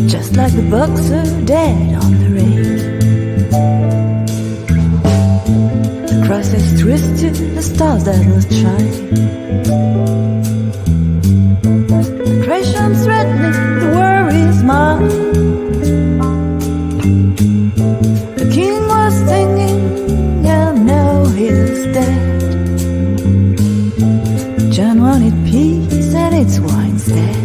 Just like the boxer dead on the ring. The cross is twisted, the stars that must shine. The creation's threatening, the worry is mine. The king was singing, and now he's dead. John wanted peace, and it's war instead.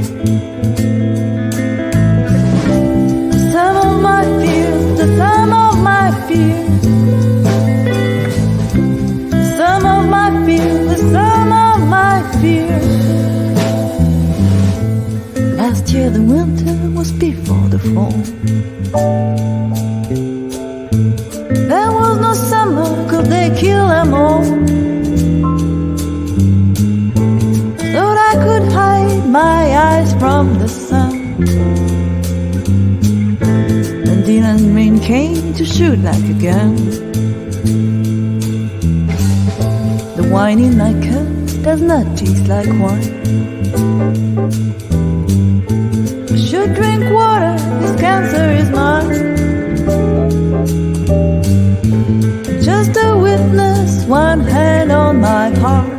Last year the winter was before the fall. There was no summer, could they kill them all? Thought I could hide my eyes from the sun. Then Dylan Rain came to shoot like a gun. The wine in my cup does not taste like wine. I should drink water, this cancer is mine. Just a witness, one hand on my heart.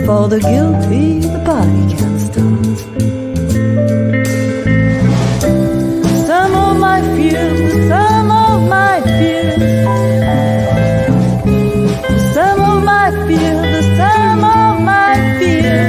For the guilty, the body can't start. Some of my fears, some of my fears. Some of my fears, some of my fears.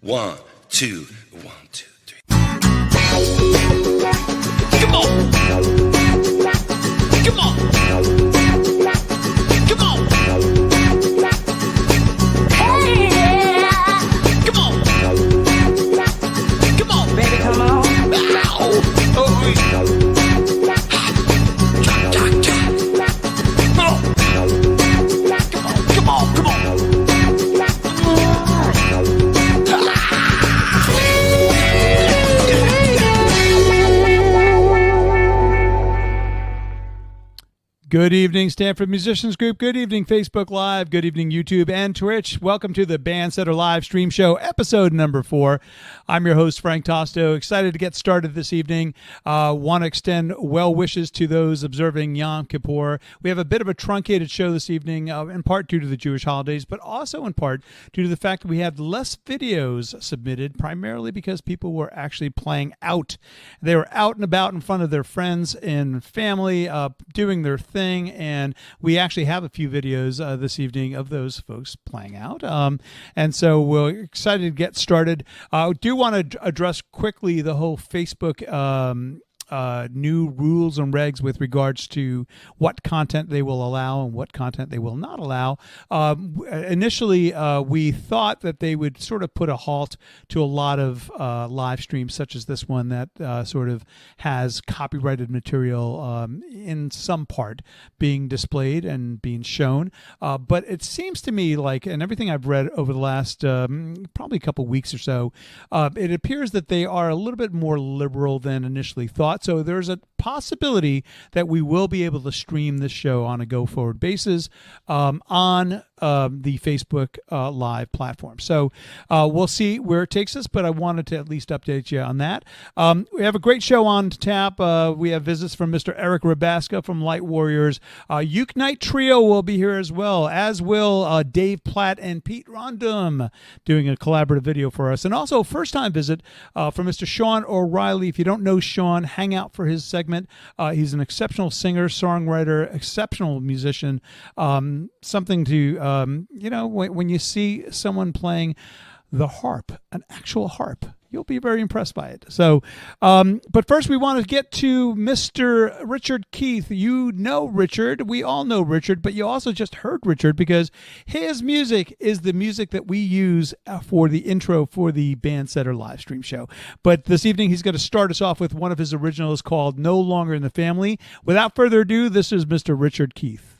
One, two, 1, 2, 3. Come on! Come on! Come on! Hey! Come on! Come on, baby, come on! Ow! Oh! Come on! Come on! Good evening, Stanford Musicians Group. Good evening, Facebook Live. Good evening, YouTube and Twitch. Welcome to the BandSetter live stream show, episode number 4. I'm your host, Frank Tosto. Excited to get started this evening. Want to extend well wishes to those observing Yom Kippur. We have a bit of a truncated show this evening, in part due to the Jewish holidays, but also in part due to the fact that we had less videos submitted, primarily because people were actually playing out. They were out and about in front of their friends and family, doing their thing. And we actually have a few videos this evening of those folks playing out. And so we're excited to get started. I do want to address quickly the whole Facebook new rules and regs with regards to what content they will allow and what content they will not allow. Initially, we thought that they would sort of put a halt to a lot of live streams such as this one that sort of has copyrighted material in some part being displayed and being shown. But it seems to me like, and everything I've read over the last probably a couple weeks or so, it appears that they are a little bit more liberal than initially thought. So there's a possibility that we will be able to stream this show on a go-forward basis on the Facebook Live platform. So we'll see where it takes us, but I wanted to at least update you on that. We have a great show on tap. We have visits from Mr. Eric Rabaska from Light Warriors. Uke Night Trio will be here as will Dave Platt and Pete Rondum doing a collaborative video for us. And also a first-time visit from Mr. Sean O'Reilly. If you don't know Sean, hang out for his segment. He's an exceptional singer, songwriter, exceptional musician. Something to, when you see someone playing the harp, an actual harp, you'll be very impressed by it. So, but first we want to get to Mr. Richard Keith. You know Richard. We all know Richard, but you also just heard Richard because his music is the music that we use for the intro for the BandSetter live stream show. But this evening he's going to start us off with one of his originals called No Longer in the Family. Without further ado, this is Mr. Richard Keith.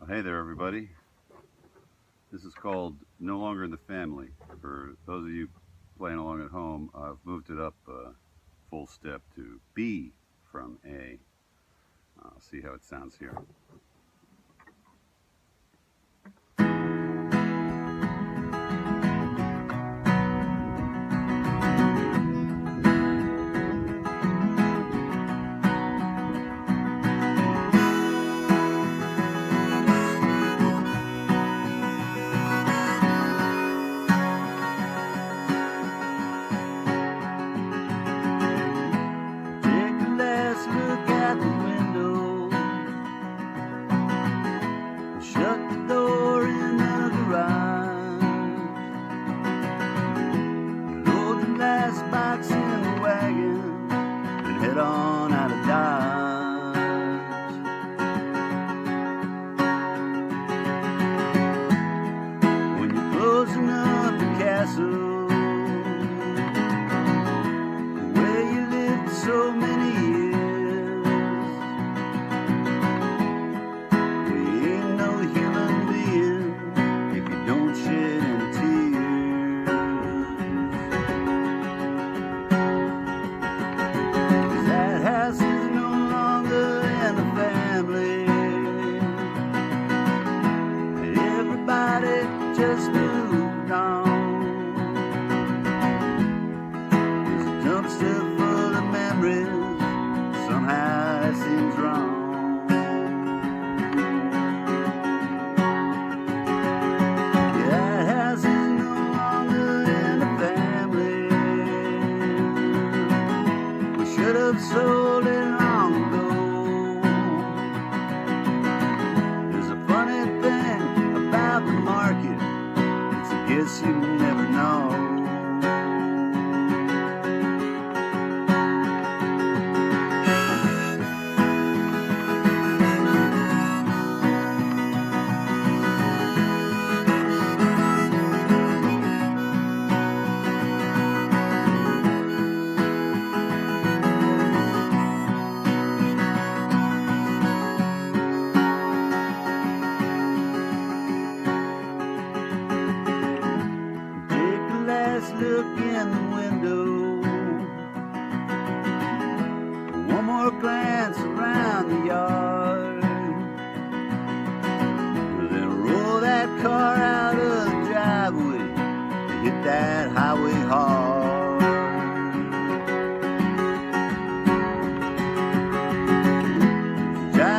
Hey there, everybody. This is called No Longer in the Family. For those of you playing along at home, I've moved it up a full step to B from A. I'll see how it sounds here.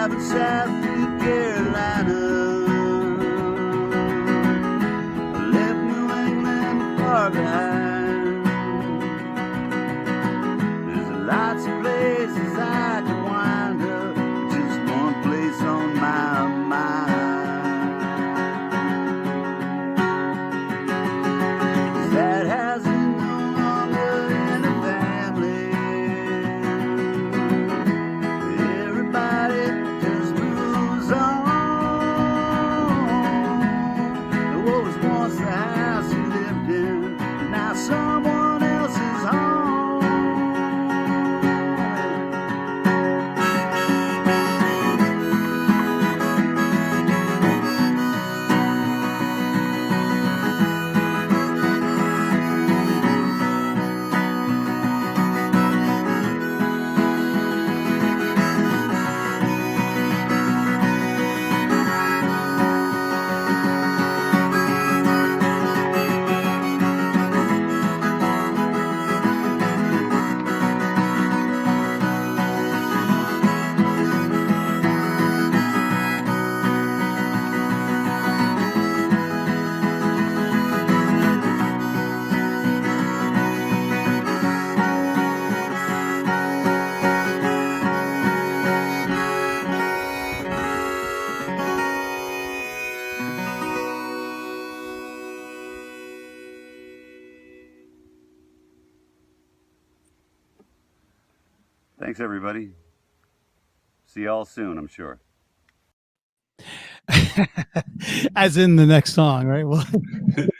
driving south to Carolina. I left New England far behind. There's lots of places I could wind up, just one place on my mind. That house is no longer in the family. Everybody just moves on. What was once the house you lived in, now someone else's home. Thanks, everybody. See y'all soon, I'm sure. As in the next song, right? Well,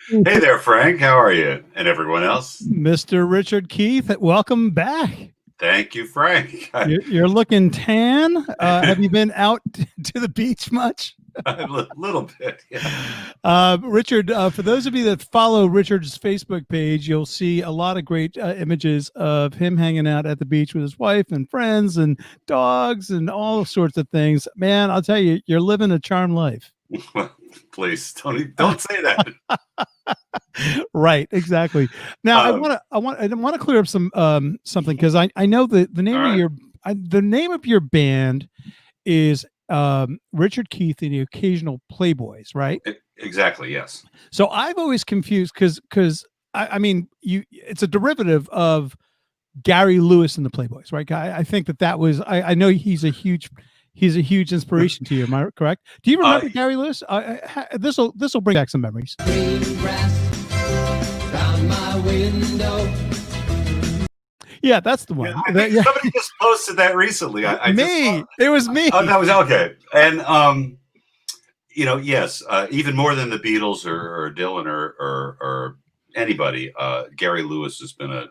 Hey there, Frank. How are you? And everyone else? Mr. Richard Keith, welcome back. Thank you, Frank. You're looking tan. Have you been out to the beach much? A little bit, yeah. Richard, for those of you that follow Richard's Facebook page, you'll see a lot of great images of him hanging out at the beach with his wife and friends and dogs and all sorts of things. Man, I'll tell you, you're living a charmed life. Please don't say that. Right, exactly. Now I want to clear up something, because I know that the name of the name of your band is Richard Keith and the Occasional Playboys, right? Exactly, yes. So I've always confused because I mean it's a derivative of Gary Lewis and the Playboys, right? I think that was I know he's a huge inspiration to you. Am I correct? Do you remember Gary Lewis? This will bring back some memories. Green grass round my window. Yeah, that's the one. Yeah, I think somebody just posted that recently. It was me. Oh, that was okay. And yes, even more than the Beatles or Dylan or anybody, Gary Lewis has been a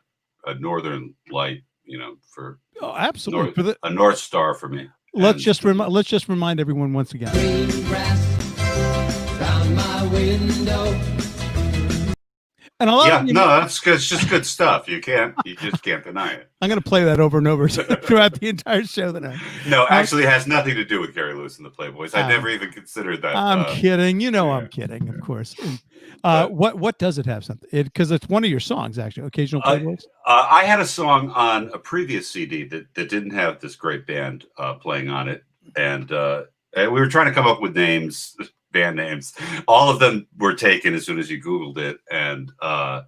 northern light, for absolutely a North Star for me. Let's just remind everyone once again. Green grass round my window. And a lot of that's good. It's just good stuff. You just can't deny it. I'm going to play that over and over throughout the entire show tonight. No, actually, it has nothing to do with Gary Lewis and the Playboys. I never even considered that. I'm kidding. I'm kidding, of course. What does it have something? Because it's one of your songs, actually. Occasional Playboys. I had a song on a previous CD that didn't have this great band playing on it, and we were trying to come up with names. Band names, all of them were taken as soon as you Googled it, and I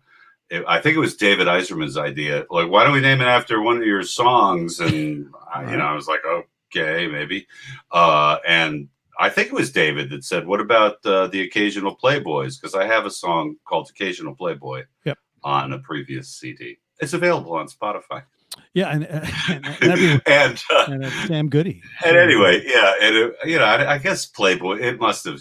think it was David Eiserman's idea. Like, why don't we name it after one of your songs? And I was like, okay, maybe. And I think it was David that said, "What about the Occasional Playboys?" Because I have a song called "Occasional Playboy" on a previous CD. It's available on Spotify. Yeah, and Sam Goody. And anyway, I guess Playboy. It must have,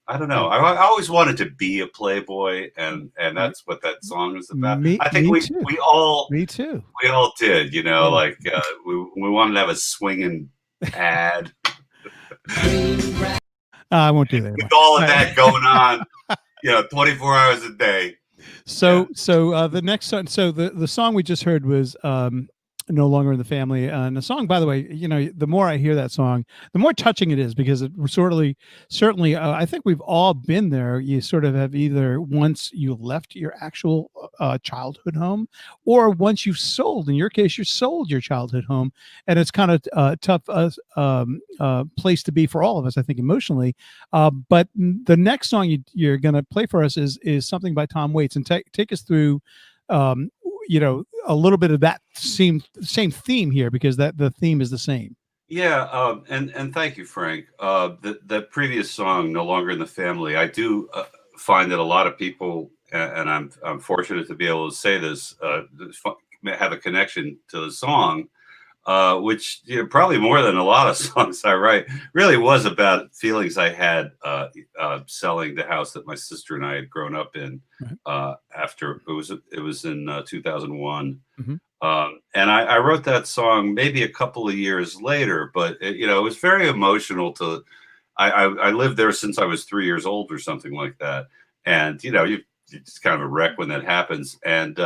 I don't know. I always wanted to be a Playboy, and that's what that song is about. I think we all did. Like we wanted to have a swinging pad. I won't do that. With all of that going on, 24 hours a day. So the next song, the song we just heard was No Longer in the Family. And the song, by the way, the more I hear that song, the more touching it is, because it certainly, I think we've all been there. You sort of have, either once you left your actual childhood home, or once you've sold, in your case, you sold your childhood home. And it's kind of tough place to be for all of us, I think, emotionally. But the next song you're going to play for us is something by Tom Waits. And take us through um, a little bit of that same theme here, because the theme is the same. Yeah, and thank you, Frank. The previous song, "No Longer in the Family," I do find that a lot of people, and I'm fortunate to be able to say this, have a connection to the song, which, probably more than a lot of songs I write, really was about feelings I had selling the house that my sister and I had grown up in. Right. After it was in 2001. Mm-hmm. And I wrote that song maybe a couple of years later, but it was very emotional. I lived there since I was 3 years old or something like that, and you it's kind of a wreck when that happens. And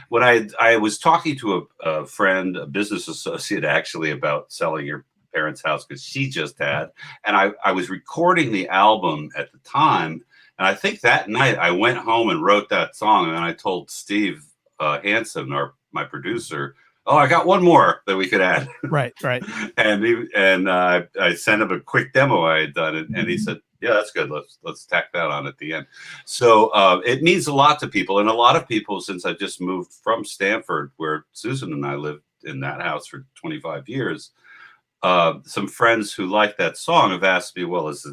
when I was talking to a friend, a business associate, actually, about selling your parents' house, because she just had, and I was recording the album at the time. And I think that night I went home and wrote that song, and I told Steve Hansen, my producer, "Oh, I got one more that we could add." Right. and I sent him a quick demo I had done, and he said, "Yeah, that's good. Let's tack that on at the end." So it means a lot to people, and a lot of people, since I just moved from Stanford, where Susan and I lived in that house for 25 years. Some friends who like that song have asked me, "Well, does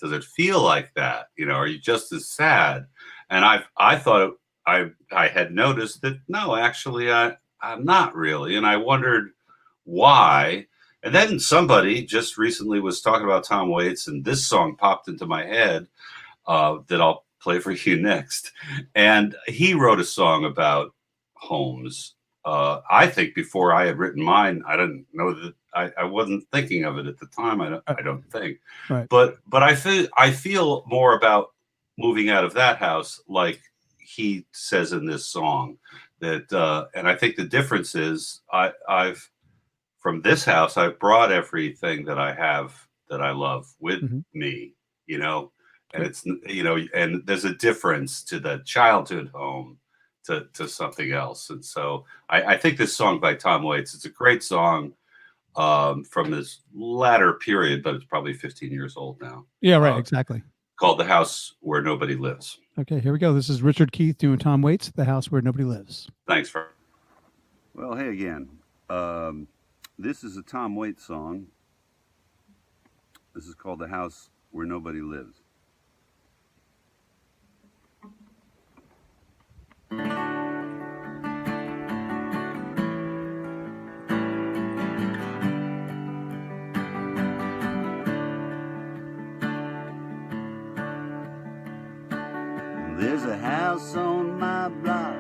it feel like that? Are you just as sad?" And I thought I had noticed that no, actually, I'm not really, and I wondered why. And then somebody just recently was talking about Tom Waits, and this song popped into my head that I'll play for you next. And he wrote a song about homes. I think before I had written mine, I didn't know that. I wasn't thinking of it at the time. I don't think. Right. But I feel more about moving out of that house, like he says in this song. That and I think the difference is I've from this house I've brought everything that I have that I love with me. And it's and there's a difference to the childhood home to something else. And so I think this song by Tom Waits, it's a great song from this latter period, but it's probably 15 years old now. Yeah, right. Exactly. Called "The House Where Nobody Lives." Okay, here we go. This is Richard Keith doing Tom Waits, "The House Where Nobody Lives." Thanks for. Well, hey again. This is a Tom Waits song. This is called "The House Where Nobody Lives." There's a house on my block.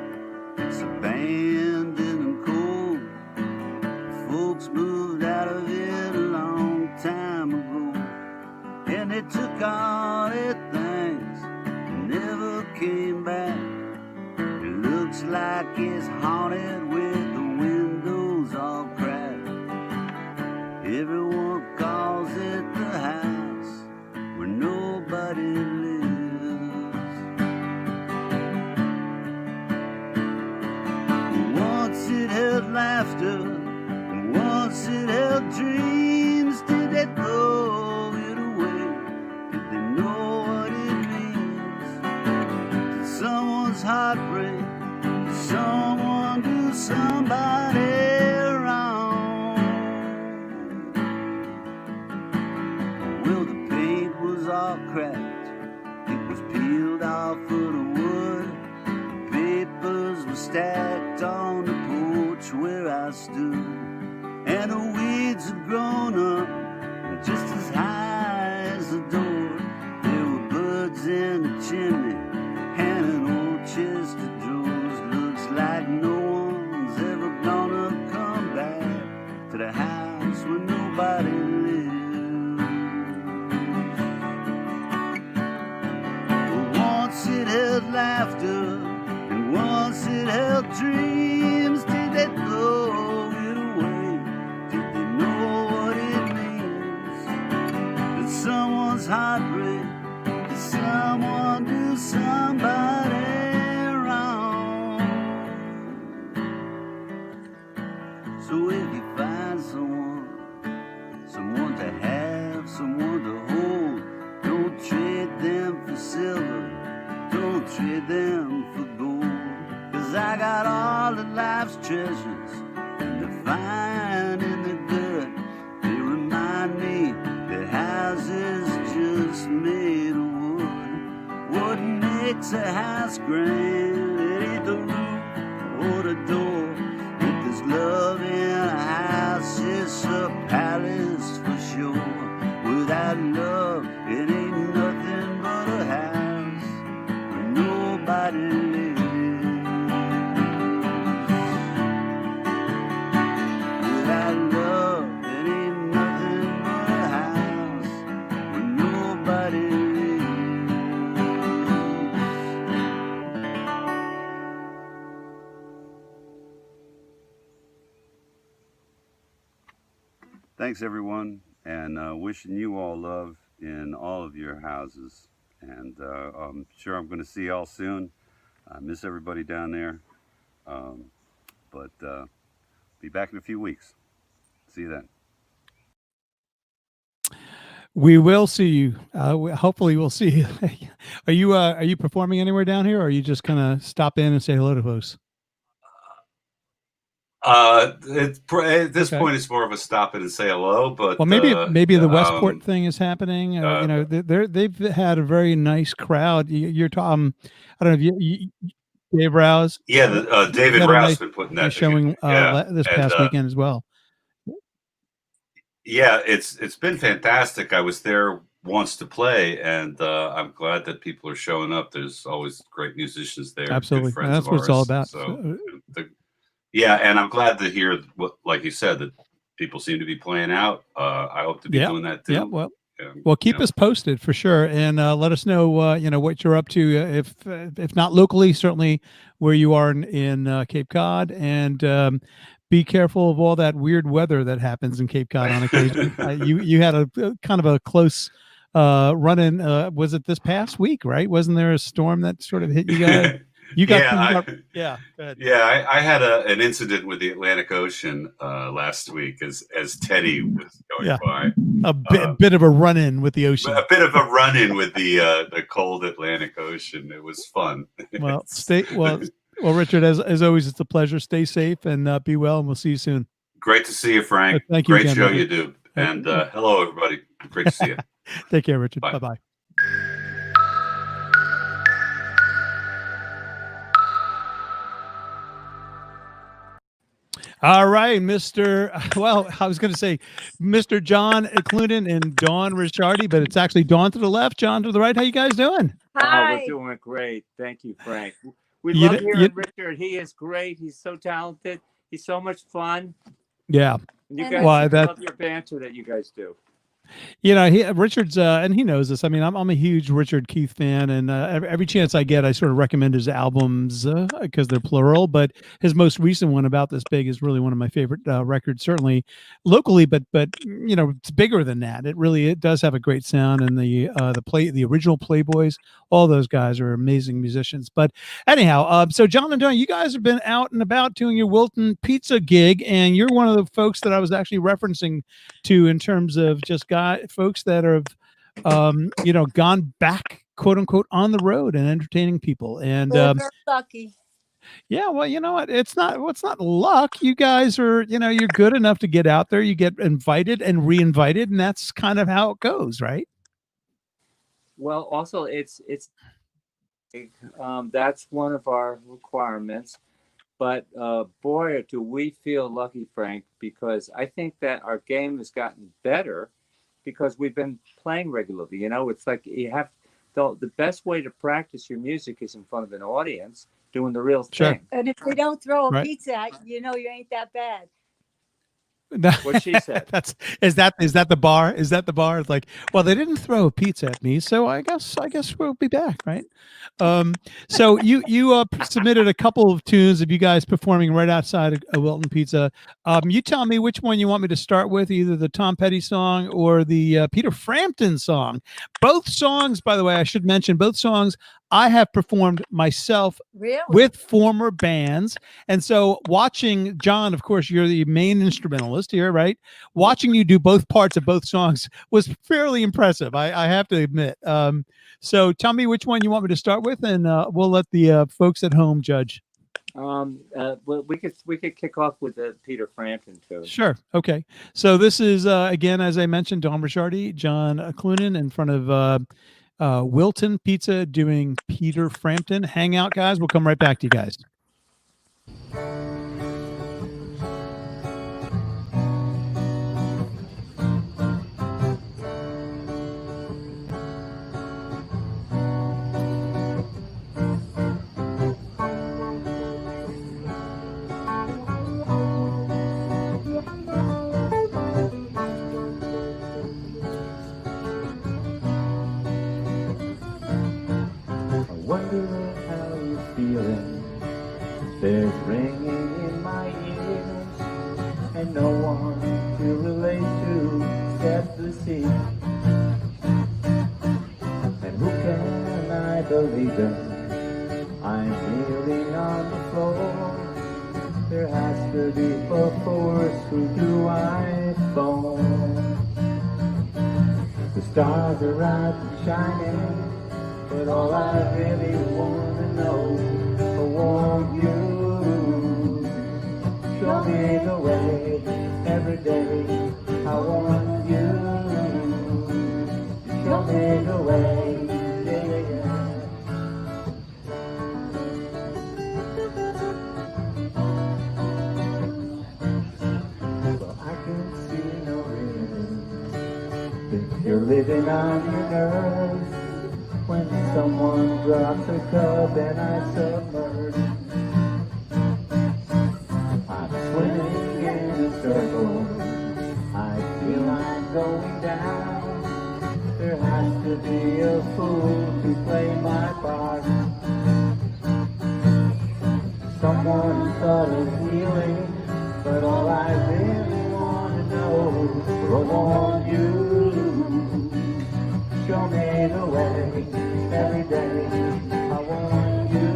It's abandoned and cold. Folks moved out of it a long time ago, and they took all their things and never came back. It looks like it's haunted with the windows all cracked. Everyone calls it the house where nobody lives. Once it held laughter, and once it held dreams. Did they throw it away? Did they know what it means? Did someone's heart break? Did someone do somebody wrong? Well, the paint was all cracked. It was peeled off of the wood. The papers were stacked on the porch where I stood, and the weeds had grown up just as high as the door. There were birds in the chimney and an old chest of drawers. Looks like no one's ever gonna come back to the house where nobody lives. Well, once it held laughter, and once it held dreams. Did they throw it heartbreak. Did someone do somebody wrong? So if you find someone to have, someone to hold, don't trade them for silver, don't trade them for gold. 'Cause I got all of life's treasures, and they're fine in the dirt. They remind me that houses just made of wood. What makes a house grand? It ain't the roof or the door. If there's love in a house, it's a palace for sure. Without love, it ain't nothing but a house where nobody lives. Without love, it ain't nothing but a house where nobody lives. Thanks, everyone, and wishing you all love in all of your houses. And I'm sure I'm going to see y'all soon. I miss everybody down there. But be back in a few weeks. See you then. We will see you. Hopefully, we'll see you. Are you performing anywhere down here, or are you just gonna stop in and say hello to folks? At this Okay. point, it's more of a stop in and say hello. But Well, maybe the Westport thing is happening. You know, they've had a very nice crowd. You're talking. I don't know if you Dave Rouse. yeah, David had a Rouse nice been putting that showing yeah, this and past weekend as well. yeah, it's been fantastic. I was there once to play, and I'm glad that people are showing up. There's always great musicians there, Absolutely, good friends that's of what it's all ours. about. So, yeah, and I'm glad to hear what, like you said, that people seem to be playing out. I hope to be doing that too. Yeah, well, keep us posted for sure, and let us know you know what you're up to. If not locally, certainly where you are in Cape Cod, and be careful of all that weird weather that happens in Cape Cod on occasion. You had a kind of a close run in. Was it this past week? Right? Wasn't there a storm that sort of hit you guys? You got yeah. Go ahead. Yeah, I had an incident with the Atlantic Ocean last week as Teddy was going by. A bit of a run-in with the ocean. A bit of a run-in with the cold Atlantic Ocean. It was fun. Well, well, Richard, as always, it's a pleasure. Stay safe and be well, and we'll see you soon. Great to see you, Frank. Thank you Great again, show Richard. you do. And hello, everybody. Great to see you. Take care, Richard. Bye-bye. All right, well, I was going to say Mr. John Clunan and Dawn Ricciardi, but it's actually Dawn to the left, John to the right. How you guys doing? Hi. Oh, we're doing great. Thank you, Frank. We love hearing Richard. He is great. He's so talented. He's so much fun. Yeah. You guys love your banter that you guys do. You know, Richard's, and he knows this. I mean, I'm a huge Richard Keith fan, and every chance I get, I sort of recommend his albums because they're plural. But his most recent one, About This Big, is really one of my favorite records, certainly locally. But you know, it's bigger than that. It does have a great sound, and the original Playboys, all those guys are amazing musicians. But anyhow, so John and Dawn, you guys have been out and about doing your Wilton Pizza gig, and you're one of the folks that I was actually referencing to in terms of just folks that have you know, gone back, quote unquote, on the road and entertaining people. And we're lucky. Yeah, well, you know what, it's not luck. You guys are, you know, you're good enough to get out there, you get invited and re-invited, and that's kind of how it goes, right? Well, also it's that's one of our requirements. But boy, do we feel lucky, Frank, because I think that our game has gotten better because we've been playing regularly. You know, it's like you have the best way to practice your music is in front of an audience doing the real thing. And if they don't throw a pizza at you, you know you ain't that bad. No, What she said. is that the bar? Is that the bar? It's like, well, they didn't throw a pizza at me, so I guess we'll be back, right? So you submitted a couple of tunes of you guys performing right outside of Wilton Pizza. You tell me which one you want me to start with, either the Tom Petty song or the Peter Frampton song. Both songs, by the way, I should mention, both songs I have performed myself Really? with former bands. And so watching John, of course, you're the main instrumentalist here, right? Watching you do both parts of both songs was fairly impressive, I have to admit. So tell me which one you want me to start with, and we'll let the folks at home judge. Well, we could kick off with the Peter Frampton too. Sure. Okay. So this is again, as I mentioned, Don Ricciardi, John Clunan in front of Wilton Pizza doing Peter Frampton. Hang out, guys. We'll come right back to you guys. Wonder how you're feeling. There's ringing in my ears, and no one to relate to except the sea. And who can I believe in? I'm kneeling on the floor. There has to be a force. Who do I phone? The stars are out and shining. But all I really want to know, I want you. Show me the way every day. I want you. Show me the way. Yeah, yeah, yeah. Well, I can see no reason if you're living on your nerves. When someone drops a cup and I submerge, I'm swimming in a circle. I feel I'm going down. There has to be a fool to play my part. Someone thought of healing, but all I really want to know, I want you. Show me the way every day. I want you.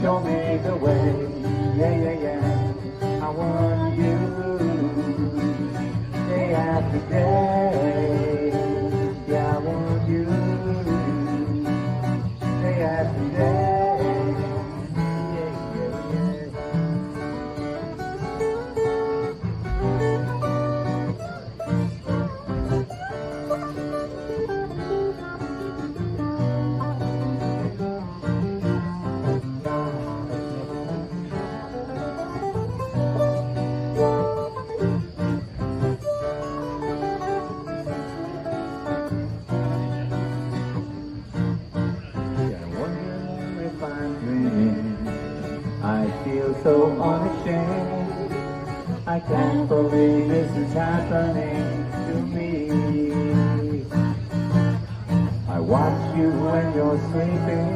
Show me the way. Yeah, yeah, yeah. I want you. Day after day. Yeah, I want you. Day after day. Yeah, yeah, yeah. So unashamed, I can't believe this is happening to me. I watch you when you're sleeping,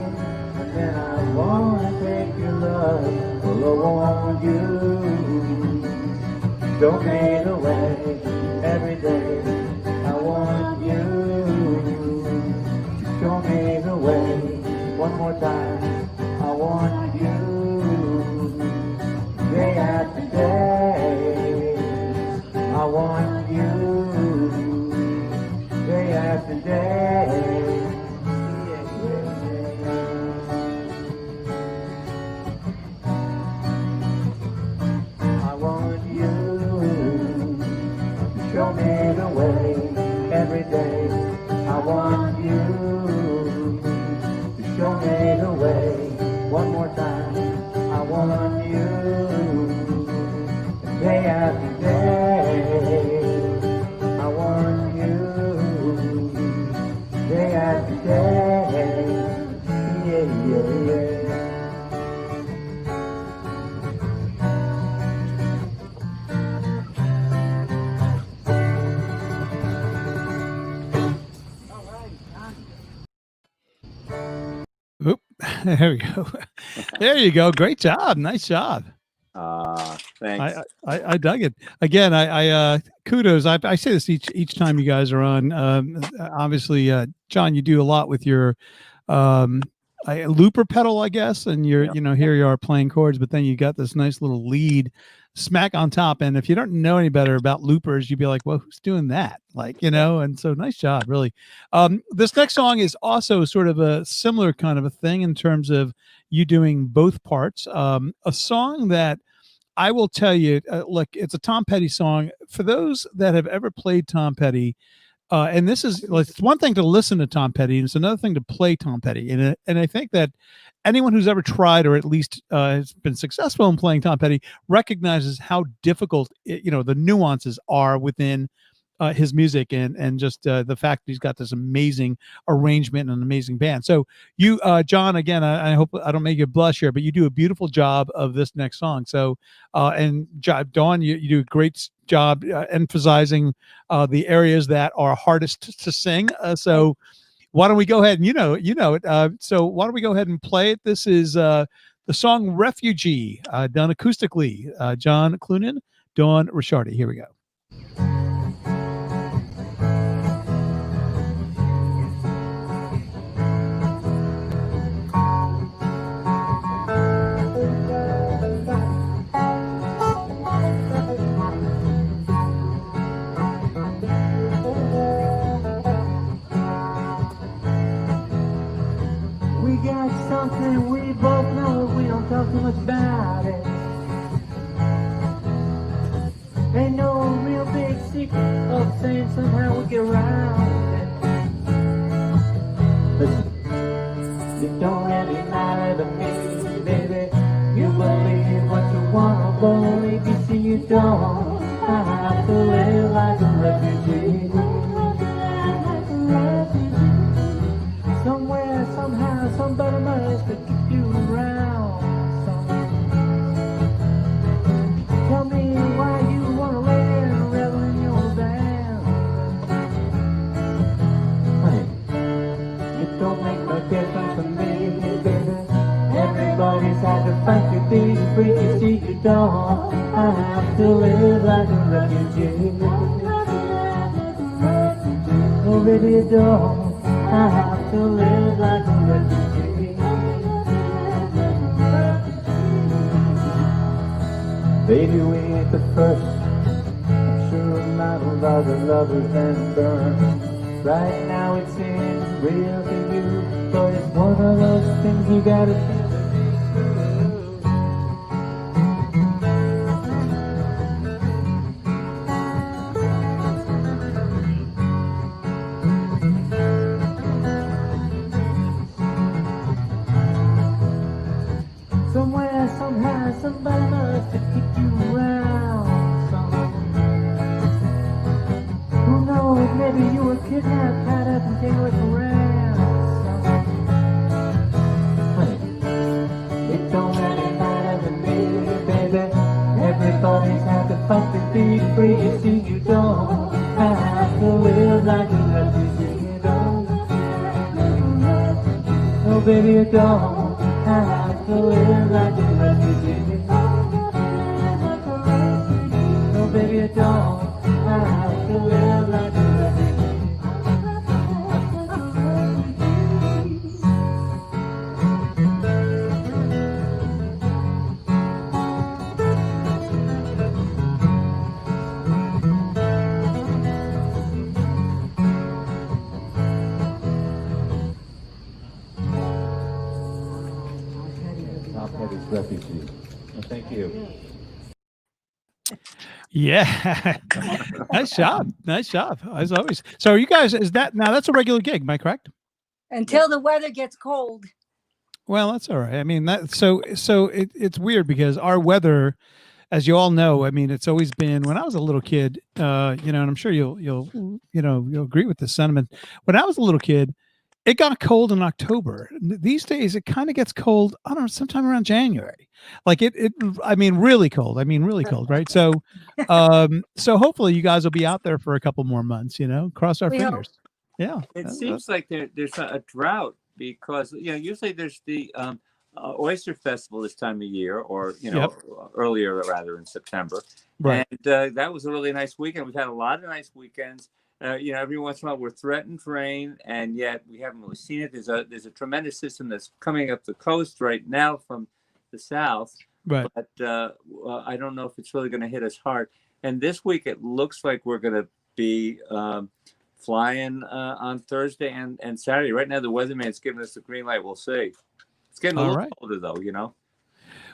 and then I want to take your love. Well, I want you. Show me the way every day. I want you. Show me the way one more time. I want you. Day after day, I want you. Day after day, yeah, yeah, yeah. I want you. Show me the way every day. I want you. Show me the way one more time. I want you. Day after day, I want you. Day after day, yeah, yeah, yeah. There we go. There you go. Great job. Nice job. Thanks. I dug it. Again, I kudos. I say this each time you guys are on. Obviously, John, you do a lot with your looper pedal, I guess, and you're here you are playing chords, but then you got this nice little lead smack on top. And if you don't know any better about loopers, you'd be like, well, who's doing that? And so nice job, really. This next song is also sort of a similar kind of a thing in terms of you doing both parts. A song that I will tell you, look, it's a Tom Petty song. For those that have ever played Tom Petty, and this is it's one thing to listen to Tom Petty, and it's another thing to play Tom Petty. And I think that anyone who's ever tried or at least has been successful in playing Tom Petty recognizes how difficult the nuances are within his music and just the fact that he's got this amazing arrangement and an amazing band. So you, John, again, I hope I don't make you blush here, but you do a beautiful job of this next song. So, and Dawn, you do a great job emphasizing the areas that are hardest to sing. So why don't we go ahead and, so why don't we go ahead and play it? This is the song Refugee, done acoustically. John Clunan, Dawn Ricciardi. Here we go. Something we both know, we don't talk too much about it. Ain't no real big secret of saying somehow we get around it. But it don't really matter to me, baby. You believe what you wanna believe, you see you don't. I have to live like a refugee. Somewhere, somehow, somebody must have keep you around. Tell me why you wanna live and revel in your band. Honey, it don't make no difference to me, baby. Everybody's had to fight to be free. You see, you don't. I have to live like a refugee. Oh, baby, you don't. I have to live like a refugee. Baby, we ain't the first. I'm sure a lot of other lovers and burned. Right now it seems real to you, but it's one of those things you gotta feel to be true. Somewhere, somehow, somebody must have kicked you around. Who knows, maybe you were kidnapped, tied up, and taken away for ransom. Honey, it don't really matter to me, baby. Everybody's had to fight to be free. You see, you don't. I have to live like a refugee. You don't. No, baby, you don't. I have to live like a refugee. No, baby, I don't. I have to live like a refugee. Refugee. Well, thank you. Yeah. Nice job. Nice job. As always. So you guys, that's a regular gig, am I correct? Until the weather gets cold. Well, that's all right. I mean, it's weird because our weather, as you all know, I mean, it's always been when I was a little kid, and I'm sure you'll agree with this sentiment. When I was a little kid, it got cold in October. These days, it kind of gets cold, I don't know, sometime around January. I mean, really cold. Right? So, so hopefully you guys will be out there for a couple more months, cross our fingers. Yeah. It seems like there's a drought because usually there's the oyster festival this time of year, or earlier rather in September, Right. and that was a really nice weekend. We've had a lot of nice weekends. Every once in a while we're threatened for rain, and yet we haven't really seen it. There's a tremendous system that's coming up the coast right now from the south, Right. but I don't know if it's really going to hit us hard. And this week it looks like we're going to be flying on Thursday and Saturday. Right now the weatherman's giving us the green light. We'll see. It's getting a little colder though,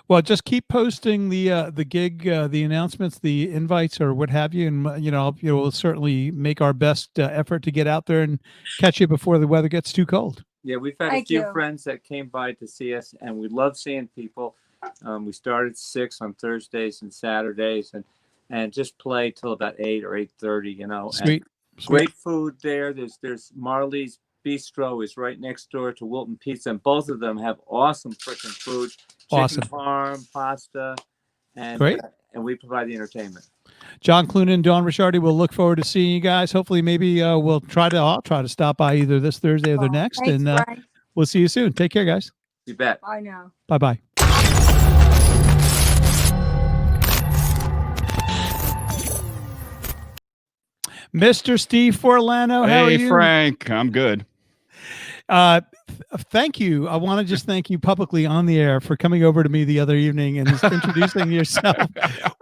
Well, just keep posting the gig, the announcements, the invites, or what have you, and we'll certainly make our best effort to get out there and catch you before the weather gets too cold. Yeah, we've had a few friends that came by to see us, and we love seeing people. We start at 6 on Thursdays and Saturdays, and just play till about 8 or 8:30. Sweet. Great food there. There's Marley's Bistro is right next door to Wilton Pizza, and both of them have awesome freaking food. Chicken parm, pasta, and we provide the entertainment. John Clunan and Dawn Ricciardi, we'll look forward to seeing you guys. Hopefully, maybe I'll try to stop by either this Thursday or the next, Thanks, and Frank. we'll see you soon. Take care, guys. You bet. I know. Bye-bye. Mr. Steve Forlano, how are you? Hey, Frank. I'm good. Thank you. I want to just thank you publicly on the air for coming over to me the other evening and just introducing yourself.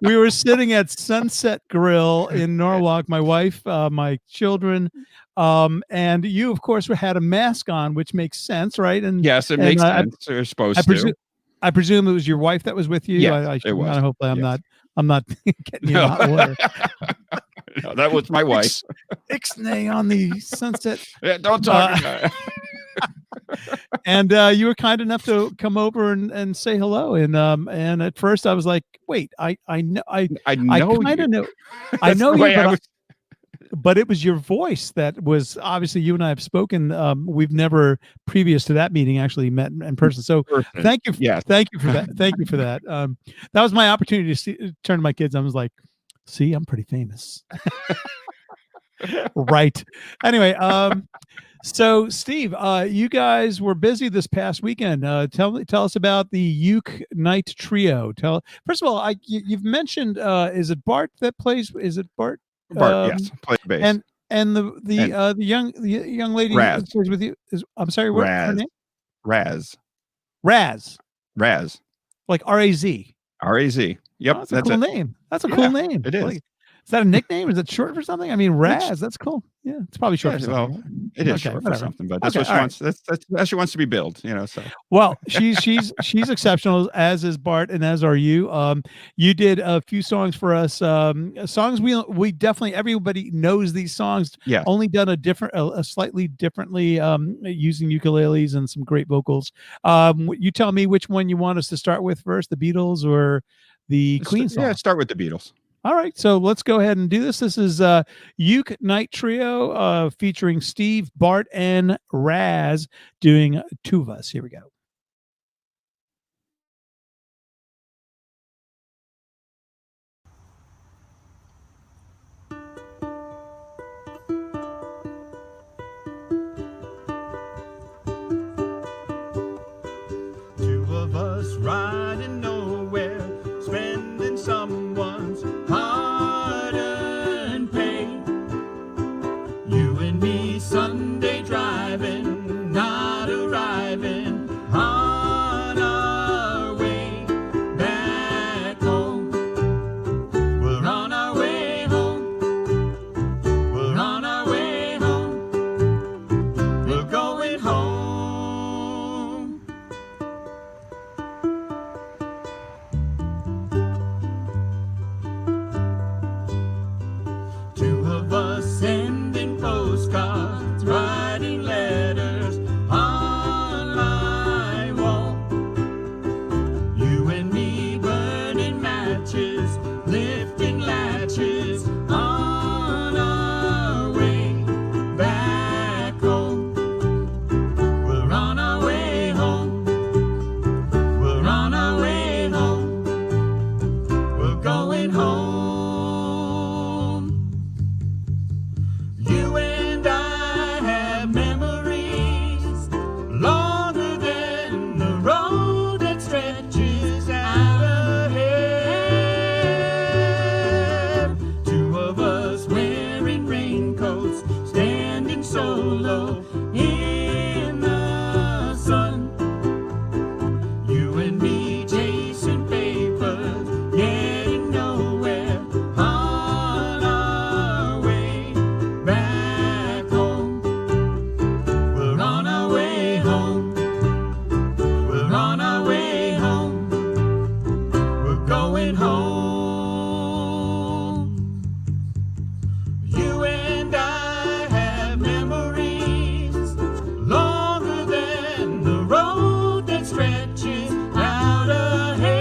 We were sitting at Sunset Grill in Norwalk, my wife, my children, and you, of course, had a mask on, which makes sense, right? And yes, it makes sense. You're supposed to. I presume it was your wife that was with you. Yes, it was. Hopefully, I'm not getting you in hot water. No, that was my wife. Ixnay on the Sunset. Yeah, don't talk about it. And you were kind enough to come over and say hello. And at first I was like, wait, I know I kind of know. I know you, but it was your voice that was obviously you and I have spoken. We've never previous to that meeting actually met in person. So thank you. Yes. Thank you for that. Thank you for that. That was my opportunity to turn to my kids. I was like, see, I'm pretty famous. Right. Anyway, so Steve, you guys were busy this past weekend. Tell us about the Uke Night Trio. First of all, you've mentioned is it Bart that plays? Is it Bart? Bart, yes, plays bass. And the young lady Raz. who plays with you is, I'm sorry, what's her name? Raz. Like R-A-Z. R-A-Z. Yep, Oh, that's a cool name. That's a cool name. It is. Is that a nickname? Is it short for something? I mean, Raz. That's cool. Yeah, it's probably short for something. Well, it is short for something, but that's Okay, what she wants. That's how she wants to be billed. So. Well, she's exceptional, as is Bart, and as are you. You did a few songs for us. Songs we definitely, everybody knows these songs. Yeah. Only done a slightly differently, using ukuleles and some great vocals. You tell me which one you want us to start with first, the Beatles or the Queen song? Yeah, start with the Beatles. All right, so let's go ahead and do this. This is Uke Night Trio featuring Steve, Bart, and Raz doing Two of Us. Here we go. Two of us riding nowhere, spending someone's hard-earned pain. You and me Sunday driving, not arriving raincoats, standing solo in the sun. You and me chasing papers, getting nowhere on our way back home. We're on our way home. We're on our way home. We're going home. You and I have memories longer than the road that stretches out ahead.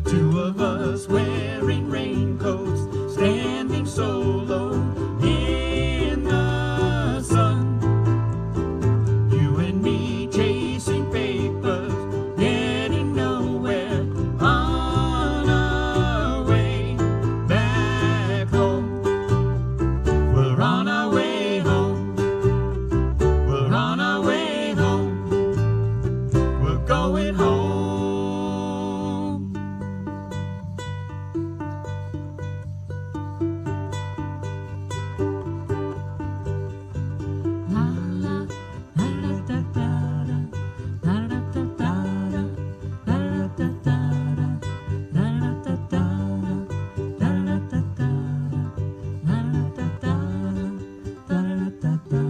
Two of us wearing raincoats, standing solo in the sun. You and me chasing papers, getting nowhere on our way back home. We're on our way home. We're on our way home. We're going home. La la la la da da da, la da da da da, la da da da da, la da da da da, la da da da da, la da da da da.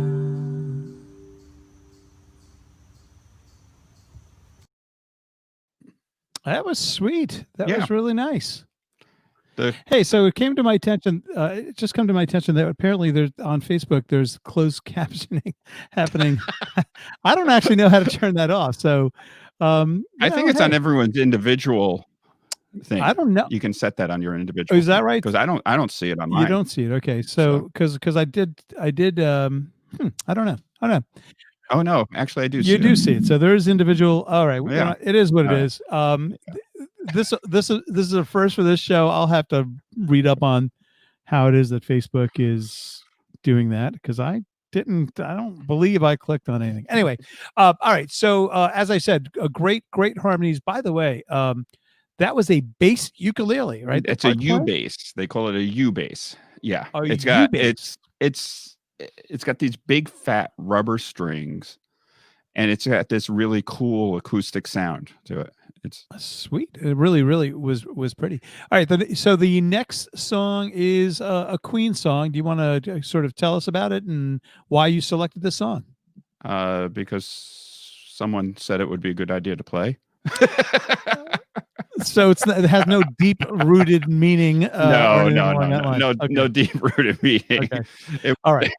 That was sweet. That Yeah. was really nice. The- Hey, so it came to my attention. It just come to my attention that apparently there's on Facebook there's closed captioning happening. I don't actually know how to turn that off. So, I think it's on hey, everyone's individual thing. I don't know. You can set that on your individual. Is that right? Because I don't see it on You mine. don't see it. Okay. So, because I did. I don't know. I don't know. Oh no, actually I do. You do see it. So there is individual. All right. Yeah. It is what it All right. is. This is a first for this show. I'll have to read up on how it is that Facebook is doing that because I don't believe I clicked on anything. Anyway, all right. So as I said, a great harmonies. By the way, that was a bass ukulele, right? It's a U bass. They call it a U bass. Yeah. A It's got U-bass. it's got these big fat rubber strings, and it's got this really cool acoustic sound to it. It's Sweet. It really was pretty. All right. So the next song is a Queen song. Do you want to sort of tell us about it and why you selected this song? because someone said it would be a good idea to play. So it has no deep rooted meaning. No, Okay. no deep rooted meaning. Okay. All right.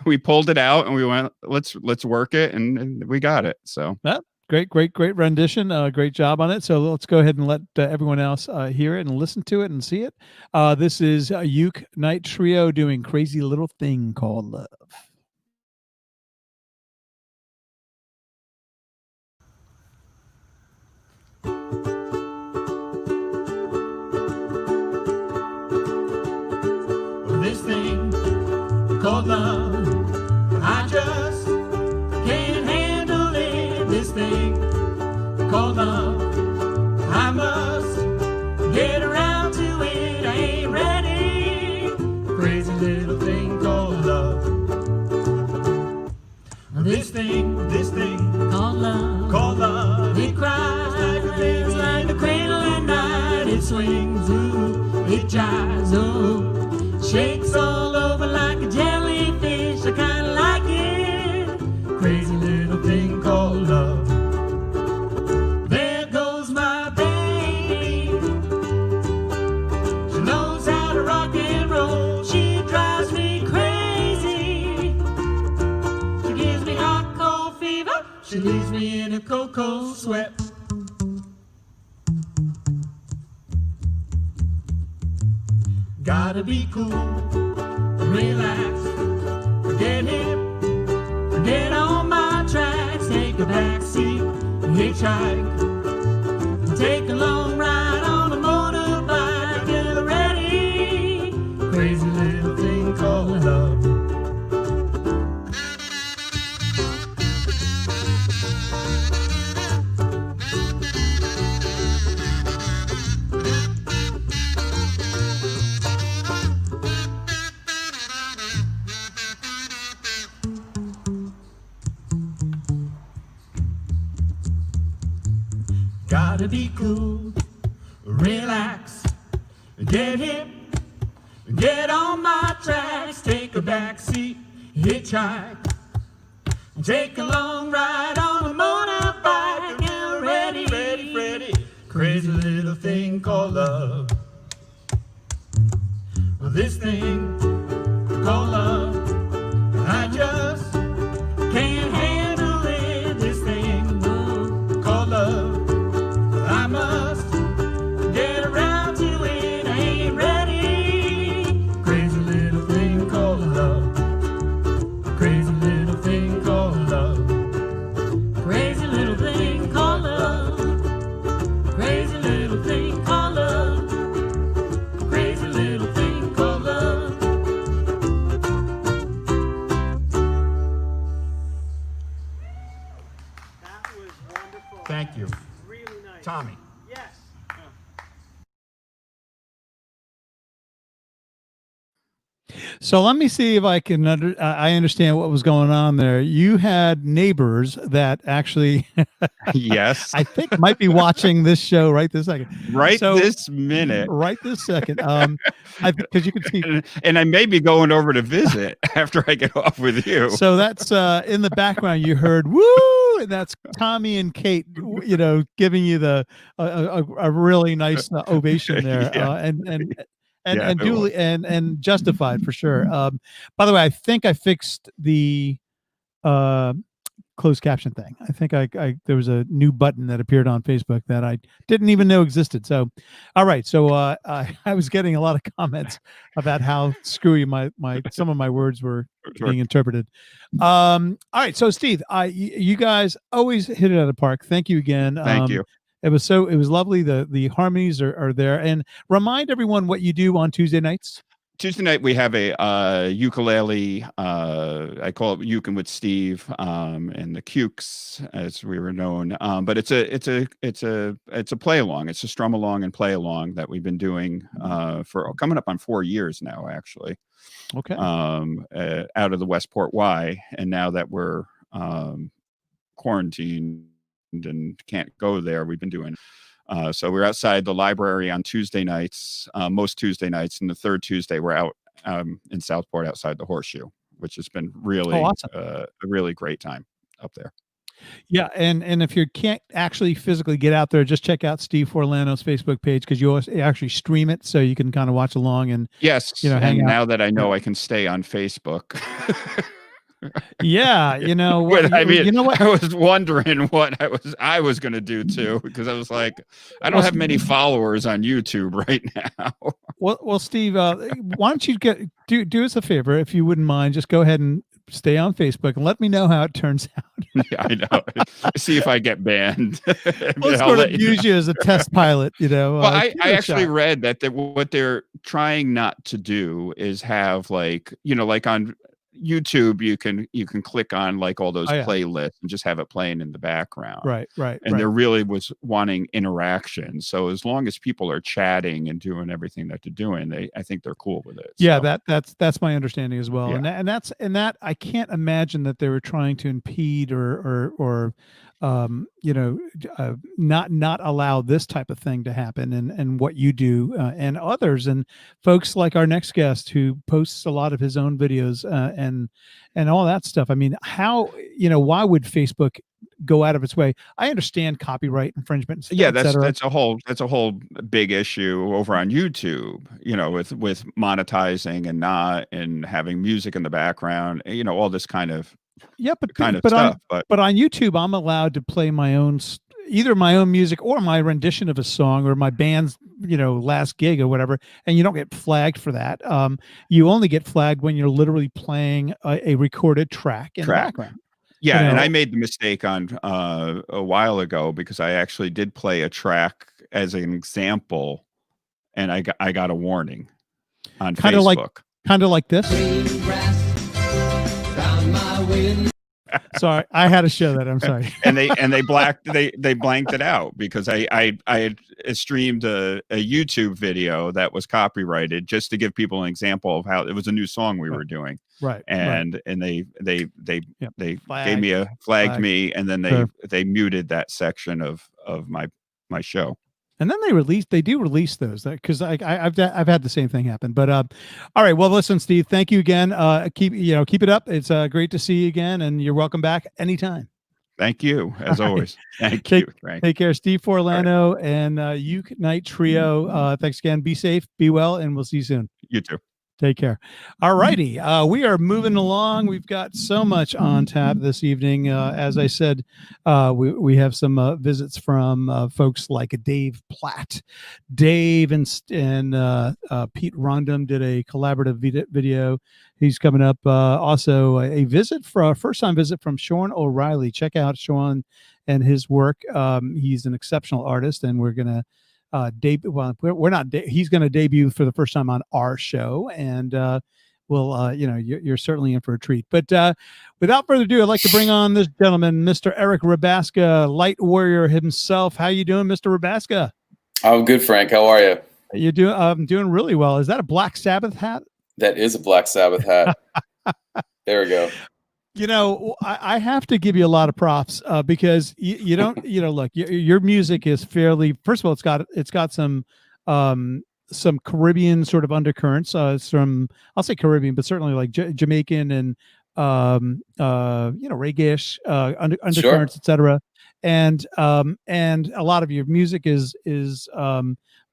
we pulled it out and we went, let's work it, and we got it. So Great rendition. Great job on it. So let's go ahead and let everyone else hear it and listen to it and see it. This is Uke Night Trio doing Crazy Little Thing Called Love. This thing called love, I just can't handle it. This thing called love, I must get around to it. I ain't ready. Crazy little thing called love. This thing called love, it cries like a baby, like the cradle at night. It swings, ooh, it jives, ooh. Shakes all over like a jellyfish. I kinda like it. Crazy little thing called love. There goes my baby. She knows how to rock and roll. She drives me crazy. She gives me hot cold fever. She leaves me in a cold, cold sweat. Gotta be cool, relax, forget him, forget all my tracks, take a backseat, hitchhike, take a long ride on a motorbike, get ready, crazy little thing called love. Gotta be cool, relax, get hip, get on my tracks, take a back seat, hitchhike, take a long ride on a motorbike, and get ready, ready, ready, crazy little thing called love. Well, this thing called love, I just can't handle it. This thing called love, I must get around to it. I ain't ready. Crazy little thing called love. Crazy little thing called love. Crazy little thing called love. Crazy little thing called love. Crazy little thing called love. That was wonderful. Thank you. Really nice. Tommy. Yes. So let me see if I can I understand what was going on there. You had neighbors that actually, Yes. I think, might be watching this show right this second. Right So- this minute. Right this second. Because you can see. And I may be going over to visit after I get off with you. So that's in the background. You heard woo, and that's Tommy and Kate, giving you the a really nice ovation there, Yeah. and Yeah, it duly and justified for sure. By the way, I think I fixed the closed caption thing. I think I there was a new button that appeared on Facebook that I didn't even know existed. So, all right. So I was getting a lot of comments about how screwy my some of my words were Sure. being interpreted. All right. So Steve, you guys always hit it out of the park. Thank you again. Thank you. It was lovely. The harmonies are there. And remind everyone what you do on Tuesday nights. Tuesday night we have a ukulele. I call it Ukin with Steve, and the Cukes, as we were known. But it's a play along. It's a strum along and play along that we've been doing for coming up on 4 years now, actually. Okay. Out of the Westport Y, and now that we're quarantined and can't go there, we've been doing. So we're outside the library on Tuesday nights, most Tuesday nights, and the third Tuesday we're out in Southport outside the Horseshoe, which has been really awesome. A really great time up there. Yeah, and if you can't actually physically get out there, just check out Steve Forlano's Facebook page, because you actually stream it, so you can kind of watch along and Yes, hang and out. now that I know I can stay on Facebook. Yeah, But, I mean, you know what? I was wondering what I was going to do too, because I was like, I don't have many followers on YouTube right now. Well, Steve, why don't you do us a favor, if you wouldn't mind, just go ahead and stay on Facebook and let me know how it turns out. Yeah, I know. See if I get banned. We'll sort of use you as a test pilot, Well, I give it a actually shot. read that what they're trying not to do is have like on YouTube, you can click on like all those Oh, yeah. playlists and just have it playing in the background. Right. And there really was wanting interaction. So as long as people are chatting and doing everything that they're doing, I think they're cool with it. Yeah, So, that's my understanding as well. Yeah. And that I can't imagine that they were trying to impede or not allow this type of thing to happen, and what you do and others, and folks like our next guest who posts a lot of his own videos and all that stuff. I mean, why would Facebook go out of its way? I understand copyright infringement, yeah, et cetera. that's a whole big issue over on YouTube, with monetizing and having music in the background, all this kind of stuff. But on YouTube, I'm allowed to play either my own music or my rendition of a song or my band's, last gig or whatever. And you don't get flagged for that. You only get flagged when you're literally playing a recorded track in the background. Yeah, and I made the mistake on a while ago, because I actually did play a track as an example, and I got a warning on Facebook. Kind of like this. Sorry, I had to show that. I'm sorry. and they blanked it out, because I had streamed a YouTube video that was copyrighted, just to give people an example of how it was a new song we were doing. Right. And they Yep. flagged me, and then they muted that section of my my show. And then they do release those because I've had the same thing happen. But all right, well, listen, Steve, thank you again. Keep it up. It's great to see you again, and you're welcome back anytime. Thank you, as always. Thank Take, you. Frank. Take care, Steve Forlano and Uke Night Trio. Thanks again. Be safe, be well, and we'll see you soon. You too. Take care. All righty. We are moving along. We've got so much on tap this evening. As I said, we have some visits from folks like Dave Platt. Dave and Pete Rondum did a collaborative video. He's coming up. Also, a first-time visit from Sean O'Reilly. Check out Sean and his work. He's an exceptional artist, and we're going to he's going to debut for the first time on our show, and you're certainly in for a treat. But without further ado, I'd like to bring on this gentleman, Mr. Eric Rabaska, Light Warrior himself. How you doing, Mr. Rabaska? I'm good, Frank. How are you? I'm doing really well. Is that a Black Sabbath hat? That is a Black Sabbath hat. There we go. I have to give you a lot of props because you don't, look, your music is fairly, first of all, it's got some Caribbean sort of undercurrents. It's from, I'll say Caribbean, but certainly like Jamaican and, reggae-ish, undercurrents, Sure. etc. And a lot of your music is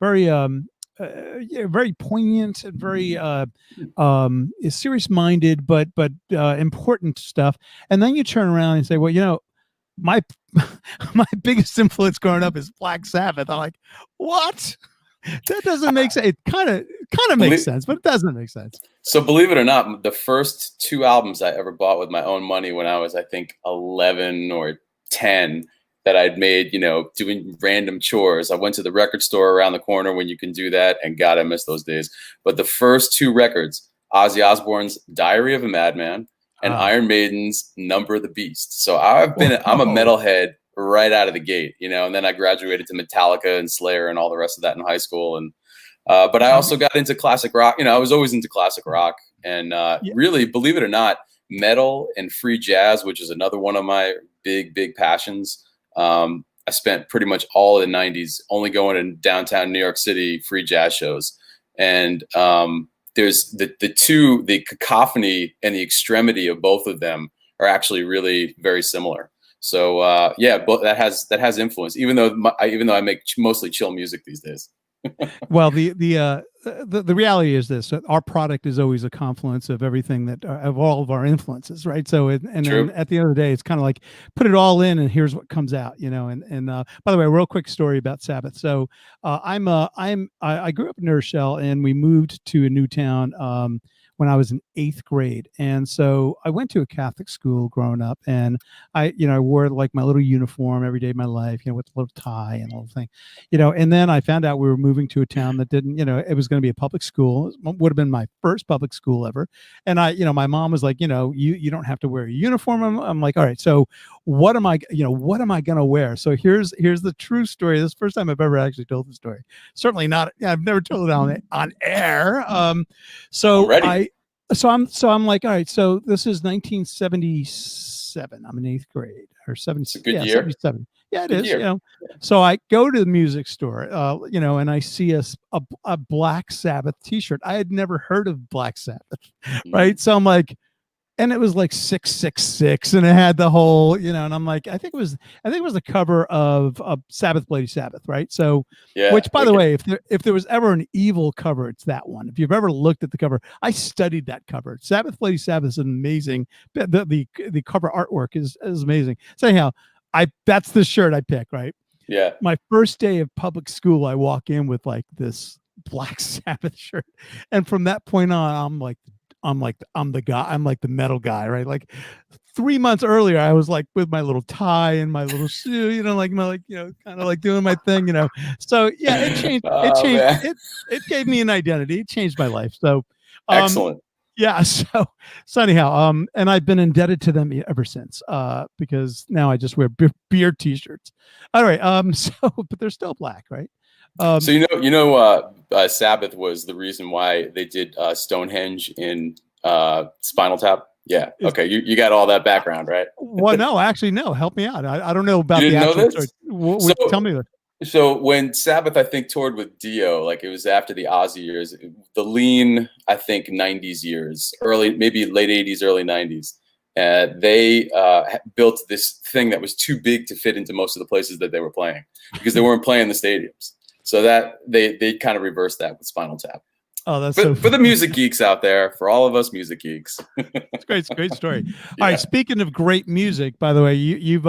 very, very poignant and very is serious-minded, but important stuff. And then you turn around and say, well, my biggest influence growing up is Black Sabbath. I'm like, what? That doesn't make sense. It kind of makes sense, but it doesn't make sense. So believe it or not, the first 2 albums I ever bought with my own money when I was, I think, 11 or 10, that I'd made, doing random chores. I went to the record store around the corner when you can do that, and God, I miss those days. But the first 2 records, Ozzy Osbourne's Diary of a Madman and Iron Maiden's Number of the Beast. So I'm a metalhead right out of the gate, and then I graduated to Metallica and Slayer and all the rest of that in high school. And but I also got into classic rock. I was always into classic rock, and really, believe it or not, metal and free jazz, which is another one of my big passions. I spent pretty much all of the 90s only going in downtown New York City free jazz shows. And there's the cacophony and the extremity of both of them are actually really very similar. So but that has influence, even though I make mostly chill music these days. Well, the reality is this: our product is always a confluence of everything of all of our influences, right? So, and at the end of the day, it's kind of like put it all in, and here's what comes out, And by the way, a real quick story about Sabbath. So, I grew up in New Rochelle, and we moved to a new town when I was in 8th grade, and so I went to a Catholic school growing up, and I wore like my little uniform every day of my life, with a little tie and all the thing, and then I found out we were moving to a town that didn't, it was going to be a public school. It would have been my first public school ever, and my mom was like, you don't have to wear a uniform. I'm like, all right, so what am I going to wear? So here's the true story. This is the first time I've ever actually told the story. Certainly not. I've never told it on air. So I'm like, all right, so this is 1977. I'm in 8th grade or 70. It's a good year. 77. Yeah, it good is. Year. So I go to the music store, and I see a Black Sabbath T-shirt. I had never heard of Black Sabbath, right? So I'm like, and it was like 666, and it had the whole, and I'm like, I think it was the cover of Sabbath Bloody Sabbath, right? So, which, by the way, if there was ever an evil cover, it's that one. If you've ever looked at the cover, I studied that cover. Sabbath Bloody Sabbath is amazing. The cover artwork is amazing. So anyhow, that's the shirt I pick, right? Yeah. My first day of public school, I walk in with like this Black Sabbath shirt, and from that point on, I'm the guy. I'm like the metal guy, right? Like 3 months earlier, I was like with my little tie and my little shoe, kind of like doing my thing, So yeah, it changed. It gave me an identity. It changed my life. So excellent. Yeah. So anyhow, and I've been indebted to them ever since, because now I just wear beer T-shirts. All right. But they're still black, right? So Sabbath was the reason why they did Stonehenge in Spinal Tap. Yeah. Okay. You got all that background, right? Well, no, actually, no. Help me out. I don't know about you the didn't actual know this? story. Tell me that. So when Sabbath, I think, toured with Dio, like it was after the Ozzy years, the lean, I think, 90s years, maybe late 80s, early 90s. They built this thing that was too big to fit into most of the places that they were playing because they weren't playing the stadiums. So that they kind of reversed that with Spinal Tap. Oh, that's for the music geeks out there, for all of us music geeks. It's great. It's a great story. Yeah. All right. Speaking of great music, by the way, you've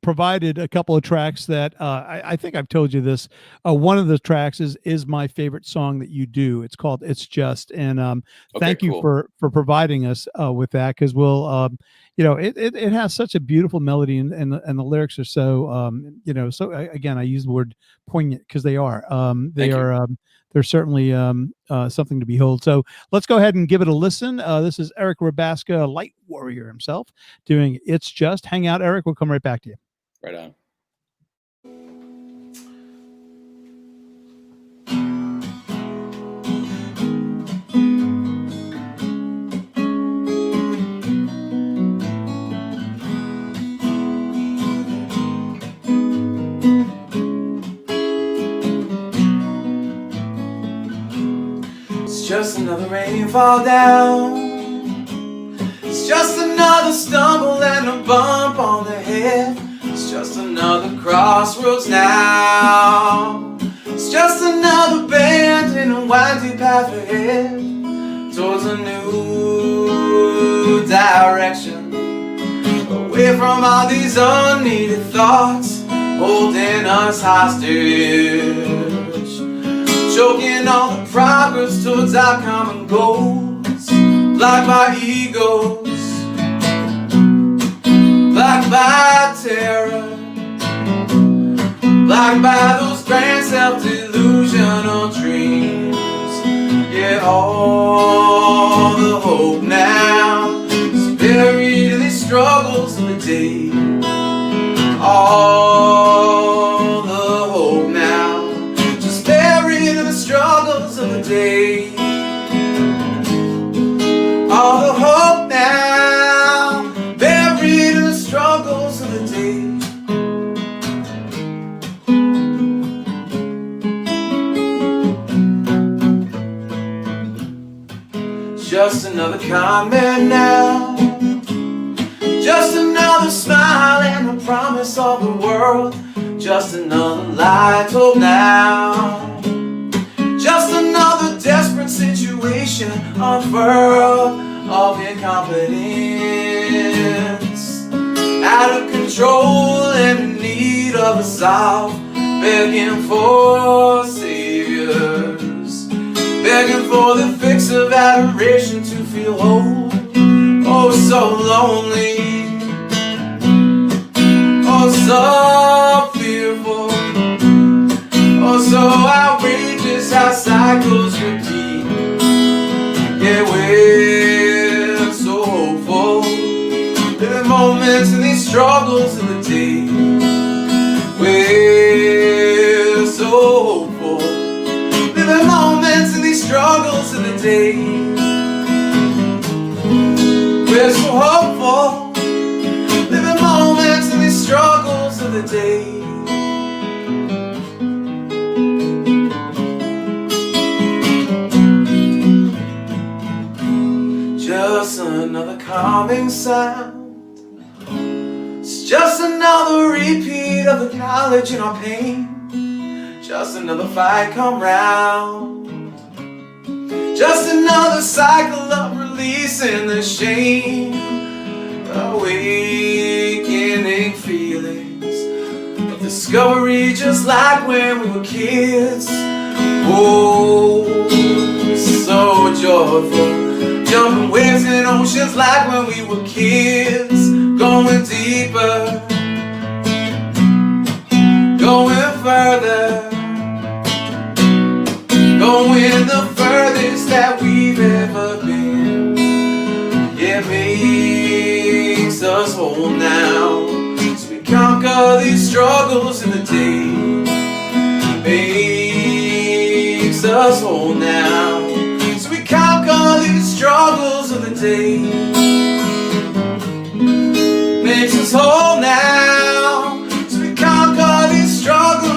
provided a couple of tracks that I think I've told you this. One of the tracks is my favorite song that you do. It's called "It's Just," and thank you cool. for providing us with that, because we'll it has such a beautiful melody, and the lyrics are so so again, I use the word poignant because they are. They're certainly something to behold. So let's go ahead and give it a listen. This is Eric Rabaska, Light Warrior himself, doing "It's Just." Hang out, Eric. We'll come right back to you. Right on. It's just another rainfall down. It's just another stumble and a bump on the head. It's just another crossroads now. It's just another bend in a winding path ahead towards a new direction, away from all these unneeded thoughts holding us hostage, choking all the progress towards our common goals, blocked by egos, blocked by terror, blocked by those grand self-delusional dreams. Yeah, all the hope now is buried in these struggles of the day. All the hope now just buried in the struggles of the day. All the hope now buried in the struggles of the day. Just another comment now, just another smile and the promise of the world, just another lie told now, just another desperate situation unfurled of incompetence, out of control and in need of a solve, begging for saviors, begging for the fix of adoration to feel whole. Oh, so lonely, oh, so fearful, oh, so outrageous how cycles repeat. Yeah, we're so hopeful, living moments in these struggles of the day. We're so hopeful, living moments in these struggles of the day. We're so hopeful, living moments in these struggles of the day. Just another calming sound. It's just another repeat of the knowledge in our pain. Just another fight come round. Just another cycle of releasing the shame, awakening feelings of discovery, just like when we were kids. Oh, so joyful, jumping waves in oceans like when we were kids, going deeper, going further, going the furthest that we've ever been. Yeah, makes us whole now, so we conquer these struggles in the day. Makes us whole now, so we conquer these struggles of the day. Makes us whole now, so we conquer these struggles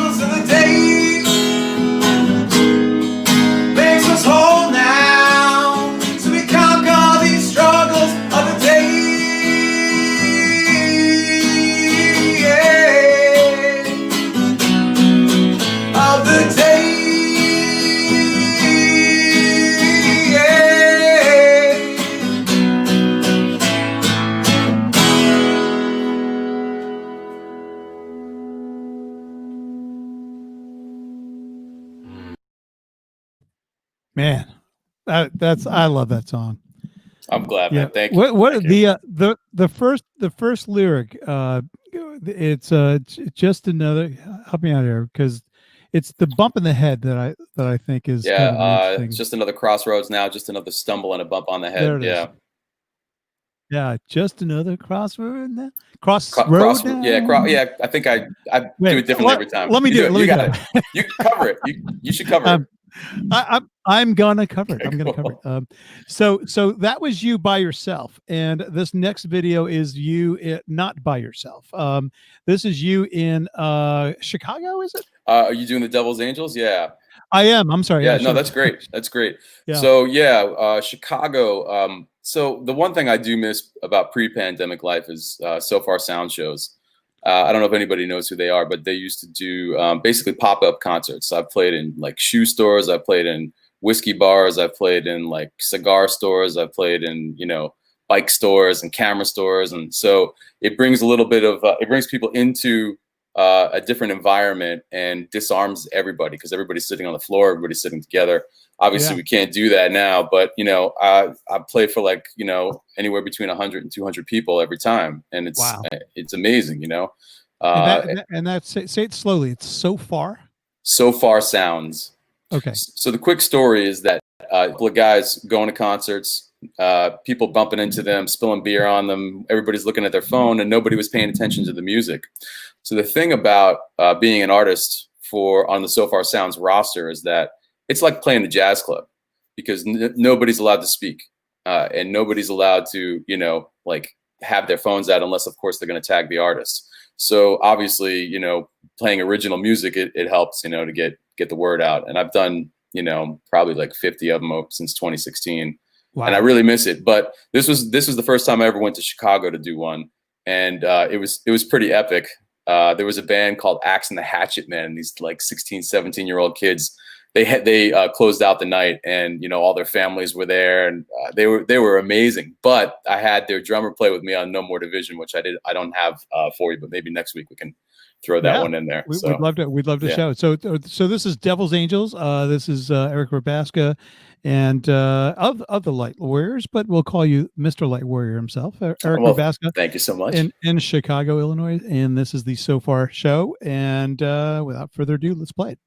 Man, I love that song. I'm glad, Yeah. man. Thank you. What Thank you. the first lyric? It's just another. Help me out here, because it's the bump in the head that I think is kind of the interesting. It's just another crossroads now, just another stumble and a bump on the head. There it is. Yeah. Yeah, just another crossroad now. Crossroad now. Yeah. I think I do it differently every time. Let me do it. You got it. You cover it. You should cover it. I'm gonna cover it. Okay, I'm gonna cover cool. it. So that was you by yourself, and this next video is you not by yourself. This is you in Chicago, is it? Are you doing the Devil's Angels? Yeah. I am. I'm sorry. Yeah, I no, should- that's great. That's great. Yeah. So Chicago. So the one thing I do miss about pre-pandemic life is So Far Sound shows. I don't know if anybody knows who they are, but they used to do basically pop-up concerts. I've played in like shoe stores. I've played in whiskey bars. I've played in like cigar stores. I've played in, bike stores and camera stores. And so it brings a little bit of, it brings people into a different environment and disarms everybody, because everybody's sitting on the floor, everybody's sitting together. Obviously, we can't do that now, but I play for like anywhere between 100 and 200 people every time, and it's amazing, and that's say it slowly. It's So Far Sounds. Okay. So the quick story is that a couple of guys going to concerts, people bumping into them, spilling beer on them. Everybody's looking at their phone, and nobody was paying attention to the music. So the thing about being an artist on the So Far Sounds roster is that it's like playing the jazz club, because nobody's allowed to speak, and nobody's allowed to, like have their phones out, unless of course they're going to tag the artist. So obviously, playing original music, it helps, to get the word out. And I've done, probably like 50 of them since 2016. Wow. And I really miss it. But this was the first time I ever went to Chicago to do one. And it was pretty epic. There was a band called Axe and the Hatchet Men, these like 16, 17-year-old kids. They closed out the night, and all their families were there, and they were amazing. But I had their drummer play with me on No More Division, which I don't have for you, but maybe next week we can throw that one in there. We'd love to show it. So this is Devil's Angels. This is Eric Rabaska, and of the Light Warriors, but we'll call you Mr. Light Warrior himself, Eric Rabaska. Thank you so much. In Chicago, Illinois, and this is the So Far show. And without further ado, let's play it.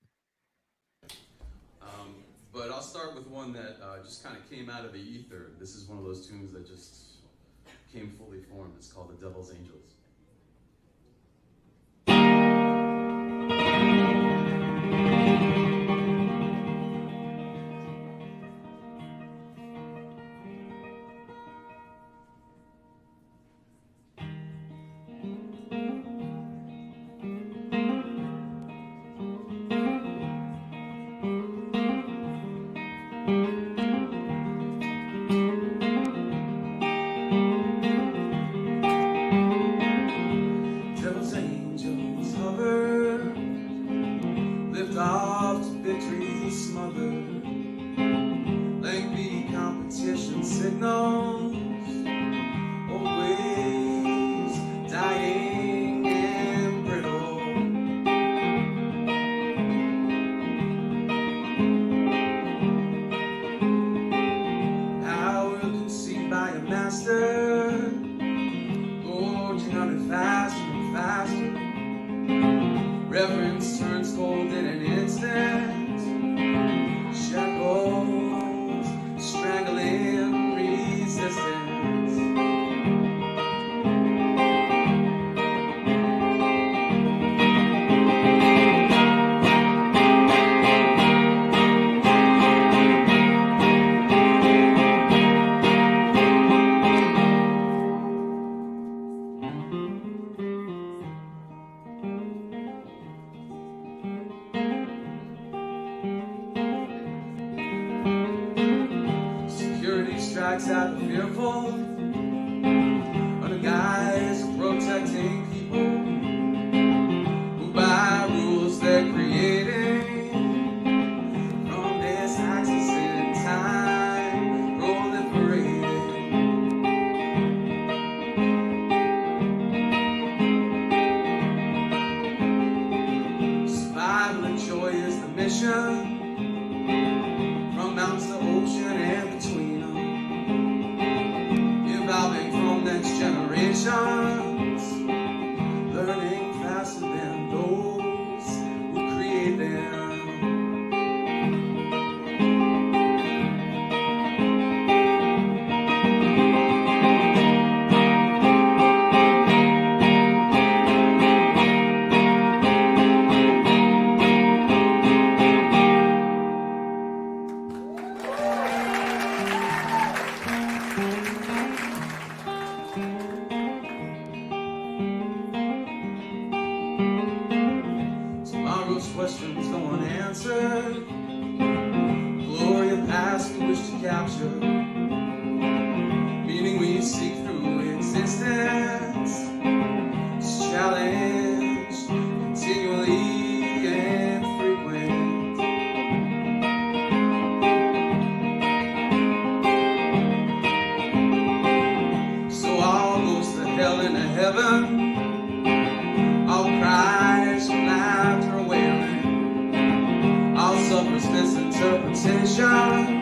But I'll start with one that just kind of came out of the ether. This is one of those tunes that just came fully formed. It's called The Devil's Angels. Devil's angels hover, lift off to victory smothered, lengthy competition signals, always dying and brittle. Power conceived by a master, gorging on it faster and faster. Reverence turns cold in an instant. Shackles strangling resistance. Security strikes out the fearful under guise of protecting people who by rules they're creating from this axis in time proliferating. Survival and joy is the mission. From mountains capture, meaning we seek through existence. It's challenge continually and frequent. So I'll go to hell and to heaven. I'll cry some laughter or wailing. I'll suffer misinterpretation,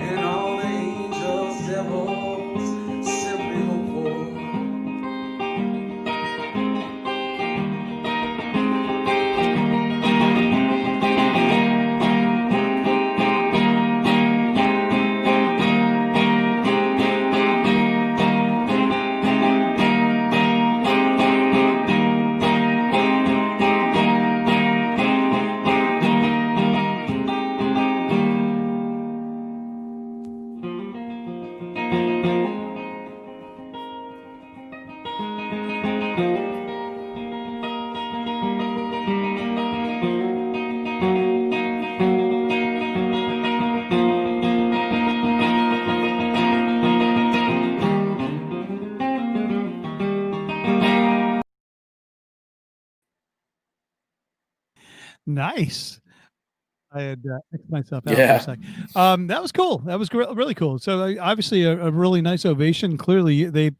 and all the angels, devils simply hope for. Nice. I had X'd myself out for Yeah. a sec. That was cool. That was really cool. So obviously a really nice ovation. Clearly they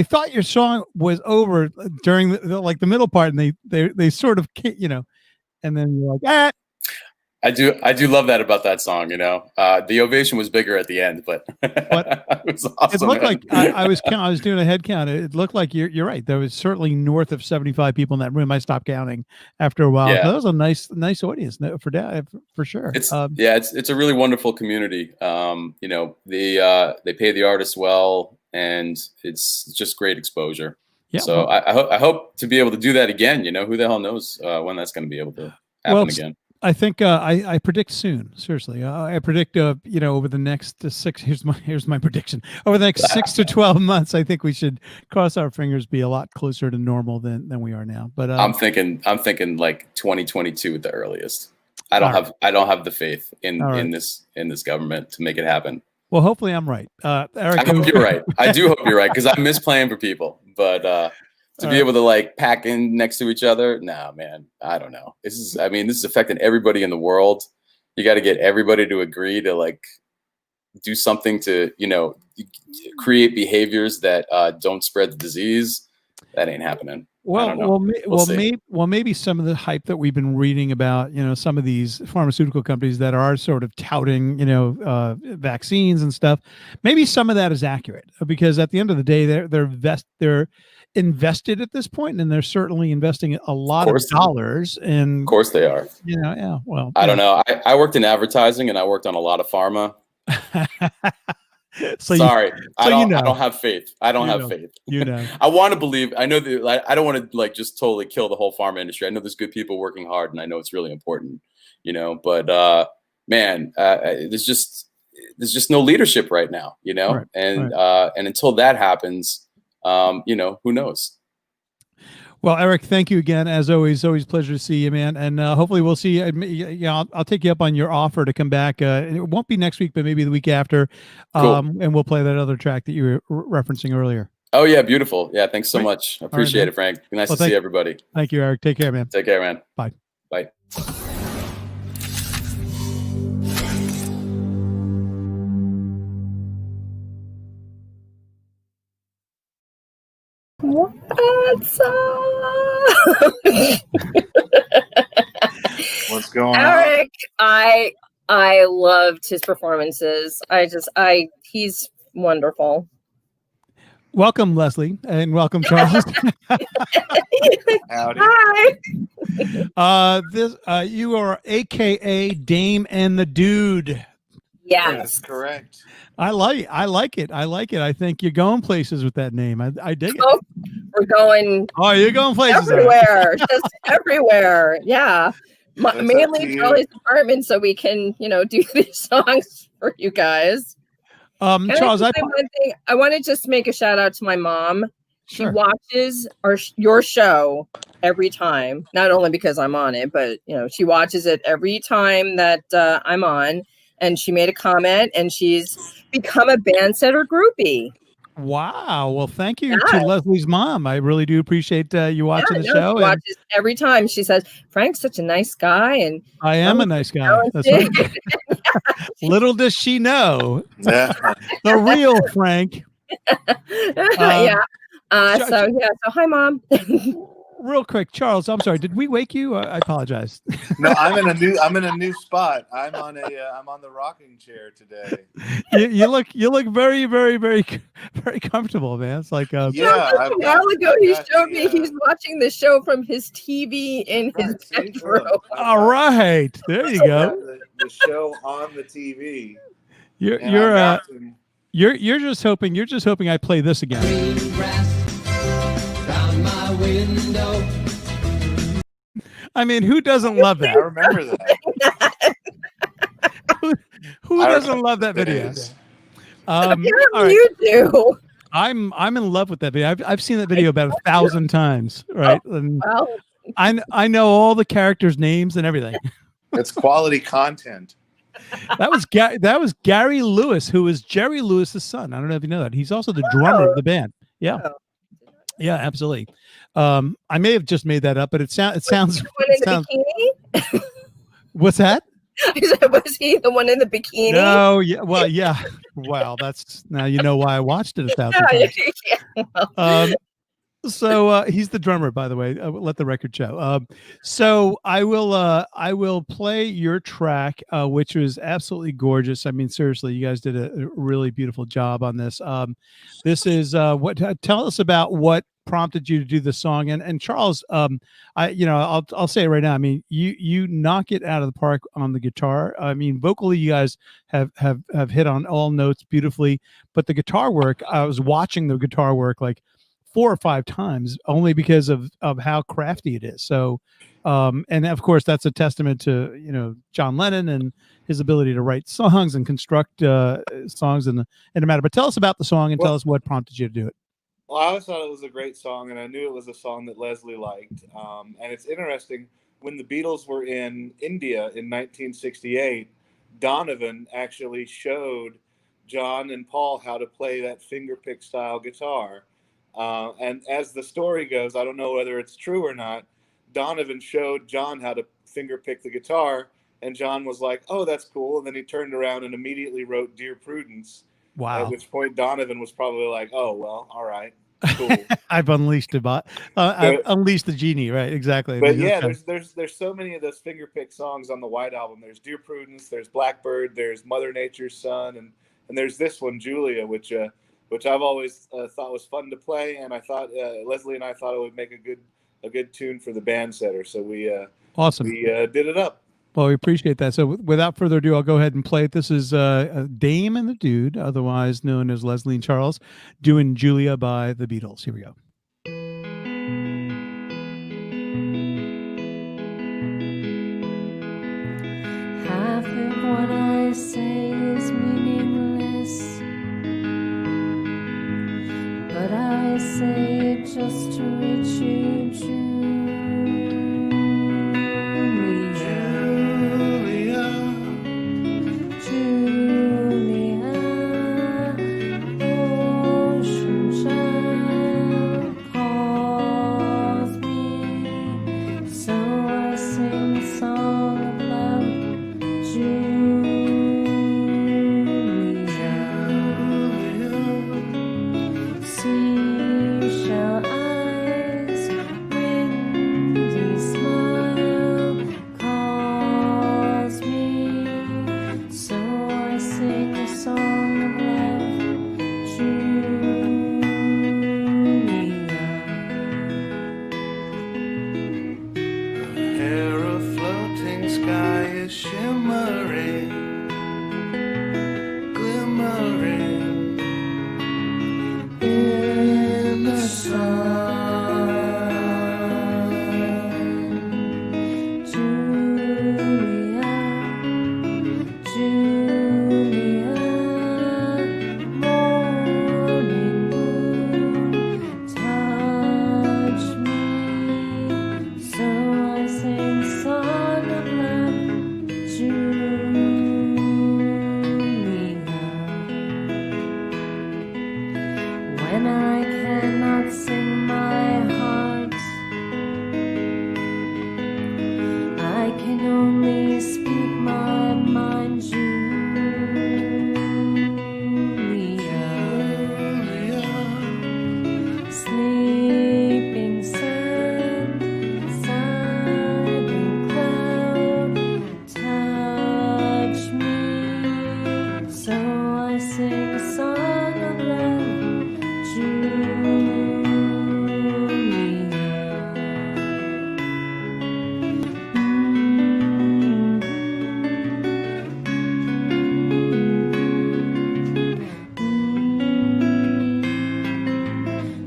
thought your song was over during like the middle part, and they sort of and then you're like, ah. I do love that about that song. You know, the ovation was bigger at the end, but it was awesome. It looked man. like I was doing a head count. It looked like you're right. There was certainly north of 75 people in that room. I stopped counting after a while. Yeah. So that was a nice audience for that for sure. It's it's a really wonderful community. You know, they pay the artists well, and it's just great exposure. Yeah, So well- I hope to be able to do that again. You know, who the hell knows when that's going to be able to happen again. I think I predict soon. Seriously, I predict over the next 6. Here's my prediction. Over the next 6 to 12 months, I think we should cross our fingers, be a lot closer to normal than we are now. But I'm thinking like 2022 at the earliest. I don't have the faith in this government to make it happen. Well, hopefully I'm right. Eric, I hope you're right. I do hope you're right, because I miss playing for people, but. To be able to like pack in next to each other, nah, man, I don't know. This is affecting everybody in the world. You got to get everybody to agree to like do something to, create behaviors that don't spread the disease. That ain't happening. I don't know. Maybe some of the hype that we've been reading about, some of these pharmaceutical companies that are sort of touting, vaccines and stuff. Maybe some of that is accurate, because at the end of the day, they're invested at this point, and they're certainly investing a lot of dollars. And of course they are. Yeah. Well, I don't know. I worked in advertising, and I worked on a lot of pharma. Sorry, I don't have faith. I don't have faith. I want to believe. I know that I don't want to like just totally kill the whole pharma industry. I know there's good people working hard, and I know it's really important. But man, there's just no leadership right now. Right, and until that happens, who knows? Well, Eric, thank you again. As always a pleasure to see you, man. And hopefully we'll see you. I'll take you up on your offer to come back. It won't be next week, but maybe the week after. Cool. And we'll play that other track that you were referencing earlier. Oh yeah, beautiful. Yeah, thanks so much. I appreciate it, Frank. Nice to see everybody. Thank you, Eric. Take care, man. Take care, man. Bye. Bye. What's up? What's going Eric, I loved his performances. He's wonderful. Welcome, Leslie, and welcome, Charles. Howdy. Hi. You are AKA Dame and the Dude. Yes, that's correct. I like it. I think you're going places with that name. I dig it. Oh, we're going. Oh, you're going places everywhere, just everywhere. Yeah, mainly Charlie's apartment, so we can, do these songs for you guys. Charles, one thing. I want to just make a shout out to my mom. Sure. She watches your show every time, not only because I'm on it, but she watches it every time that I'm on. and she made a comment, and she's become a BandSetter groupie. Wow. Well, thank you Yeah. to Leslie's mom. I really do appreciate you watching the No, show. she And watches every time. She says, Frank's such a nice guy, and I am a nice guy. That's right. Little does she know. Yeah. The real Frank. Yeah. So hi, Mom. Real quick, Charles, I'm sorry. Did we wake you? I apologize. No, I'm in a new spot. I'm on the rocking chair today. you look very, very, very, very comfortable, man. It's like A while ago, he showed me he's watching the show from his TV in his bedroom. All right, there you go. The show on the TV. You're just hoping I play this again. My window. I mean, who doesn't love that? I remember that. who doesn't love that video? All right. You do. I'm in love with that video. I've seen that video about 1,000 times. Right. And well, I know all the characters' names and everything. It's quality content. That was Gary Lewis, who is Jerry Lewis's son. I don't know if you know that. He's also the drummer of the band. Yeah. Yeah, absolutely. I may have just made that up, but it sounds. Bikini? What's that? Was he the one in the bikini? No, yeah, well, yeah. Wow, that's now you know why I watched it 1,000 times. So he's the drummer, by the way. Let the record show. So I will play your track, which was absolutely gorgeous. I mean, seriously, you guys did a really beautiful job on this. This is tell us about what prompted you to do the song. And Charles, I'll say it right now. I mean, you knock it out of the park on the guitar. I mean, vocally, you guys have hit on all notes beautifully, but the guitar work, I was watching the guitar work like 4 or 5 times only because of how crafty it is. So, and of course that's a testament to, John Lennon and his ability to write songs and construct songs in a matter. But tell us about the song and tell us what prompted you to do it. Well, I always thought it was a great song, and I knew it was a song that Leslie liked. And it's interesting, when the Beatles were in India in 1968, Donovan actually showed John and Paul how to play that fingerpick style guitar. And as the story goes, I don't know whether it's true or not, Donovan showed John how to fingerpick the guitar, and John was like, "Oh, that's cool." And then he turned around and immediately wrote "Dear Prudence." Wow. At which point Donovan was probably like, "Oh, well, all right, cool." I've unleashed I've unleashed the genie, right? Exactly. But yeah, there's so many of those fingerpick songs on the White Album. There's "Dear Prudence," there's "Blackbird," there's "Mother Nature's Son," and there's this one, "Julia," which I've always thought was fun to play, and I thought Leslie and I thought it would make a good tune for the BandSetter. So we awesome. We did it up. Well, we appreciate that. So without further ado, I'll go ahead and play it. This is Dame and the Dude, otherwise known as Leslie and Charles, doing Julia by the Beatles. Here we go. Half of what I say is meaningless, but I say it just to reach you, Julia. Ocean child calls me, so I sing a song about Julia. Seashell eyes when I cannot sing my heart. I can only speak my mind, Julia. Sleeping sun, silent cloud, touch me. So I sing a song of love, Julia.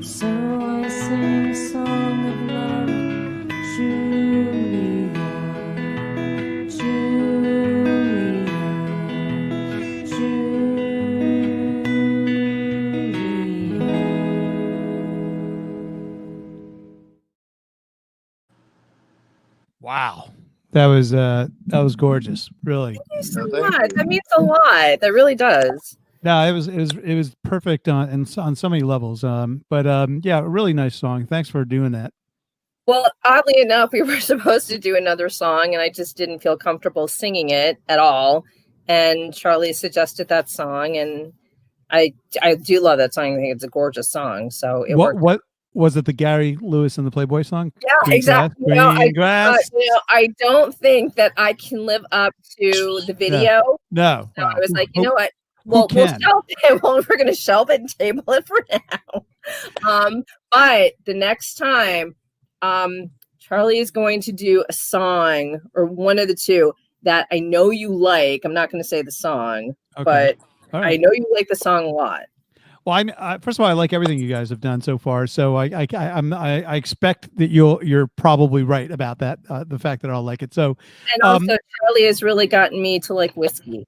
So I sing a song of love, Julia, Julia, Wow. That was gorgeous. Really. Thank you so much. That means a lot. That really does. No, it was perfect on so many levels. Yeah, a really nice song. Thanks for doing that. Well, oddly enough, we were supposed to do another song, and I just didn't feel comfortable singing it at all. And Charlie suggested that song, and I do love that song. I think it's a gorgeous song. So it worked. What was it? The Gary Lewis and the Playboy song? Yeah, Green exactly. Grass, green grass. I don't think that I can live up to the video. No. So Wow. I was like, you Who- know what? who Well, we'll can? shelve it. Well, we're going to shelve it and table it for now. But the next time, Charlie is going to do a song or one of the two that I know you like. I'm not going to say the song, Okay. but All I right. know you like the song a lot. Well, first of all, I like everything you guys have done so far. So I expect that you're probably right about that. The fact that I'll like it. So, And also, Charlie has really gotten me to like whiskey.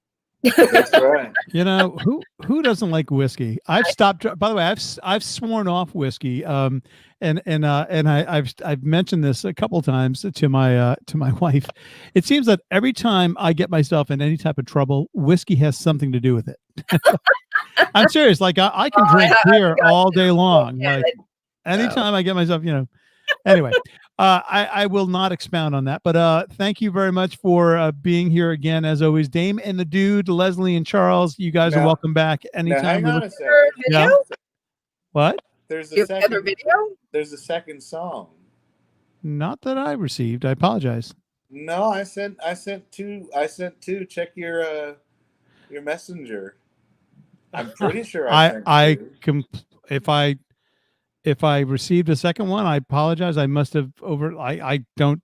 That's right. you know who doesn't like whiskey? I've stopped. By the way, I've sworn off whiskey. And I've mentioned this a couple times to my wife. It seems that every time I get myself in any type of trouble, whiskey has something to do with it. I'm serious. Like I can drink beer all day long. Like anytime I get myself, Anyway, I will not expound on that. But thank you very much for being here again, as always. Dame and the Dude, Leslie and Charles, you guys are welcome back anytime. Now, hang we on look- a second. Yeah. What? There's You a have another second video? There's a second song. Not that I received. I apologize. No, I sent two. Check your messenger. I'm pretty sure I sent two. If I received a second one, I apologize. I must have I don't.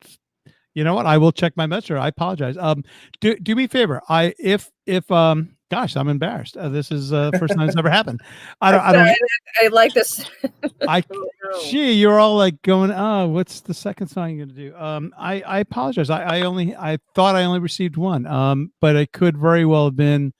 You know what? I will check my messenger. I apologize. Do me a favor. Gosh, I'm embarrassed. This is the first time it's ever happened. I like this. Gee, you're all like going, oh, what's the second song you're gonna do? I apologize. I thought I only received one. But it could very well have been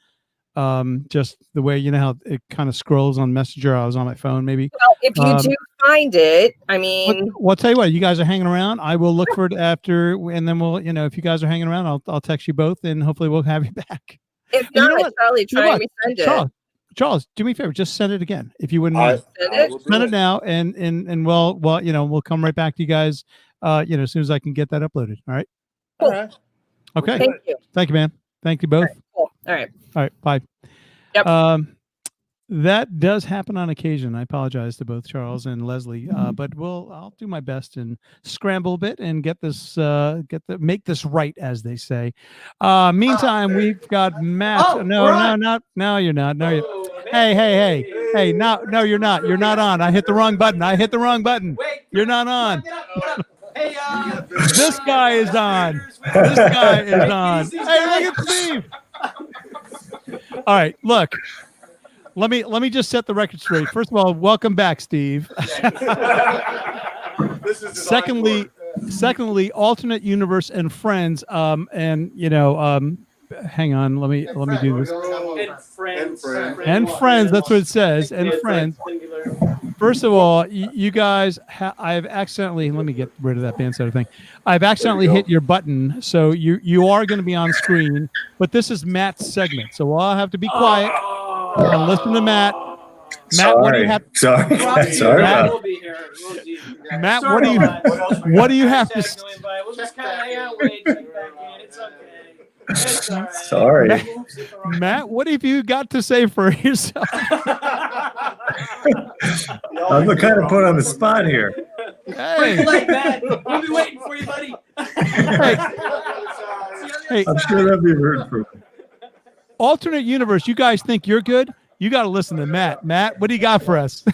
just the way how it kind of scrolls on Messenger. I was on my phone, maybe. Well, if you do find it, I mean, I'll tell you what. You guys are hanging around. I will look for it after, and then we'll, if you guys are hanging around, I'll text you both, and hopefully we'll have you back. if You know not, what? Charlie, You know try and what? resend it. Charles, do me a favor. Just send it again, if you wouldn't mind. Send it now, and we'll come right back to you guys. As soon as I can get that uploaded. All right. All right. Okay. Thank you. Thank you, man. Thank you both. Cool. All right. All right. Bye. Yep. That does happen on occasion. I apologize to both Charles and Leslie, but I'll do my best and scramble a bit and get this, make this right, as they say. Meantime, we've got Matt. No, you're not. No, you're. Hey, no, you're not. You're not on. I hit the wrong button. You're not on. This guy is on. Hey, look at Steve. All right, look. Let me just set the record straight. First of all, welcome back, Steve. Secondly, alternate universe and friends. Hang on. Let me do this. And friends. That's what it says. And friends. First of all, you guys, I've accidentally. Let me get rid of that BandSetter thing. I've accidentally hit your button, so you are going to be on screen. But this is Matt's segment, so I'll have to be quiet and listen to Matt Matt, what do you have? Sorry. Matt, We'll be here. We'll be here. Matt, Sorry what do you about that. what do you have to? Hashtag no invite. We'll just kind of hang out, wait, check back in. It's okay. It's all right. Sorry. Matt, what have you got to say for yourself? I'm kind of put on the spot here. Hey. Late, Matt. We'll be waiting for you, buddy. Hey, I'm sure that'll be rude for me. alternate universe, you guys think you're good? You got to listen to Matt. Matt, what do you got for us?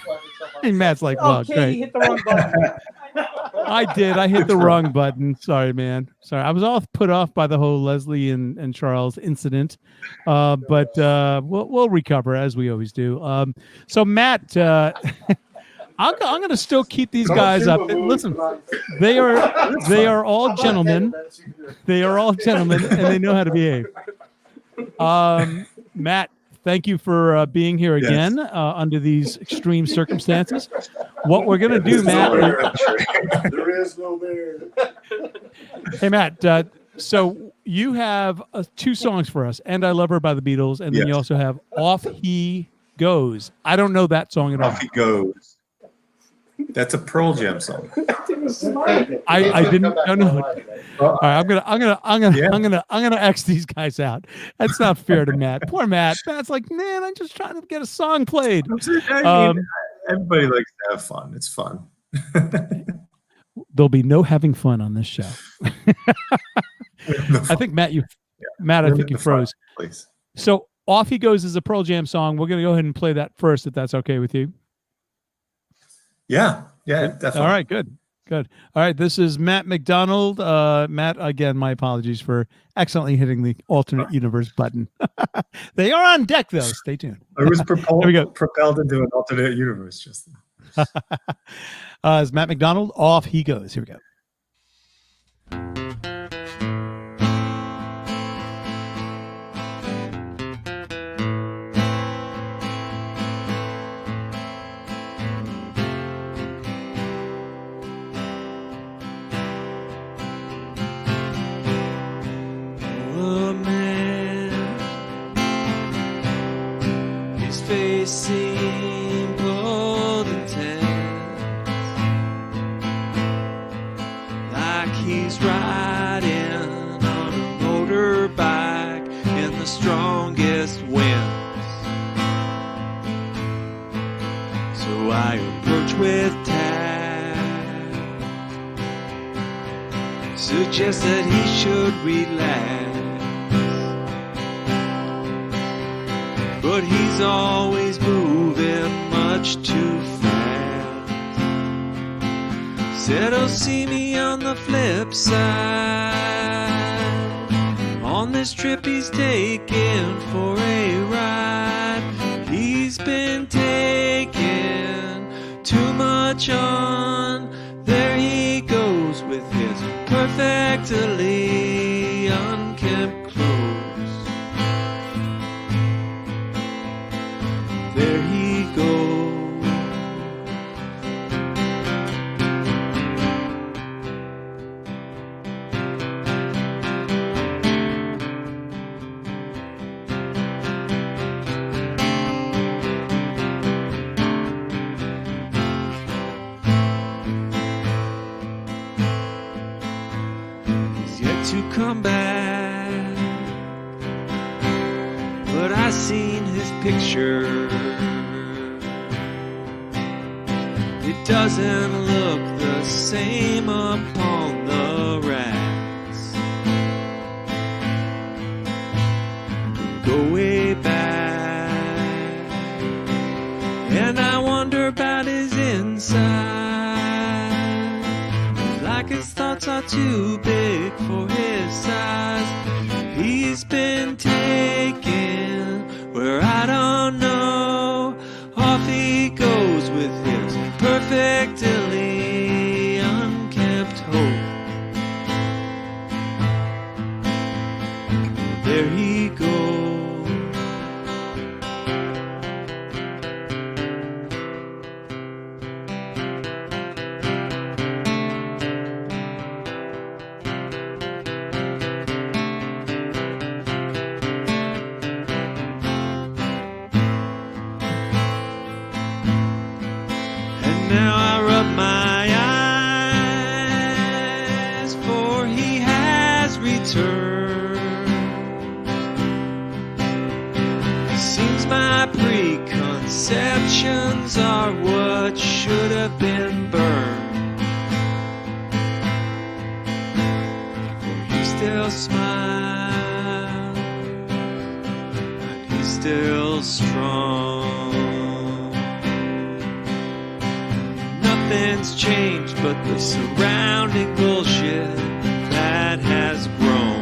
And Matt's like, well, Katie great. hit the wrong button. I did. I hit the wrong button. Sorry, man. Sorry. I was all put off by the whole Leslie and Charles incident. But we'll recover as we always do. So Matt, I'm going to still keep these guys up. Listen, they are all gentlemen. They are all gentlemen, and they know how to behave. Matt, thank you for being here again under these extreme circumstances. What we're going to do, Matt. There is no there. Hey, Matt. So you have 2 songs for us, And I Love Her by the Beatles, and then you also have Off He Goes. I don't know that song at all. Off He Goes. That's a Pearl Jam song. I didn't know. All right, I'm gonna X these guys out. That's not fair to Matt. Poor Matt. Matt's like, man, I'm just trying to get a song played. I mean, everybody likes to have fun. It's fun. There'll be no having fun on this show. I think Matt, I think you froze. Please. So Off He Goes is a Pearl Jam song. We're gonna go ahead and play that first, if that's okay with you. Yeah, definitely. All right, good. All right, this is Matt McDonald. Matt, again, my apologies for accidentally hitting the alternate universe button. They are on deck, though. Stay tuned. I was propelled into an alternate universe just then. It's Matt McDonald. Off He Goes. Here we go. Simple and tense, like he's riding on a motorbike in the strongest winds. So I approach with tact, suggest that he should relax. But he's always moving much too fast. Said he'll see me on the flip side. On this trip he's taking for a ride. He's been taking too much on. There he goes with his perfectly unkempt clothes. There he goes. He's yet to come back, but I seen his picture. It doesn't look the same upon the racks. Go way back, and I wonder about his inside. Like his thoughts are too big for his size. He's been taken where I don't know. Off he goes with his perfectly unkempt hope. There he goes. actions are what should have been burned. For he still smiles, and he's still strong. Nothing's changed but the surrounding bullshit that has grown.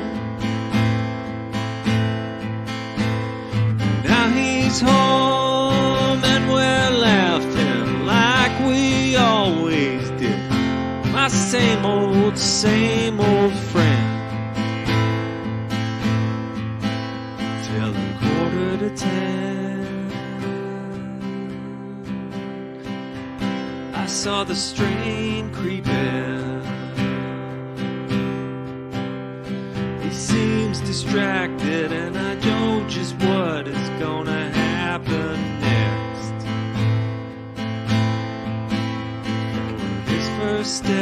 Now he's home and we're laughing like we always did. My same old friend. Till 9:45. I saw the strain creeping. He seems distracted, and I know just what is gonna happen next. His first step,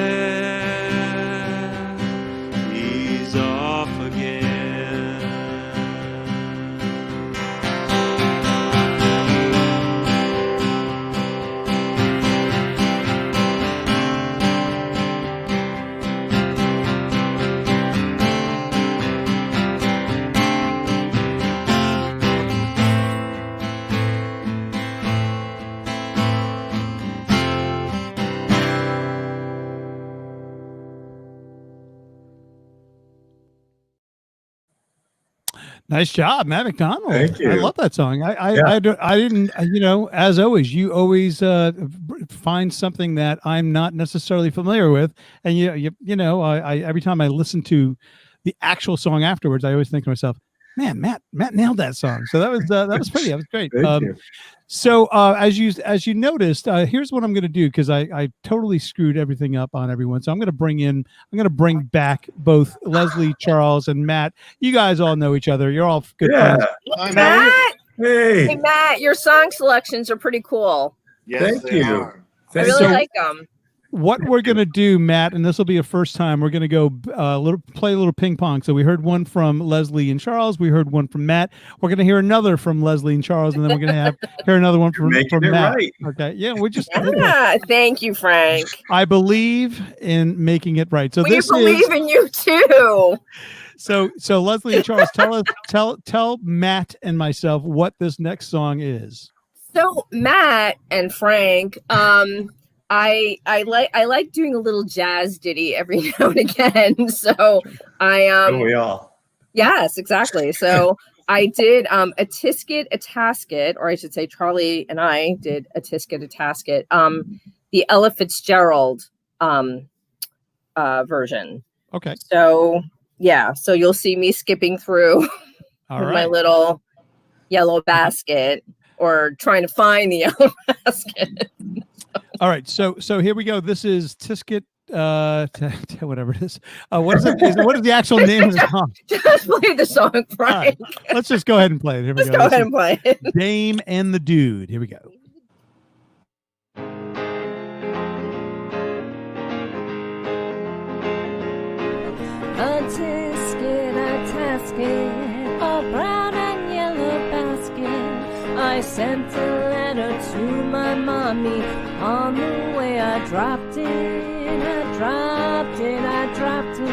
he's off again. Nice job, Matt McDonald. Thank you. I love that song. I Yeah. didn't, you know, as always, you always find something that I'm not necessarily familiar with, and you know, I every time I listen to the actual song afterwards, I always think to myself, man, Matt nailed that song. So that was pretty. That was great. Thank you. So as you noticed, here's what I'm going to do, because I totally screwed everything up on everyone. So I'm going to bring back both Leslie, Charles, and Matt. You guys all know each other. You're all good friends. Matt, Hey. hey Matt, your song selections are pretty cool. Yes, Thank they you. are. I really like them. What we're going to do, Matt, and this will be a first time, we're going to go play a little ping pong. So we heard one from Leslie and Charles. We heard one from Matt. We're going to hear another from Leslie and Charles, and then we're going to hear another one from Making it Matt. right. Okay. Yeah, we just. Yeah, thank you, Frank. I believe in making it right. So We this believe is. in you too. So Leslie and Charles, tell Matt and myself what this next song is. So Matt and Frank, I like doing a little jazz ditty every now and again. So Don't we all? yes, exactly. So I did a Tisket, a Tasket, or I should say Charlie and I did a Tisket, a Tasket, the Ella Fitzgerald version. Okay. So yeah, so you'll see me skipping through All with right. my little yellow basket, or trying to find the yellow basket. All right. So here we go. This is Tisket, whatever it is. What is it? What is the actual name of the song? Just play the song, Frank. All right. Let's just go ahead and play it. Here we Let's go. go This ahead is and play it. Dame and the Dude. Here we go. A tisket, a tasket, a brown and yellow basket. I sent a letter to my mommy. On the way I dropped it, I dropped it, I dropped it.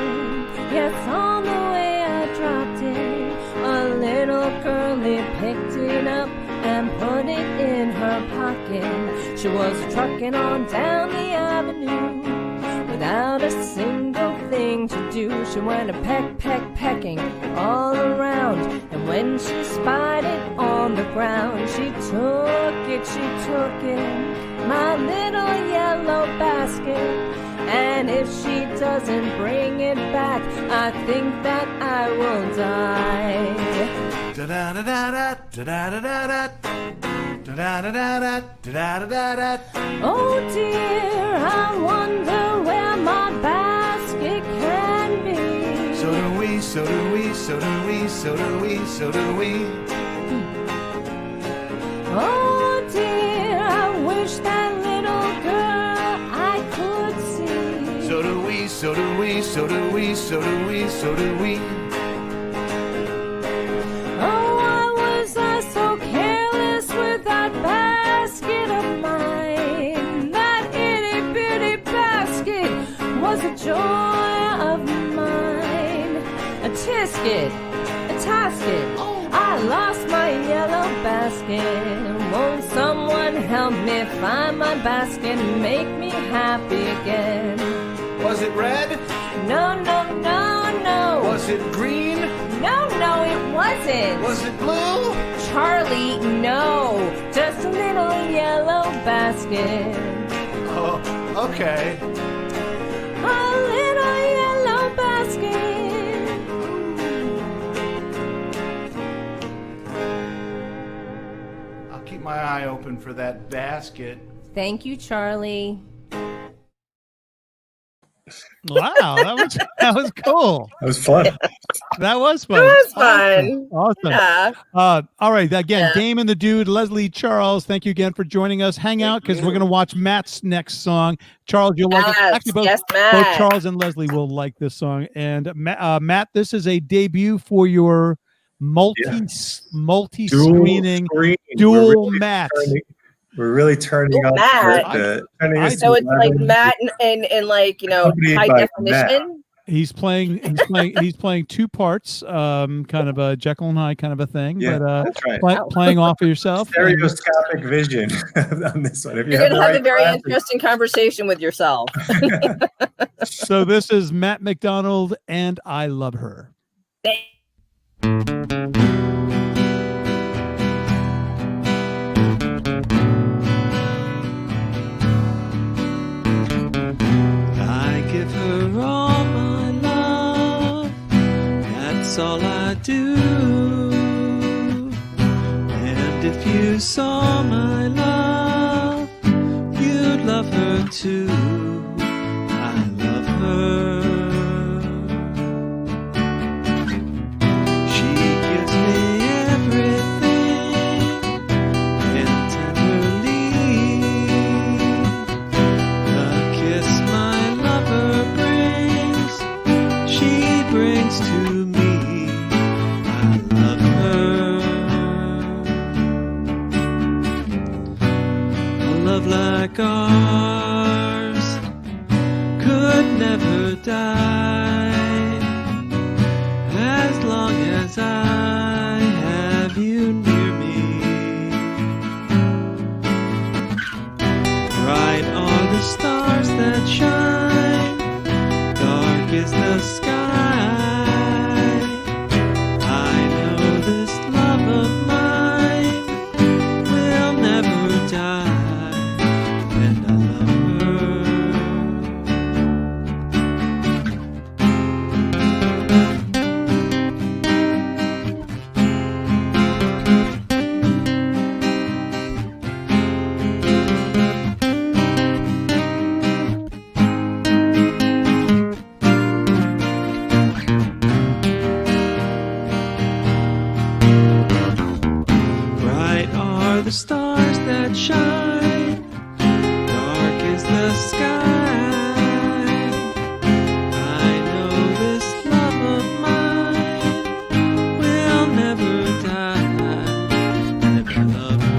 Yes, on the way I dropped it. A little girlie picked it up and put it in her pocket. She was trucking on down the avenue without a single thing to do. She went a pecking all around, and when she spied it on the ground, she took it, my little yellow basket. And if she doesn't bring it back, I think that I will die. Oh dear, I wonder where my basket can be. So do we, so do we, so do we, so do we, so do we. Oh dear, I wish that little girl I could see. So do we, so do we, so do we, so do we, so do we. Oh, why was I so careless with that basket joy of mine. A tisket, a tasket. I lost my yellow basket. Won't someone help me find my basket and make me happy again? Was it red? No, no, no, no. Was it green? No, no, it wasn't. Was it blue? Charlie, no. Just a little yellow basket. Oh, okay. A little yellow basket. I'll keep my eye open for that basket. Thank you, Charlie. Wow, that was cool. That was fun. That was fun. It was fun. Awesome. Yeah. All right. Again, Yeah. Game and the Dude, Leslie, Charles, thank you again for joining us. Hang out because we're going to watch Matt's next song. Charles, you'll like it. Yes, Actually, both, yes, both Matt. Charles and Leslie will like this song. And Matt, this is a debut for your multi-screening dual Matt. We're really turning up. Matt. So it's like Matt and like, you know, Accompanied high by definition. He's playing two parts, kind of a Jekyll and Hyde kind of a thing. Yeah, but that's right. Playing off of yourself. Stereoscopic vision on this one. If You're going to have the a very glasses. interesting conversation with yourself. So this is Matt McDonald and I Love Her. I give her all my love, that's all I do. And if you saw my love, you'd love her too. I love her. She gives me everything and tenderly. The kiss my lover brings, she brings to me. I love her. A love like ours could never die, as long as I have you near me. Bright are the stars that shine, dark is the sky. I know this love of mine will never die, and I love her. Bright are the stars that shine, dark is the sky. I know this love of mine will never die, and I love her.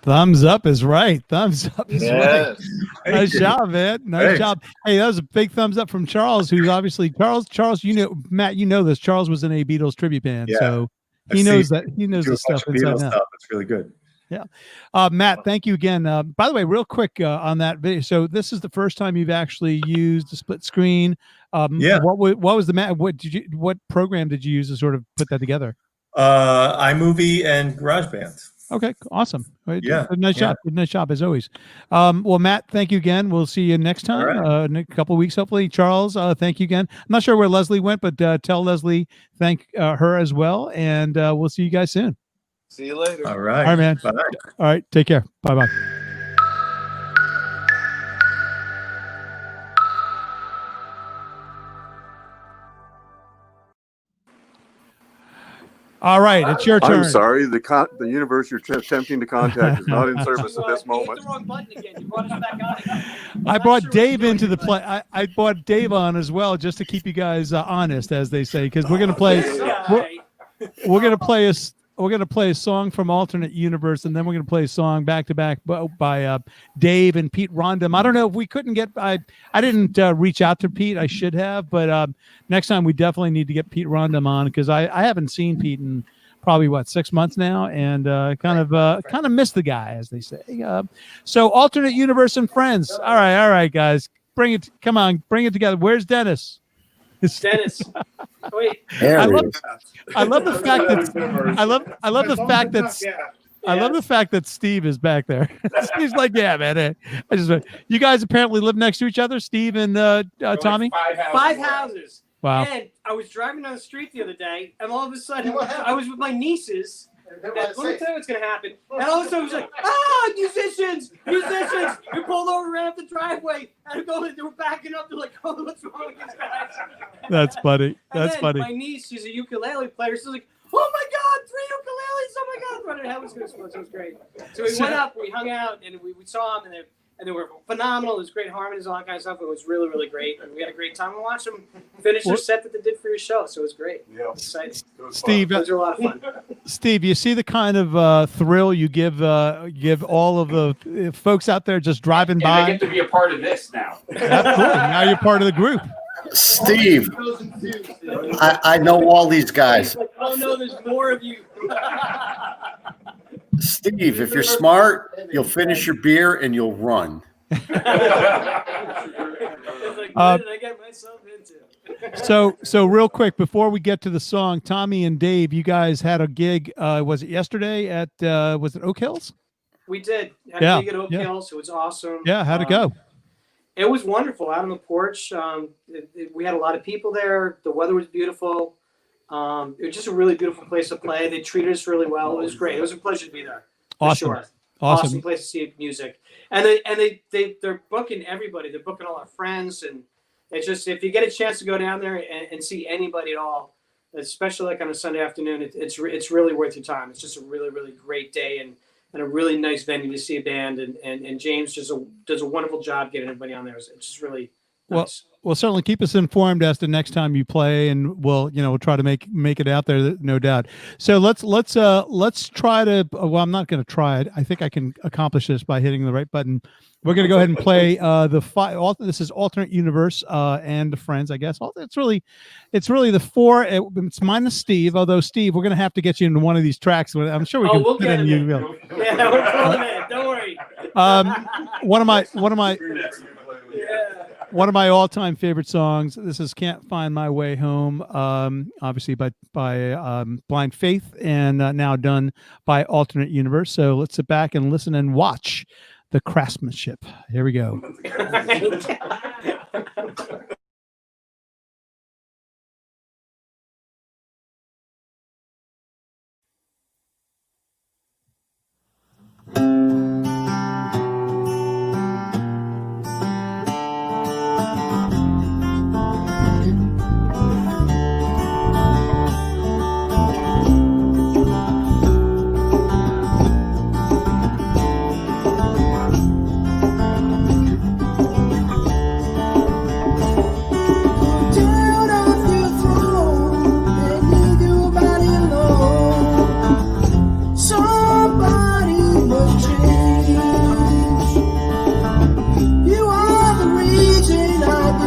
Thumbs up is right. Thumbs up is right. Yes. Nice job, man. Nice Thanks. job. Hey, that was a big thumbs up from Charles, who's obviously Charles, you know, Matt, you know this. Charles was in a Beatles tribute band. Yeah. So I've he knows seen that he knows do a the stuff bunch of inside Beatles and out. stuff. It's really good. Yeah. Matt, thank you again. By the way, real quick on that video. So this is the first time you've actually used a split screen. Yeah. What was the what program did you use to sort of put that together? iMovie and GarageBand. Okay, awesome. Yeah, Nice job. Nice job as always. Well, Matt, thank you again. We'll see you next time. In a couple of weeks, hopefully. Charles, thank you again. I'm not sure where Leslie went, but tell Leslie thank her as well, and we'll see you guys soon. See you later. All right. All right, man. Bye. All right, take care. Bye bye. All right, it's your turn. I'm sorry. The universe you're attempting to contact is not in service at this moment. The wrong button again. You brought us back on again. I brought Dave into the play. I brought Dave on as well, just to keep you guys honest, as they say, because we're gonna play. We're gonna play a. We're going to play a song from Alternate Universe, and then we're going to play a song back-to-back by Dave and Pete Rondam. I don't know if we couldn't get – I didn't reach out to Pete. I should have. But next time we definitely need to get Pete Rondam on, because I haven't seen Pete in probably, 6 months now, and kind of missed the guy, as they say. So Alternate Universe and Friends. All right, guys. Bring it – come on. Bring it together. Where's Dennis? Dennis. Wait. I love the fact that I love the fact that Steve is back there. Steve's like, yeah, man. You guys apparently live next to each other, Steve and Tommy. Five houses. Wow. And I was driving down the street the other day, and all of a sudden I was with my nieces. Let me tell you what's gonna happen. And all of a sudden I was like, musicians! We pulled over, ran up the driveway, and they were backing up. They're like, oh, what's wrong with these guys? That's funny. And then my niece, she's a ukulele player. She's like, oh my God, 3 ukuleles! Oh my God, running head was good. So it was great. So we went up, we hung out, and we saw them, and they were phenomenal. It was great harmonies, all that kind of stuff. It was really, really great, and we had a great time. We watched them finish their set that they did for your show, so it was great. Yeah, exciting. Steve, those are a lot of fun. Steve, you see the kind of thrill you give all of the folks out there just driving by. And I get to be a part of this now. Absolutely. Now you're part of the group. Steve, I know all these guys. Oh no, there's more of you. Steve, if you're smart, you'll finish your beer and you'll run. It's like, what did I get myself into? So real quick, before we get to the song, Tommy and Dave, you guys had a gig. Was it yesterday at was it Oak Hills? We did. Had a gig at Oak Hills. It was awesome. Yeah, how'd it go? It was wonderful out on the porch. We had a lot of people there. The weather was beautiful. It was just a really beautiful place to play. They treated us really well. It was great. It was a pleasure to be there. Awesome. For sure. Awesome place to see music. And they're booking everybody. They're booking all our friends, and it's just, if you get a chance to go down there and see anybody at all, especially like on a Sunday afternoon, it's really worth your time. It's just a really, really great day and a really nice venue to see a band. And James does a wonderful job getting everybody on there. It's just really nice. Well, certainly keep us informed as to next time you play, and we'll try to make it out there, no doubt. So let's try to. Well, I'm not going to try it. I think I can accomplish this by hitting the right button. We're going to go ahead and play this is Alternate Universe and Friends, I guess. It's really the 4. It's minus Steve. Although Steve, we're going to have to get you into one of these tracks. I'm sure we can. We'll get him in. Yeah, we're pulling in. Don't worry. One of my all-time favorite songs. This is "Can't Find My Way Home," obviously by Blind Faith, and now done by Alternate Universe. So let's sit back and listen and watch the craftsmanship. Here we go. You are the reason I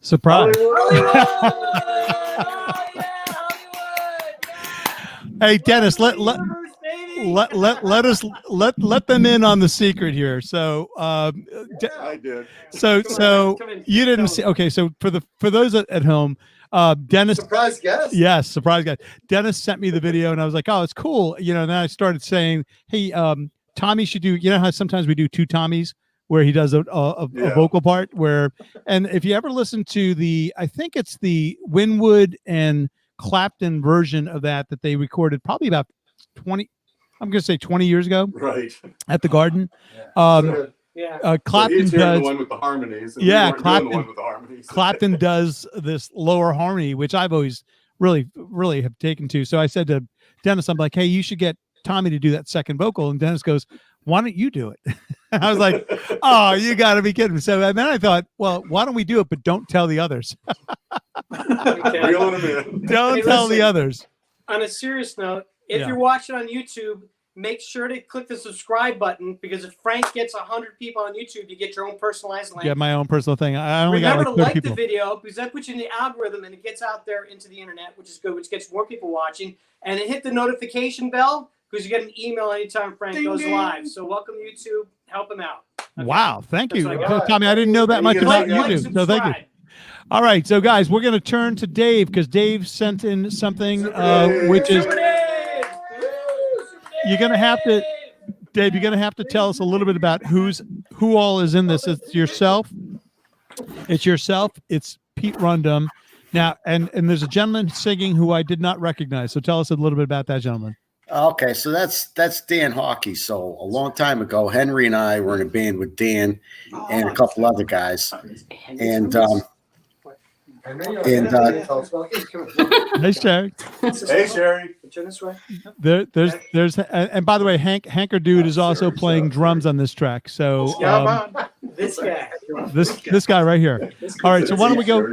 Surprise. Hey, Dennis, let them in on the secret here. So, I did. So you didn't see. Okay, so for those at home, Dennis, surprise guest. Yes, surprise guest. Dennis sent me the video, and I was like, "Oh, it's cool." You know, and then I started saying, "Hey, Tommy should do." You know how sometimes we do two Tommies, where he does a vocal part. And if you ever listen to I think it's the Winwood and Clapton version of that they recorded probably about 20 years ago, Right, at the Garden. Clapton he's does the one with the harmonies. And Clapton, the one with the harmonies. Clapton does this lower harmony, which I've always really have taken to. So I said to Dennis, I'm like, hey, you should get Tommy to do that second vocal. And Dennis goes, why don't you do it? I was like, oh, you got to be kidding me. So then I thought, well, why don't we do it, but don't tell the others. Reeling them in. Don't tell the others. On a serious note, if you're watching on YouTube, make sure to click the subscribe button, because if Frank gets 100 people on YouTube, you get your own personalized link. Yeah, my own personal thing. I only Remember got to like 30 like people. the video, because that puts you in the algorithm and it gets out there into the internet, which is good, which gets more people watching. And then hit the notification bell, because you get an email anytime Frank goes live. So welcome YouTube. Help him out. Okay. Wow, thank you, That's what I got. Tommy. I didn't know that much about Like, YouTube, so thank you. subscribe. All right, so guys, we're going to turn to Dave, because Dave sent in something, which is you're going to have to, Dave. You're going to have to tell us a little bit about who all is in this. It's yourself. It's Pete Rundum. Now, and there's a gentleman singing who I did not recognize. So tell us a little bit about that gentleman. Okay, so that's Dan Hawkey. So a long time ago, Henry and I were in a band with Dan and a couple other guys, and Hey, Sherry. Hey, Sherry. There's and by the way, Hanker Dude is also playing drums on this track. So This guy. this guy right here. All right, so why don't we go?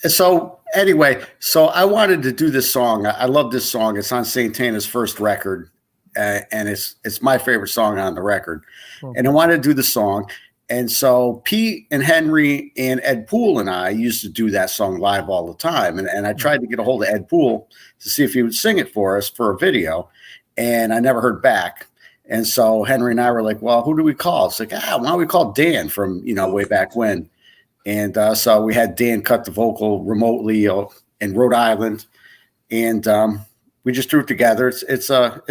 So anyway, so I wanted to do this song. I love this song. It's on Santana's first record, and it's my favorite song on the record. Cool. And I wanted to do the song. And so Pete and Henry and Ed Poole and I used to do that song live all the time. And I tried to get a hold of Ed Poole to see if he would sing it for us for a video. And I never heard back. And so Henry and I were like, well, who do we call? It's like, why don't we call Dan from, way back when? And so we had Dan cut the vocal remotely in Rhode Island. And we just threw it together. It's a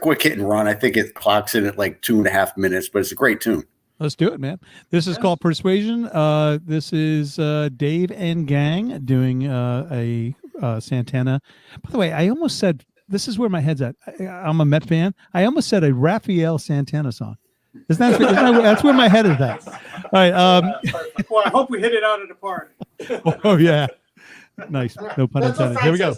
quick hit and run. I think it clocks in at like 2.5 minutes, but it's a great tune. Let's do it, man. This is called Persuasion. This is Dave and Gang doing a Santana. By the way, I almost said, this is where my head's at. I'm a Met fan. I almost said a Raphael Santana song. That's where my head is at. All right. Well, I hope we hit it out of the park. Oh, yeah. Nice. No pun intended. Here we go.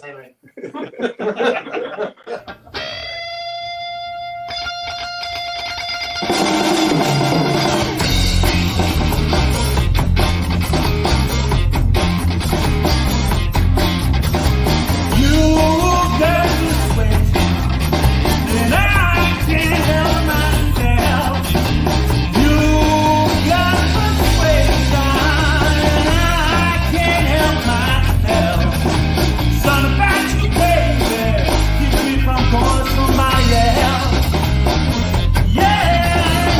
Keep me from going somebody else. Yeah.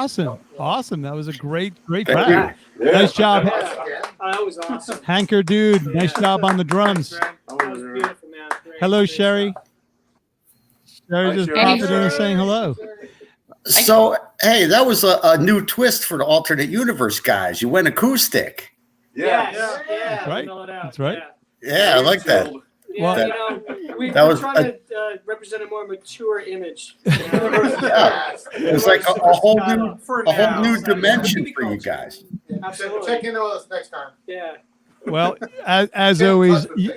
Awesome. Awesome. That was a great Thank track. you. Nice job. Oh, that was awesome. Hanker dude, nice job on the drums. That was beautiful, man. Hello, Sherry. Sherry just popping in and saying hello. So, hey, that was a new twist for the alternate universe guys. You went acoustic. Yeah. Right. That's right. Yeah, I like that. Yeah, Well, we're that was trying to represent a more mature image. Yeah. It was like a whole new dimension for you guys. Absolutely. Check in with us next time. Yeah. Well, as always, you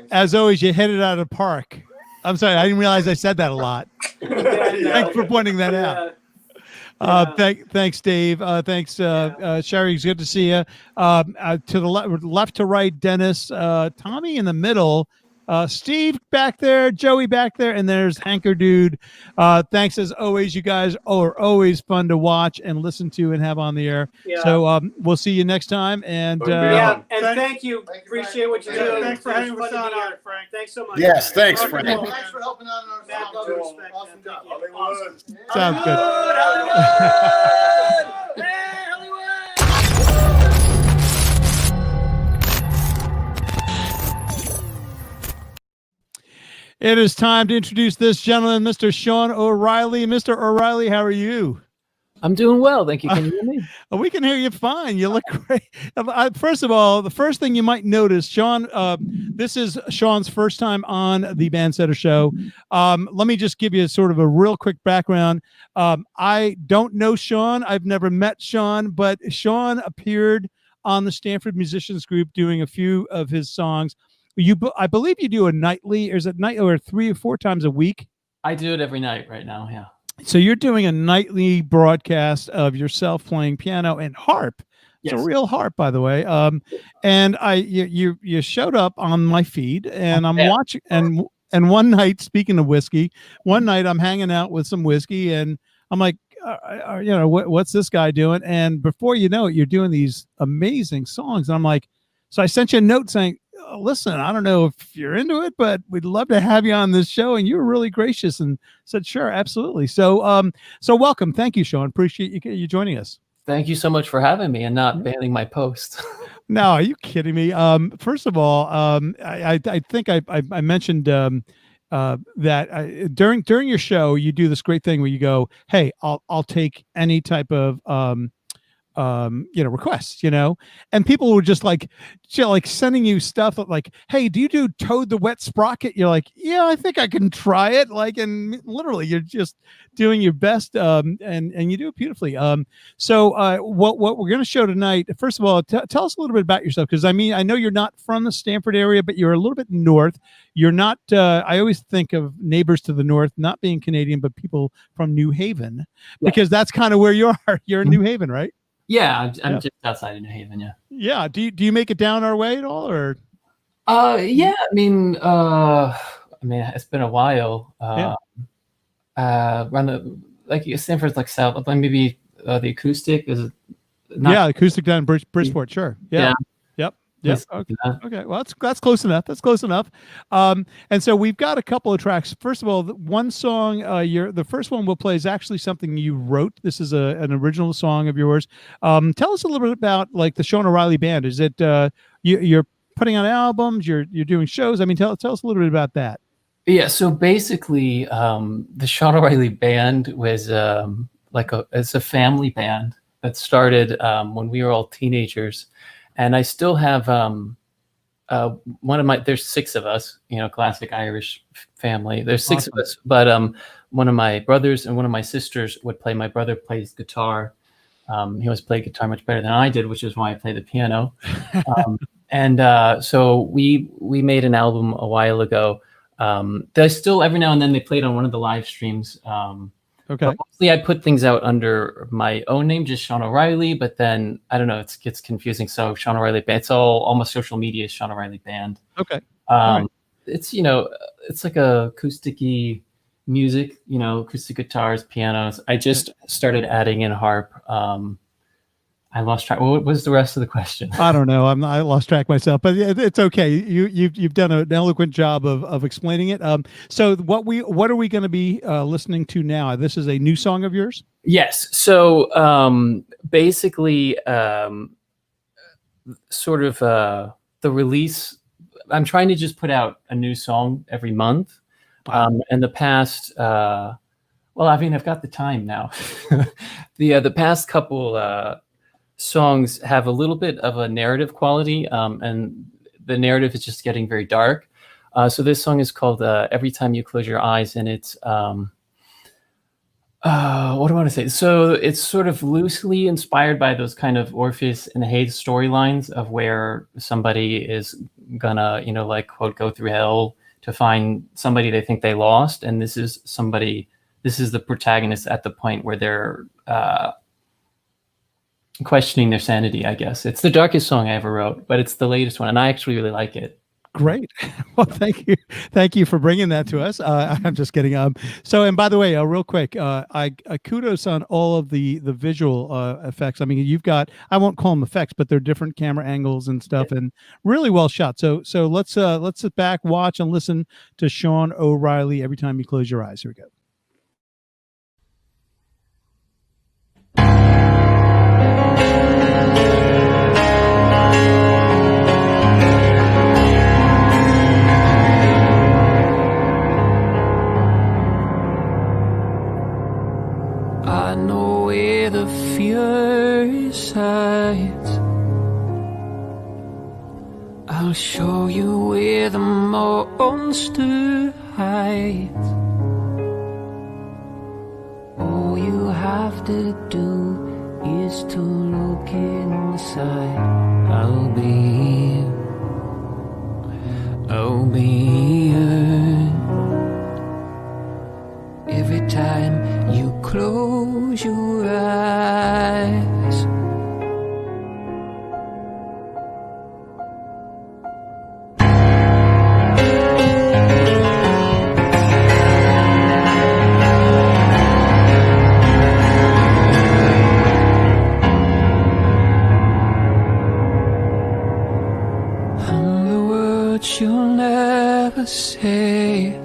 hit it out of the park. I'm sorry, I didn't realize I said that a lot. Thanks for pointing that out. Thanks, Dave. Thanks, Sherry. It's good to see you. To the left to right, Dennis, Tommy in the middle, Steve back there, Joey back there, and there's Hanker Dude. Thanks as always. You guys are always fun to watch and listen to and have on the air. Yeah. So we'll see you next time. And and thank you. Appreciate what you do. Thanks for hanging with us on, Frank. Thanks so much. Yes, thanks, Frank. Thanks for helping out on our song. Respect, awesome man. job. Hollywood. sounds good. It is time to introduce this gentleman, Mr. Sean O'Reilly. Mr. O'Reilly, how are you? I'm doing well, thank you. Can you hear me? We can hear you fine. You look great. First of all, the first thing you might notice, Sean, this is Sean's first time on the BandSetter show. Let me just give you sort of a real quick background. I don't know Sean. I've never met Sean, but Sean appeared on the Stanford Musicians Group doing a few of his songs. I believe you do a nightly, or is it night or 3 or 4 times a week? I do it every night right now, yeah. So you're doing a nightly broadcast of yourself playing piano and harp. It's Yes. a real harp, by the way. And you showed up on my feed, and I'm watching. And one night, speaking of whiskey, one night I'm hanging out with some whiskey, and I'm like, what's this guy doing? And before you know it, you're doing these amazing songs. And I'm like, so I sent you a note saying, listen, I don't know if you're into it, but we'd love to have you on this show. And you were really gracious and said, sure, absolutely. So, so welcome. Thank you, Sean. Appreciate you joining us. Thank you so much for having me and not banning my post. No, are you kidding me? First of all, I think I mentioned that during your show, you do this great thing where you go, hey, I'll take any type of requests, and people were just like sending you stuff like, hey, do you do Toad the Wet Sprocket? You're like, yeah, I think I can try it. And literally you're just doing your best. And you do it beautifully. So what we're going to show tonight, first of all, tell us a little bit about yourself. Cause I know you're not from the Stanford area, but you're a little bit north. You're not, I always think of neighbors to the north, not being Canadian, but people from New Haven, because that's kind of where you are. You're in New Haven, right? Yeah, I'm just outside of New Haven, yeah. Yeah. Do you make it down our way at all, or? Yeah, I mean, it's been a while. Around Stanford's like south, maybe the acoustic is. Acoustic down in Bridgeport, sure. Yeah. Yep. Okay. Well, that's close enough. That's close enough. And so we've got a couple of tracks. First of all, one song, the first one we'll play is actually something you wrote. This is an original song of yours. Tell us a little bit about like the Sean O'Reilly Band. Is it you're putting on albums? You're doing shows? I mean, tell us a little bit about that. Yeah. So basically, the Sean O'Reilly Band was it's a family band that started when we were all teenagers. And I still have there's 6 of us, classic Irish family. There's 6 of us, but one of my brothers and one of my sisters would play. My brother plays guitar. He always played guitar much better than I did, which is why I play the piano. So we made an album a while ago. They still, every now and then, they played on one of the live streams. Okay. Mostly I put things out under my own name, just Sean O'Reilly, but then I don't know, it gets confusing. So Sean O'Reilly Band, it's all my social media is Sean O'Reilly Band. Okay. Right. It's, it's like a acousticy music, acoustic guitars, pianos. I just started adding in harp. I lost track. What was the rest of the question? I don't know. I lost track myself, but it's okay. You've done an eloquent job of explaining it. So what are we going to be listening to now? This is a new song of yours? Yes. So basically, sort of the release. I'm trying to just put out a new song every month. And the past, well, I mean, I've got the time now. The past couple songs have a little bit of a narrative quality, and the narrative is just getting very dark. So this song is called "Every Time You Close Your Eyes," and it's what do I want to say? So it's sort of loosely inspired by those kind of Orpheus and Hades storylines of where somebody is gonna, like, quote, go through hell to find somebody they think they lost. And this is the protagonist at the point where they're questioning their sanity, I guess. It's the darkest song I ever wrote, but it's the latest one, and I actually really like it. Great. Well, thank you for bringing that to us. I'm just kidding. So, and by the way, real quick, I kudos on all of the visual effects. I mean, you've got, I won't call them effects, but they're different camera angles and stuff, and really well shot. So let's sit back, watch, and listen to Sean O'Reilly. Every Time You Close Your Eyes. Here we go. I know where the fear resides. I'll show you where the monster hides. All you have to do is to look inside. I'll be here. Every time you close your eyes. I'm the words you'll never say.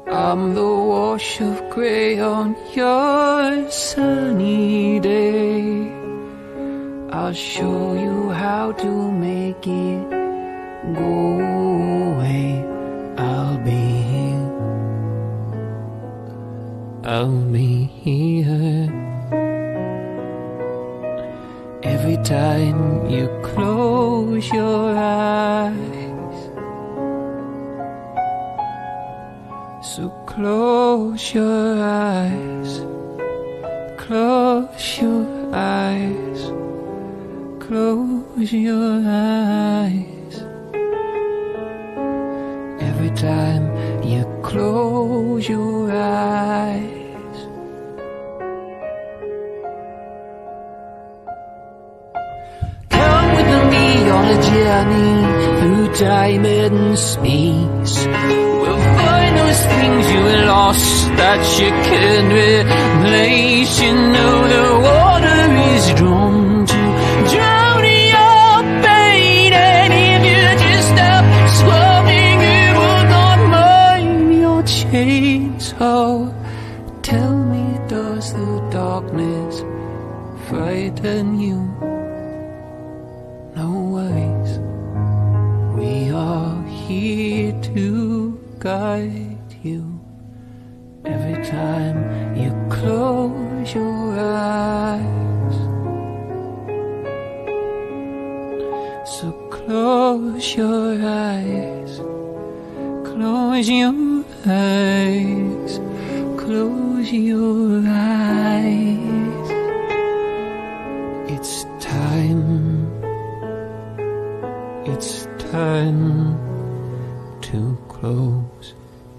I'm the wash of grey on your sunny day. I'll show you how to make it go away. I'll be here. Every time you close your eyes. So close your eyes, close your eyes, close your eyes. Every time you close your eyes. Come with me on a journey through time and space. Those things you lost that you can replace. You know the water is drawn to drown your pain, and if you just stop swimming, it will not mind your chains. Oh, tell me, does the darkness frighten you? No worries, we are here to guide you. Every time you close your eyes. So close your eyes, close your eyes, close your eyes. It's time to close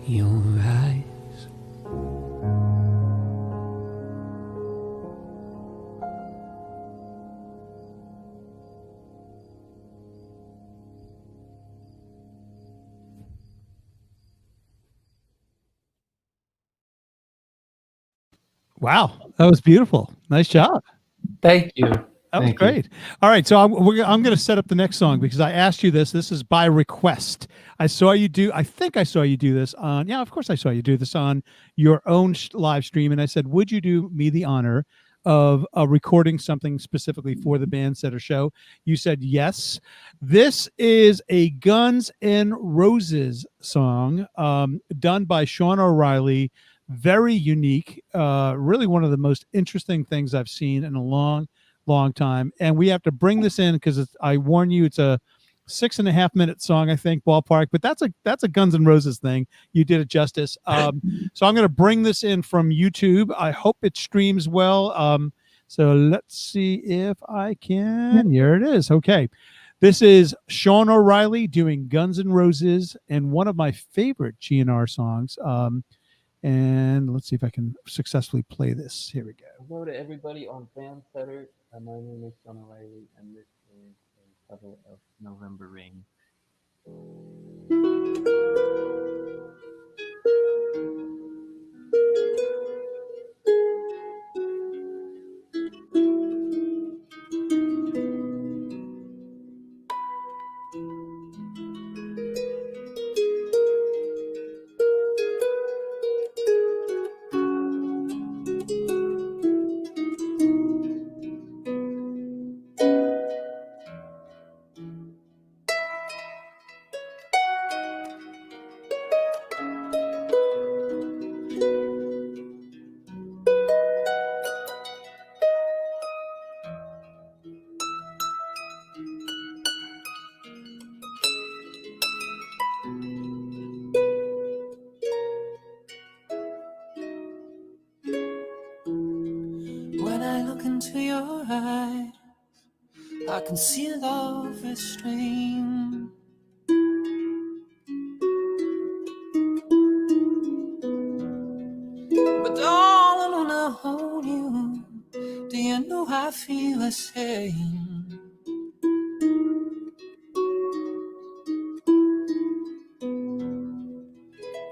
your eyes. Wow, that was beautiful. Nice job. Thank you. That was Thank you. great. All right, so I'm going to set up the next song because I asked you this. This is by request. I think I saw you do this on, yeah, of course I saw you do this on your own live stream. And I said, would you do me the honor of recording something specifically for the BandSetter show? You said yes. This is a Guns N' Roses song done by Sean O'Reilly. Very unique. Really one of the most interesting things I've seen in a long time. And we have to bring this in because I warn you, it's a 6.5-minute song, I think, ballpark, but that's a Guns N' Roses thing. You did it justice. So I'm going to bring this in from YouTube. I hope it streams well. So let's see if I can. Here it is. Okay. This is Sean O'Reilly doing Guns N' Roses and one of my favorite GNR songs. And let's see if I can successfully play this. Here we go. Hello to everybody on BandSetter. My name is Sean O'Reilly, and this is a cover of November Rain. When I look into your eyes, I can see love restrained. But darling, when I hold you, do you know I feel the same?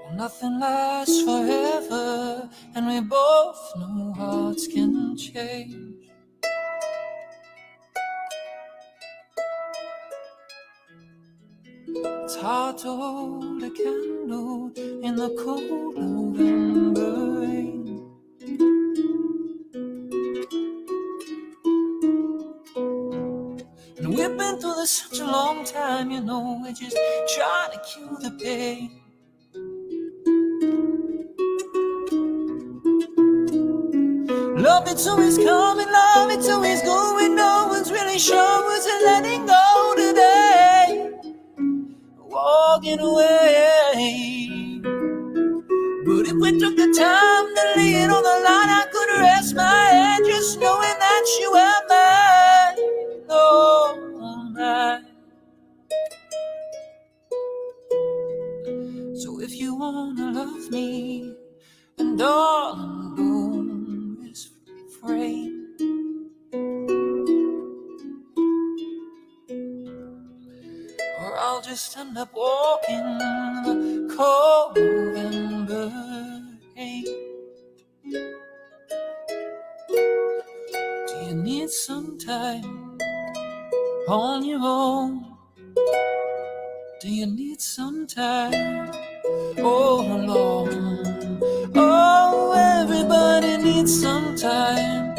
Well, nothing lasts forever, and we both know hearts can change. It's hard to hold a candle in the cold November rain. And we've been through this such a long time, you know, we're just trying to cure the pain. Love, it's always coming, love, it's always going. No one's really sure who's letting go today. Walking away. But if we took the time to lay it on the line, I could rest my head just knowing that you are mine. Oh, mine. So if you wanna love me, and darling, don't refrain. Or I'll just end up walking the cold November rain. Do you need some time on your own? Do you need some time all alone? Oh, everybody needs some time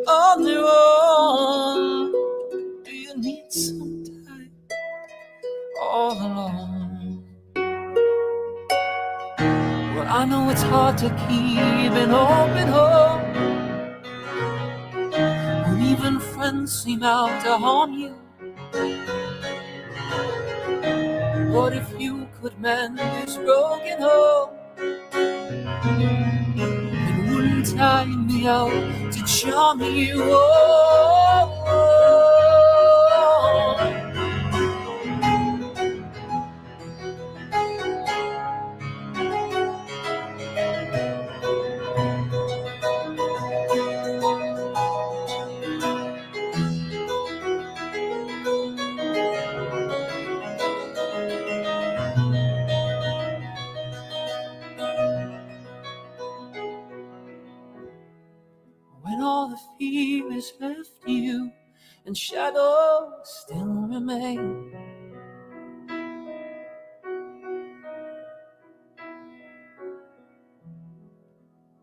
on their own. Do you need some time all alone? Well, I know it's hard to keep an open home when even friends seem out to harm you. What if you could mend this broken home and wouldn't tie me out to charm you? Oh, oh, oh. When all the fear is left you and shadows still remain.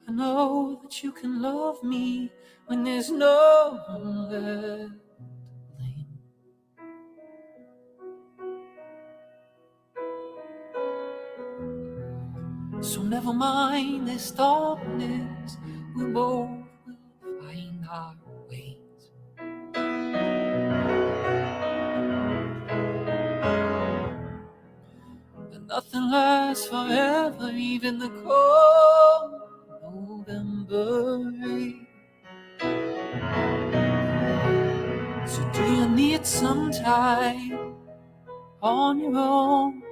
I know that you can love me when there's no one left to blame. So never mind this darkness, we both will find our ways. And nothing lasts forever, even the cold November rain. So do you need some time on your own?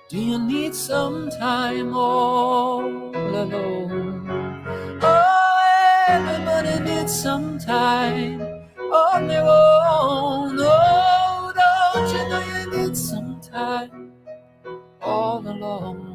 Do you need some time all alone? Oh, everybody needs some time on their own. Oh, don't you know you need some time all alone?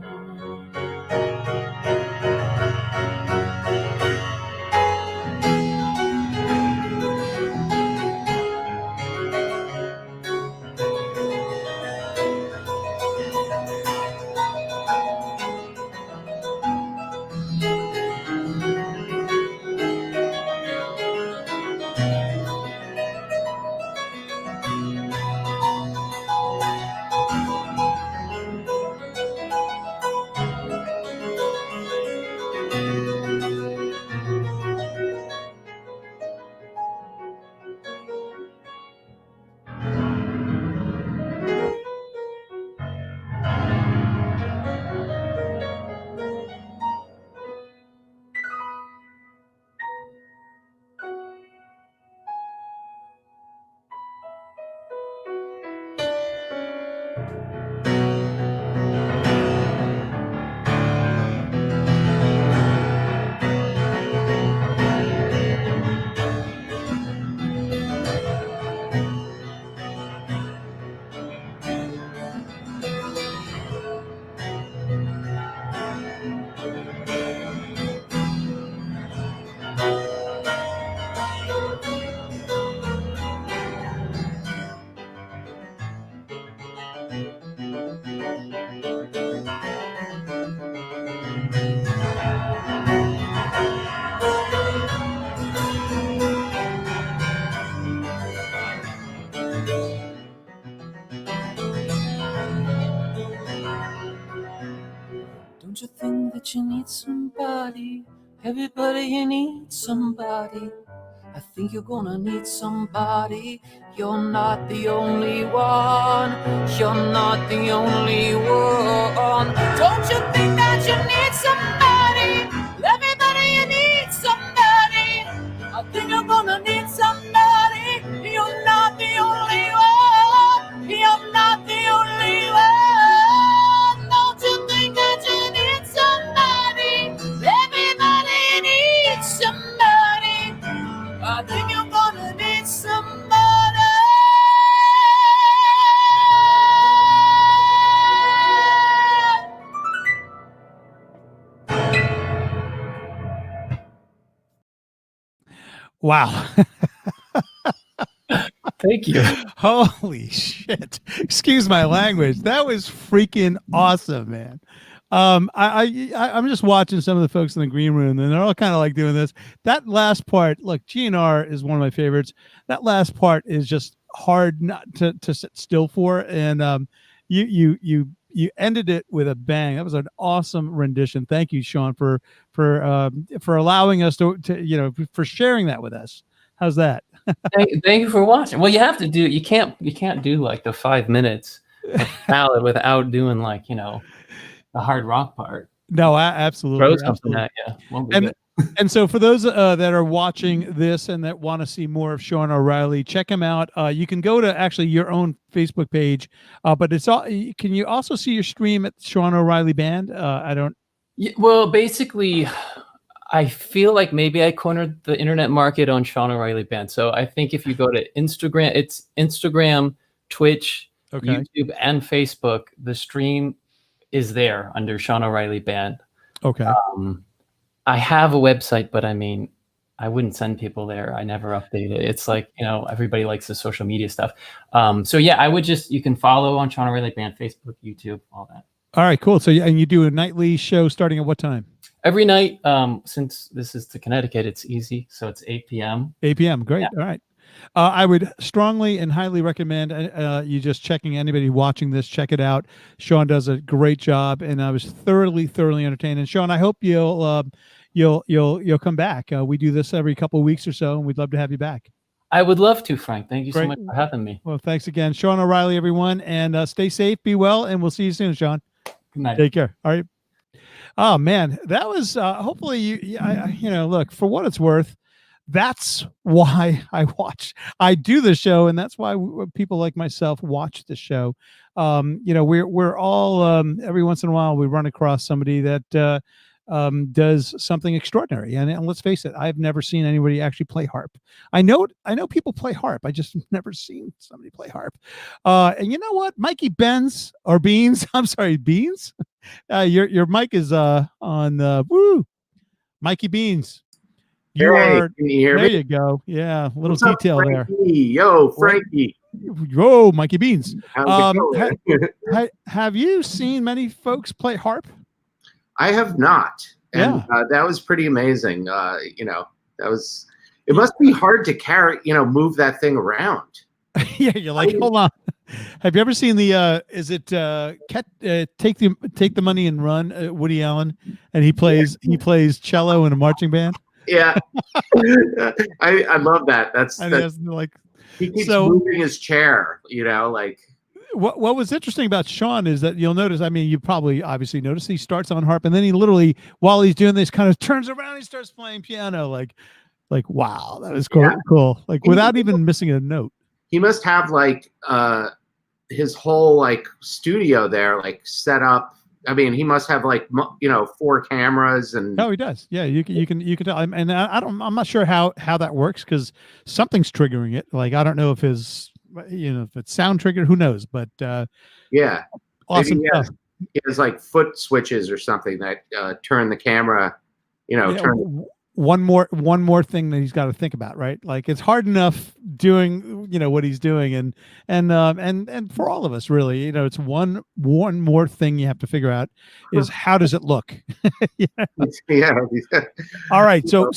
Don't you think that you need somebody? Everybody, you need somebody. I think you're gonna need somebody. You're not the only one. You're not the only one. Don't you think that you need somebody? Everybody, you need somebody. I think you're gonna need somebody. You're not the only one. You're not the only one. Don't you think that you need somebody? Everybody, you need somebody. I think you're gonna need somebody. Wow. Thank you. Holy shit. Excuse my language. That was freaking awesome, man. I'm just watching some of the folks in the green room, and they're all kind of like doing this. That last part, look, GNR is one of my favorites. That last part is just hard not to sit still for. And you ended it with a bang. That was an awesome rendition. Thank you, Sean, for allowing us to for sharing that with us. How's that? Thank you for watching. Well, you have to do. You can't do like the 5 minutes of ballad without doing like the hard rock part. No, absolutely. Throw something Absolutely. at you. Won't be good. And so for those that are watching this and that want to see more of Sean O'Reilly, check him out. You can go to actually your own Facebook page, but it's all. Can you also see your stream at Sean O'Reilly Band? I don't. Yeah, well, basically, I feel like maybe I cornered the internet market on Sean O'Reilly Band. So I think if you go to Instagram, it's Instagram, Twitch, Okay. YouTube, and Facebook. The stream is there under Sean O'Reilly Band. Okay. I have a website, but I mean, I wouldn't send people there. I never update it. It's like, everybody likes the social media stuff. So yeah, you can follow on Sean O'Reilly Band, Facebook, YouTube, all that. All right, cool. So and you do a nightly show starting at what time? Every night. Since this is to Connecticut, it's easy. So it's 8 p.m. 8 p.m. Great. Yeah. All right. I would strongly and highly recommend you just checking, anybody watching this, check it out. Sean does a great job, and I was thoroughly entertained. And Sean, I hope you'll come back. We do this every couple of weeks or so, and we'd love to have you back. I would love to, Frank. Thank you so Great. much for having me. Well, thanks again, Sean O'Reilly, everyone, and stay safe, be well, and we'll see you soon, Sean. Good night. Take care. All right. Oh man, that was hopefully look, for what it's worth, that's why I do the show, and that's why people like myself watch the show. We're all every once in a while we run across somebody that does something extraordinary, and let's face it, I've never seen anybody actually play harp. I know people play harp. I just never seen somebody play harp. And you know what, Mikey Benz or Beans? I'm sorry, Beans. Your mic is on. Woo, Mikey Beans. You are. Can you hear there me? You go. Yeah, a little What's up, detail there. Frankie? Yo, Frankie. Whoa, Mikey Beans. How's it going? Have you seen many folks play harp? I have not, and that was pretty amazing. It must be hard to carry, move that thing around. Yeah, you're like, hold on. Have you ever seen the Take the Money and Run, Woody Allen, and he plays cello in a marching band? Yeah. I love that. That's like he keeps moving his chair, What was interesting about Sean is that you'll notice, I mean, you probably obviously notice he starts on harp, and then he literally, while he's doing this, kind of turns around and starts playing piano. Like wow, that is cool. Yeah. Cool. Like without even missing a note. He must have his whole studio there set up. I mean, he must have 4 cameras and. Oh, he does. Yeah, you can tell. And I'm not sure how that works, because something's triggering it. Like I don't know if if it's sound triggered, who knows? But yeah, awesome stuff. He has foot switches or something that turn the camera. Turn. One more thing that he's got to think about, right? Like it's hard enough doing what he's doing, and for all of us, really, it's one more thing you have to figure out is how does it look? Yeah. All right, so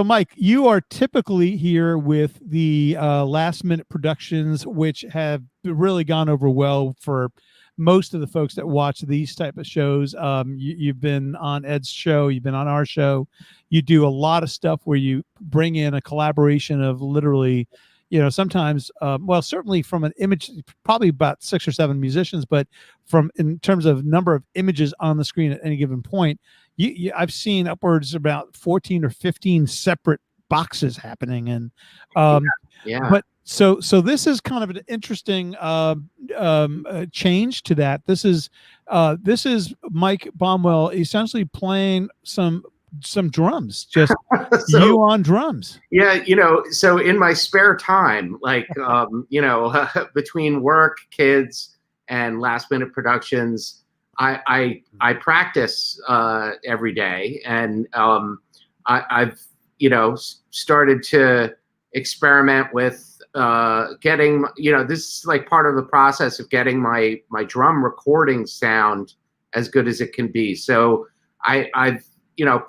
Mike, you are typically here with the Last Minute Productions, which have really gone over well for most of the folks that watch these type of shows. You've been on Ed's show, you've been on our show. You do a lot of stuff where you bring in a collaboration of literally, sometimes, certainly from an image, probably about 6 or 7 musicians, but in terms of number of images on the screen at any given point, I've seen upwards about 14 or 15 separate boxes happening. And, yeah. But so this is kind of an interesting change to that. This is Mike Baumwell essentially playing some drums, just you on drums. Yeah, so in my spare time, between work, kids, and Last Minute Productions, I practice every day, and I've started to experiment with getting, this is part of the process of getting my drum recording sound as good as it can be. So I've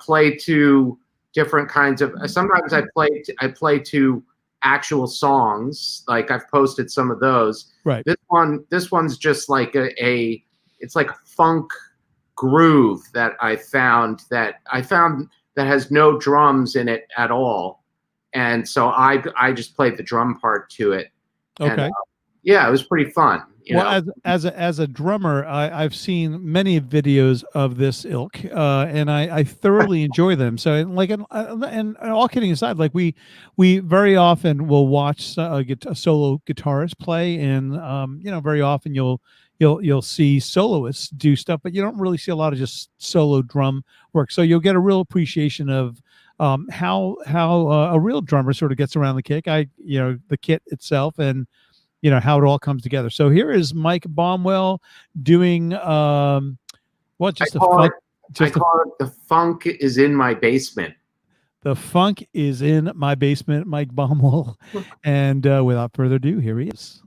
play to different kinds of. Sometimes I play to actual songs. I've posted some of those. Right. This one's just it's like a funk groove that I found that has no drums in it at all, and so I just played the drum part to it. Okay. And, yeah, it was pretty fun. As a drummer, I've seen many videos of this ilk, and I thoroughly enjoy them. So, and all kidding aside, we very often will watch a solo guitarist play, and very often you'll see soloists do stuff, but you don't really see a lot of just solo drum work. So you'll get a real appreciation of how a real drummer sort of gets around the kick. The kit itself and. How it all comes together. So here is Mike Baumwell doing I call it the funk is in my basement. The funk is in my basement, Mike Baumwoll. And without further ado, here he is.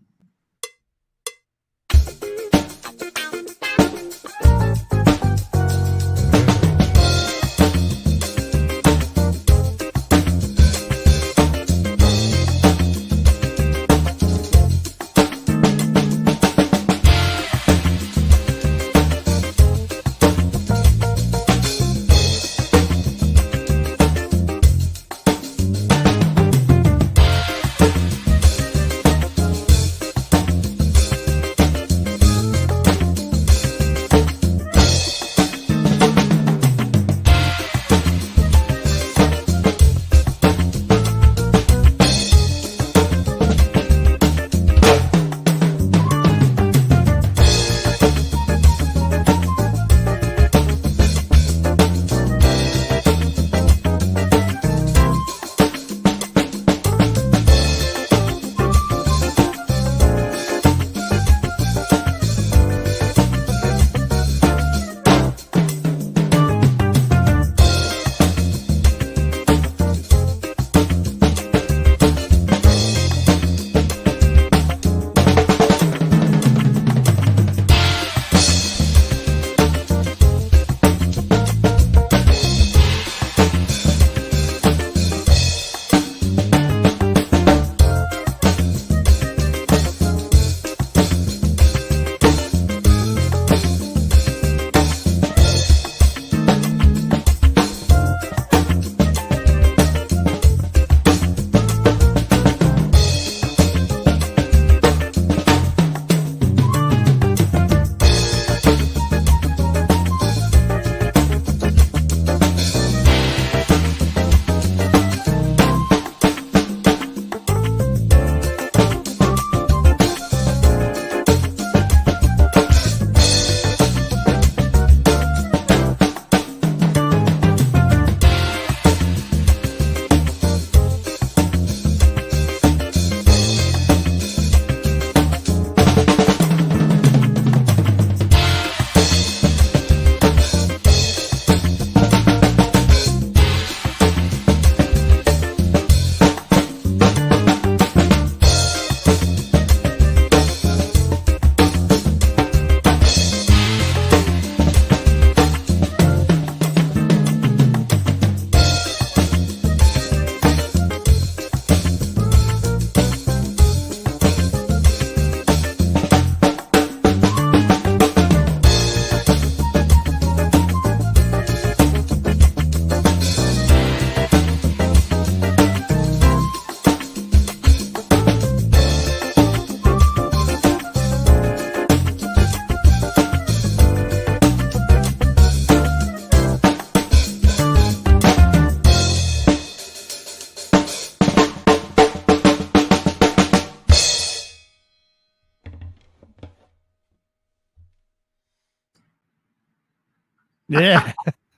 Yeah,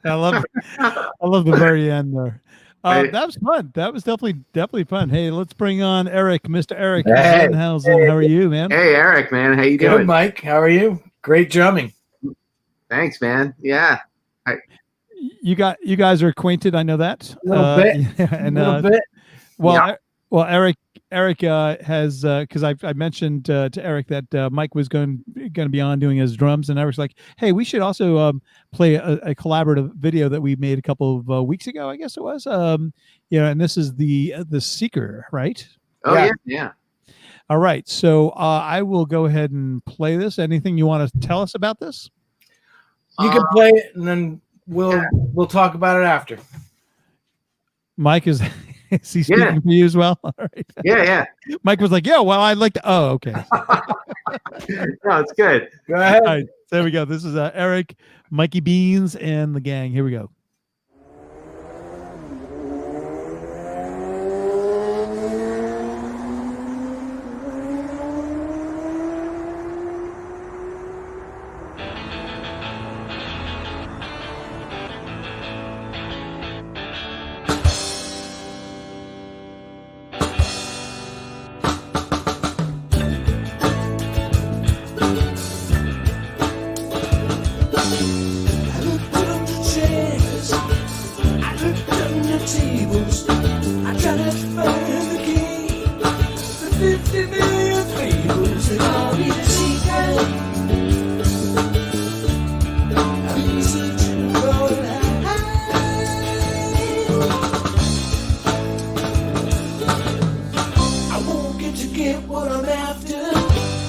I love the very end there. That was fun. That was definitely fun. Hey, let's bring on Eric, Mr. Eric Zenhausen. How are you, man? Hey, Eric, man. How you doing? Good, Mike. How are you? Great drumming. Thanks, man. Yeah. You guys are acquainted. I know that. A little bit. Yeah, and a little bit. Well, Eric has because I mentioned to Eric that Mike was going to be on doing his drums, and Eric's like, "Hey, we should also play a collaborative video that we made a couple of weeks ago, I guess it was. And this is the Seeker, right? Oh yeah. All right, so I will go ahead and play this. Anything you want to tell us about this? You can play it, and then we'll talk about it after. Mike is he speaking for you as well? All right. Yeah. Mike was like, "Yeah, well, I'd like to." Oh, okay. No, it's good. Go ahead. All right, there we go. This is Eric, Mikey Beans, and the gang. Here we go. Chairs get to get what I'm after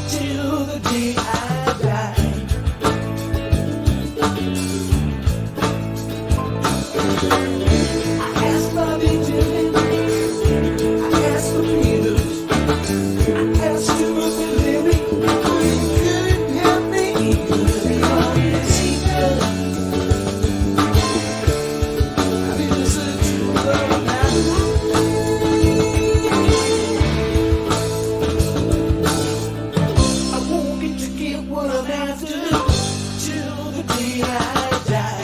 till the day I die. I asked Bobby Dylan, I asked the Beatles, I asked Stuart and Larry, but he couldn't help me either. On the secret, I've been listening to her now. I won't get to get what I'm after till the day I die.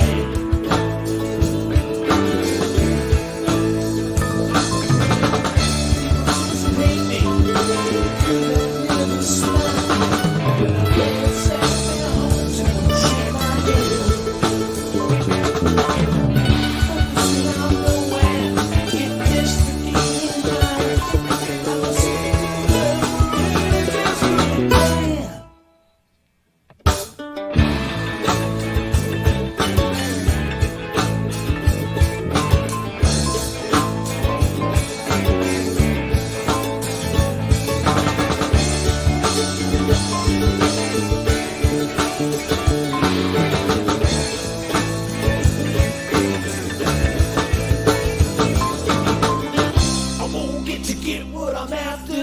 I won't get to get what I'm after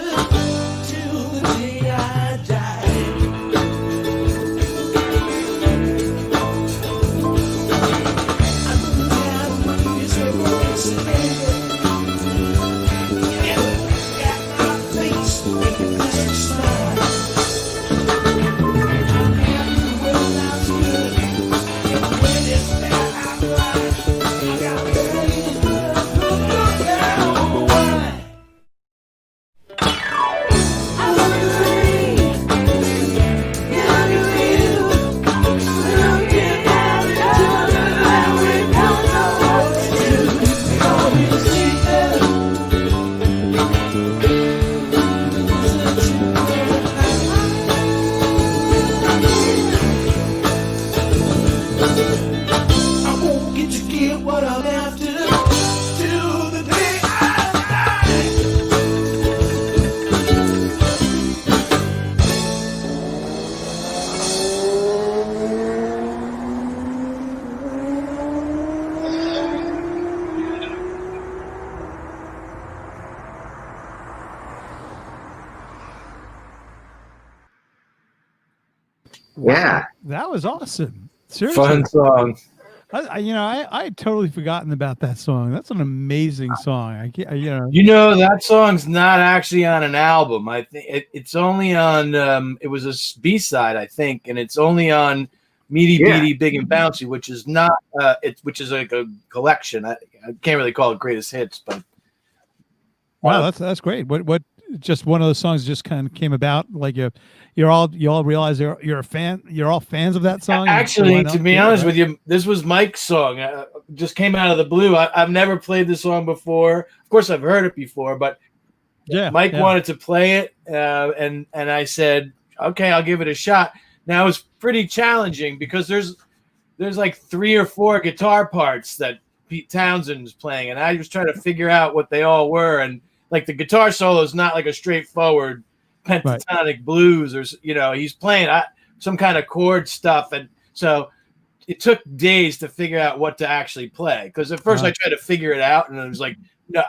till the day I die. I learned how to raise a voice, baby. Yeah, got my face in this smile. I'm happy when I'm good, and when it's bad, I cry. I got dirty blood, look down. Why? I won't get to get what I'm after till the day I die. Yeah. That was awesome. Seriously. Fun song. I had totally forgotten about that song. That's an amazing song. You know that song's not actually on an album. I think it's only on. It was a B-side, I think, and it's only on Meaty Yeah. Beady Big and Bouncy, which is not. Which is like a collection. I can't really call it greatest hits, but Wow, that's great. What just one of those songs just kind of came about, like you all realize you're a fan, you're all fans of that song. actually, to be honest with you, this was Mike's song. Just came out of the blue. I've never played this song before. Of course, I've heard it before, but Mike wanted to play it, and I said, okay, I'll give it a shot. Now it's pretty challenging because there's like 3 or 4 guitar parts that Pete Townsend's playing, and I was trying to figure out what they all were. And like the guitar solo is not like a straightforward pentatonic blues, or he's playing some kind of chord stuff, and so it took days to figure out what to actually play. Because at first I tried to figure it out, and I was like, no,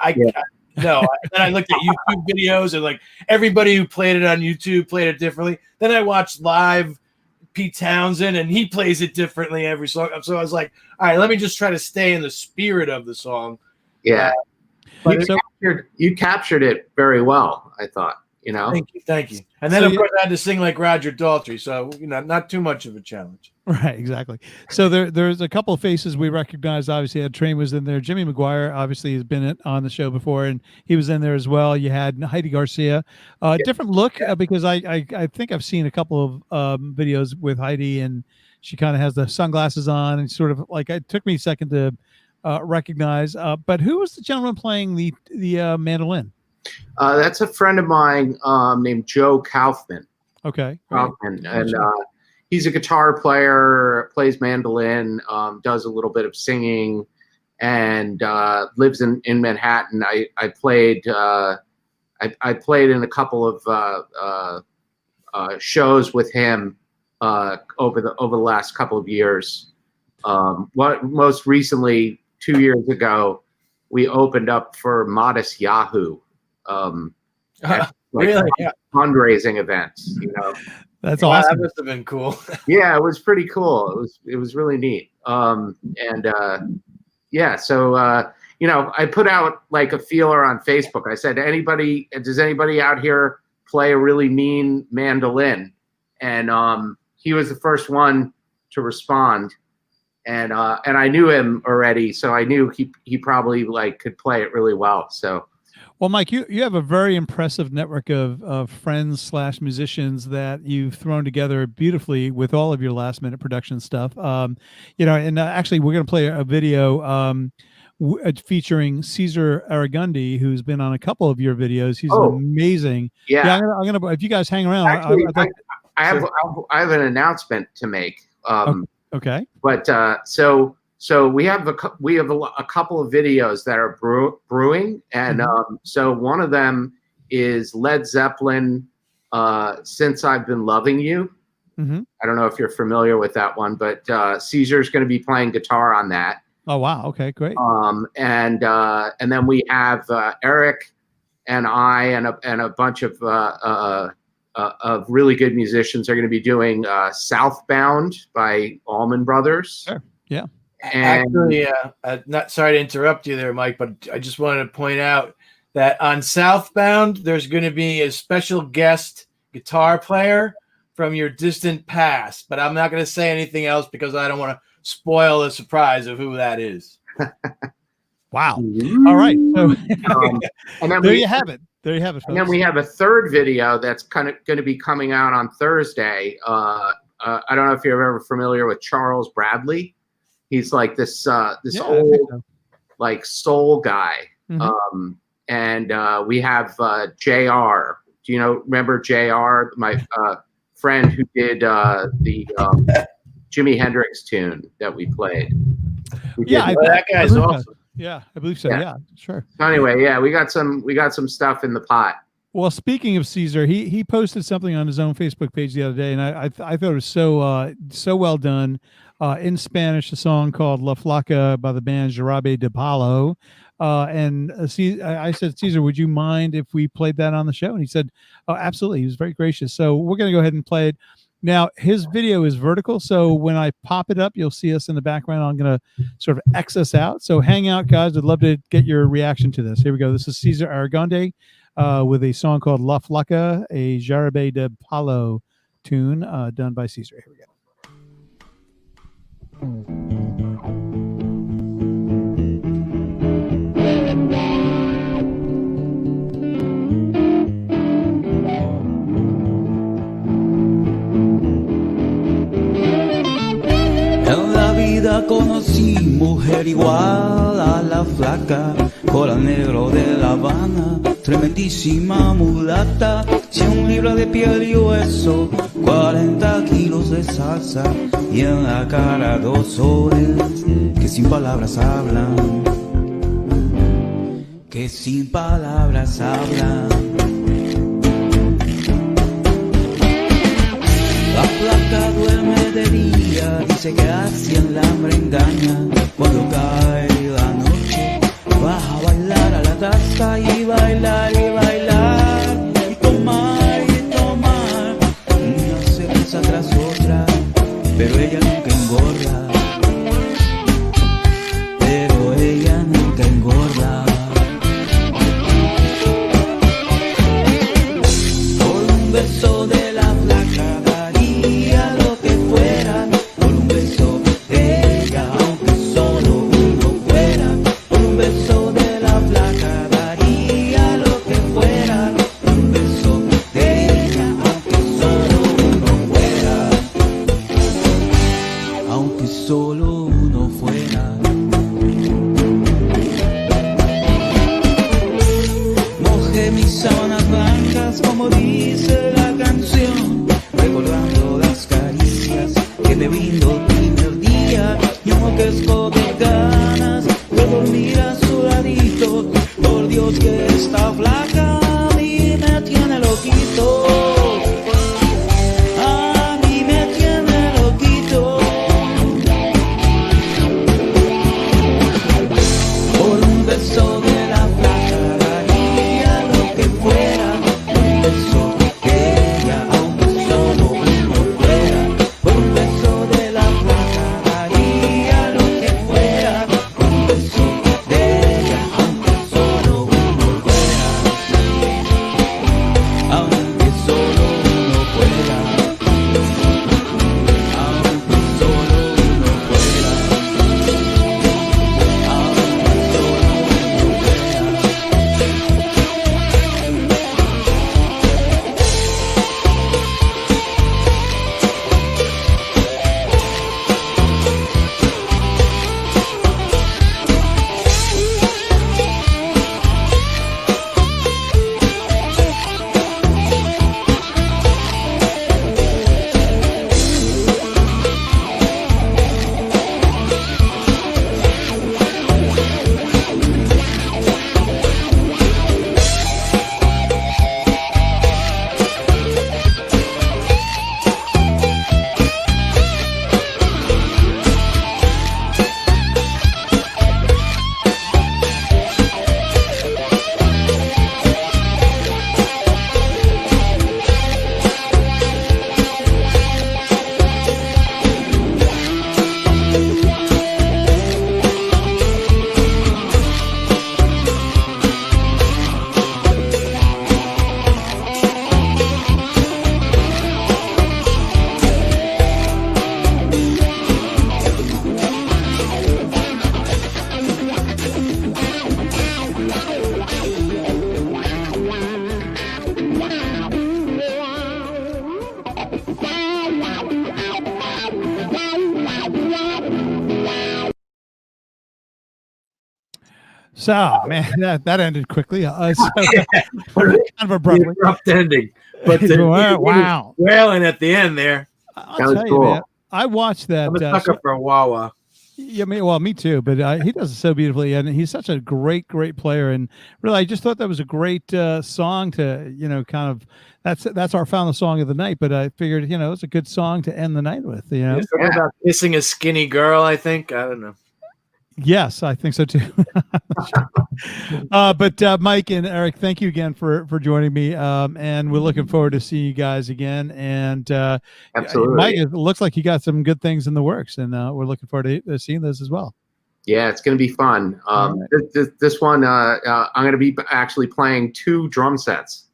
no. Then I looked at YouTube videos, and like everybody who played it on YouTube played it differently. Then I watched live Pete Townsend, and he plays it differently every song. So I was like, all right, let me just try to stay in the spirit of the song. Yeah. But You captured it very well, I thought. Thank you. And then of course I had to sing like Roger Daltrey, so not too much of a challenge. Right, exactly. So there's a couple of faces we recognized. Obviously, Ed Train was in there. Jimmy McGuire obviously has been on the show before, and he was in there as well. You had Heidi Garcia, different look because I think I've seen a couple of videos with Heidi, and she kind of has the sunglasses on, and sort of like it took me a second to recognize. But who was the gentleman playing the mandolin? That's a friend of mine named Joe Kaufman. Okay. Kaufman, and he's a guitar player, plays mandolin, does a little bit of singing, and lives in Manhattan. I played I played in a couple of shows with him over the last couple of years. Most recently, 2 years ago, we opened up for Modest Yahoo. Really? Yeah. Fundraising events, That's Wow, awesome. that must have been cool. Yeah, it was pretty cool. It was really neat. Yeah, so I put out like a feeler on Facebook. I said, does anybody out here play a really mean mandolin? And he was the first one to respond. And I knew him already, so I knew he probably could play it really well. So, well, Mike, you have a very impressive network of friends / musicians that you've thrown together beautifully with all of your last minute production stuff. Actually, we're going to play a video featuring Caesar Aragundi, who's been on a couple of your videos. He's amazing. Yeah. I'm gonna if you guys hang around. Actually, I have an announcement to make. Okay. But so we have a couple of videos that are brewing, and so one of them is Led Zeppelin, "Since I've Been Loving You." Mm-hmm. I don't know if you're familiar with that one, but Caesar's going to be playing guitar on that. Oh wow! Okay, great. And then we have Eric and I and a bunch of really good musicians are going to be doing "Southbound" by Allman Brothers. Sure. Yeah. And actually, not sorry to interrupt you there, Mike, but I just wanted to point out that on Southbound, there's going to be a special guest guitar player from your distant past, but I'm not going to say anything else because I don't want to spoil the surprise of who that is. Wow. All right. So, and then there you have it. There you have it, folks. And then we have a third video that's kind of going to be coming out on Thursday. I don't know if you're ever familiar with Charles Bradley. He's like this old like soul guy. Mm-hmm. And we have JR. Do you remember JR, my friend who did the Jimi Hendrix tune that we played? That guy's awesome. Yeah, I believe so. Yeah, sure. So anyway, yeah, we got some stuff in the pot. Well, speaking of Caesar, he posted something on his own Facebook page the other day, and I thought it was so well done. In Spanish, a song called La Flaca by the band Jarabe de Palo. And I said, Caesar, would you mind if we played that on the show? And he said, oh, absolutely. He was very gracious. So we're going to go ahead and play it. Now, his video is vertical, so when I pop it up, you'll see us in the background. I'm going to sort of X us out. So hang out, guys. I'd love to get your reaction to this. Here we go. This is Caesar Aragonde with a song called La Flaca, a Jarabe de Palo tune done by Caesar. Here we go. En la vida conocí mujer igual a la flaca, cola negro de La Habana, tremendísima mulata, 100 libras de piel y hueso, 40 kilos de salsa y en la cara 2 soles que sin palabras hablan, que sin palabras hablan. La flaca duerme de día, dice que así el hambre engaña. Cuando cae la noche, baja a bailar a la taza y bailar y bailar. Y tomar, una cerveza tras otra, pero ella nunca engorda. Pero ella nunca engorda. Por un beso de la flaca daría lo que fuera, por un beso de ella, aunque solo uno fuera, por un beso de la flaca daría lo que fuera, por un beso de ella, aunque solo uno fuera, aunque solo uno fuera. Mojé mis sábanas blancas como dice la canción, recordando las caricias que te brindo el primer día, y enloquezco de ganas de dormir a su ladito. Por Dios que esta flaca a mí So man, that ended quickly. Kind of abruptly. Abrupt ending, but Wow. wailing at the end there. I'll tell you, man. I watched that. I'm a sucker for Wawa. Yeah, me too. But he does it so beautifully, and he's such a great player. And really, I just thought that was a great song to, kind of. That's our final song of the night. But I figured, it's a good song to end the night with. It's about kissing a skinny girl. I think. I don't know. Yes, I think so too. But Mike and Eric, thank you again for joining me. And we're looking forward to seeing you guys again. And absolutely, Mike, it looks like you got some good things in the works, and we're looking forward to seeing those as well. Yeah, it's going to be fun. Right. This one, I'm going to be actually playing 2 drum sets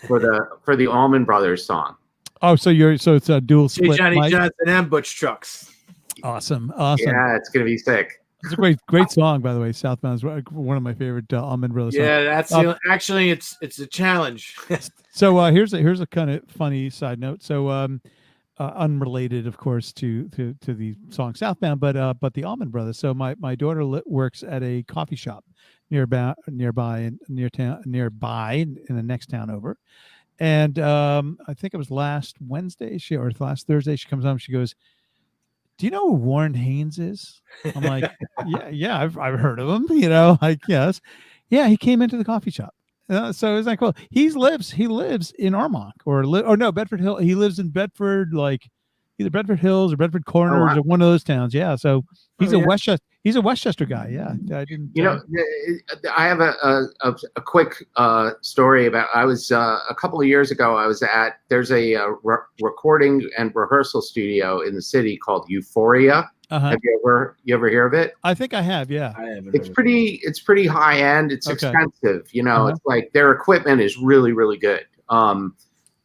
for the Allman Brothers song. Oh, so it's a dual split. Johnny Mike? Johnson and Butch Trucks. Awesome. Yeah, it's going to be sick. It's a great song, by the way. Southbound is one of my favorite Allman Brothers songs. Yeah, that's actually it's a challenge. So here's a kind of funny side note. So unrelated, of course, to the song Southbound, but the Allman Brothers. So my daughter works at a coffee shop nearby in the next town over, and I think it was last Wednesday or last Thursday. She comes home. She goes, "Do you know who Warren Haynes is?" I'm like, yeah, I've heard of him. Like, yes, yeah, he came into the coffee shop. So it's like, well, he lives in Armonk or no, Bedford Hill. He lives in Bedford, like either Bedford Hills or Bedford Corners or one of those towns. Yeah, so he's he's a Westchester guy. Yeah, I didn't. I have a quick story about. I was a couple of years ago. I was there's a recording and rehearsal studio in the city called Euphoria. Have you ever hear of it? I think I have. Yeah, I haven't. It's pretty high end. It's expensive. It's like their equipment is really good.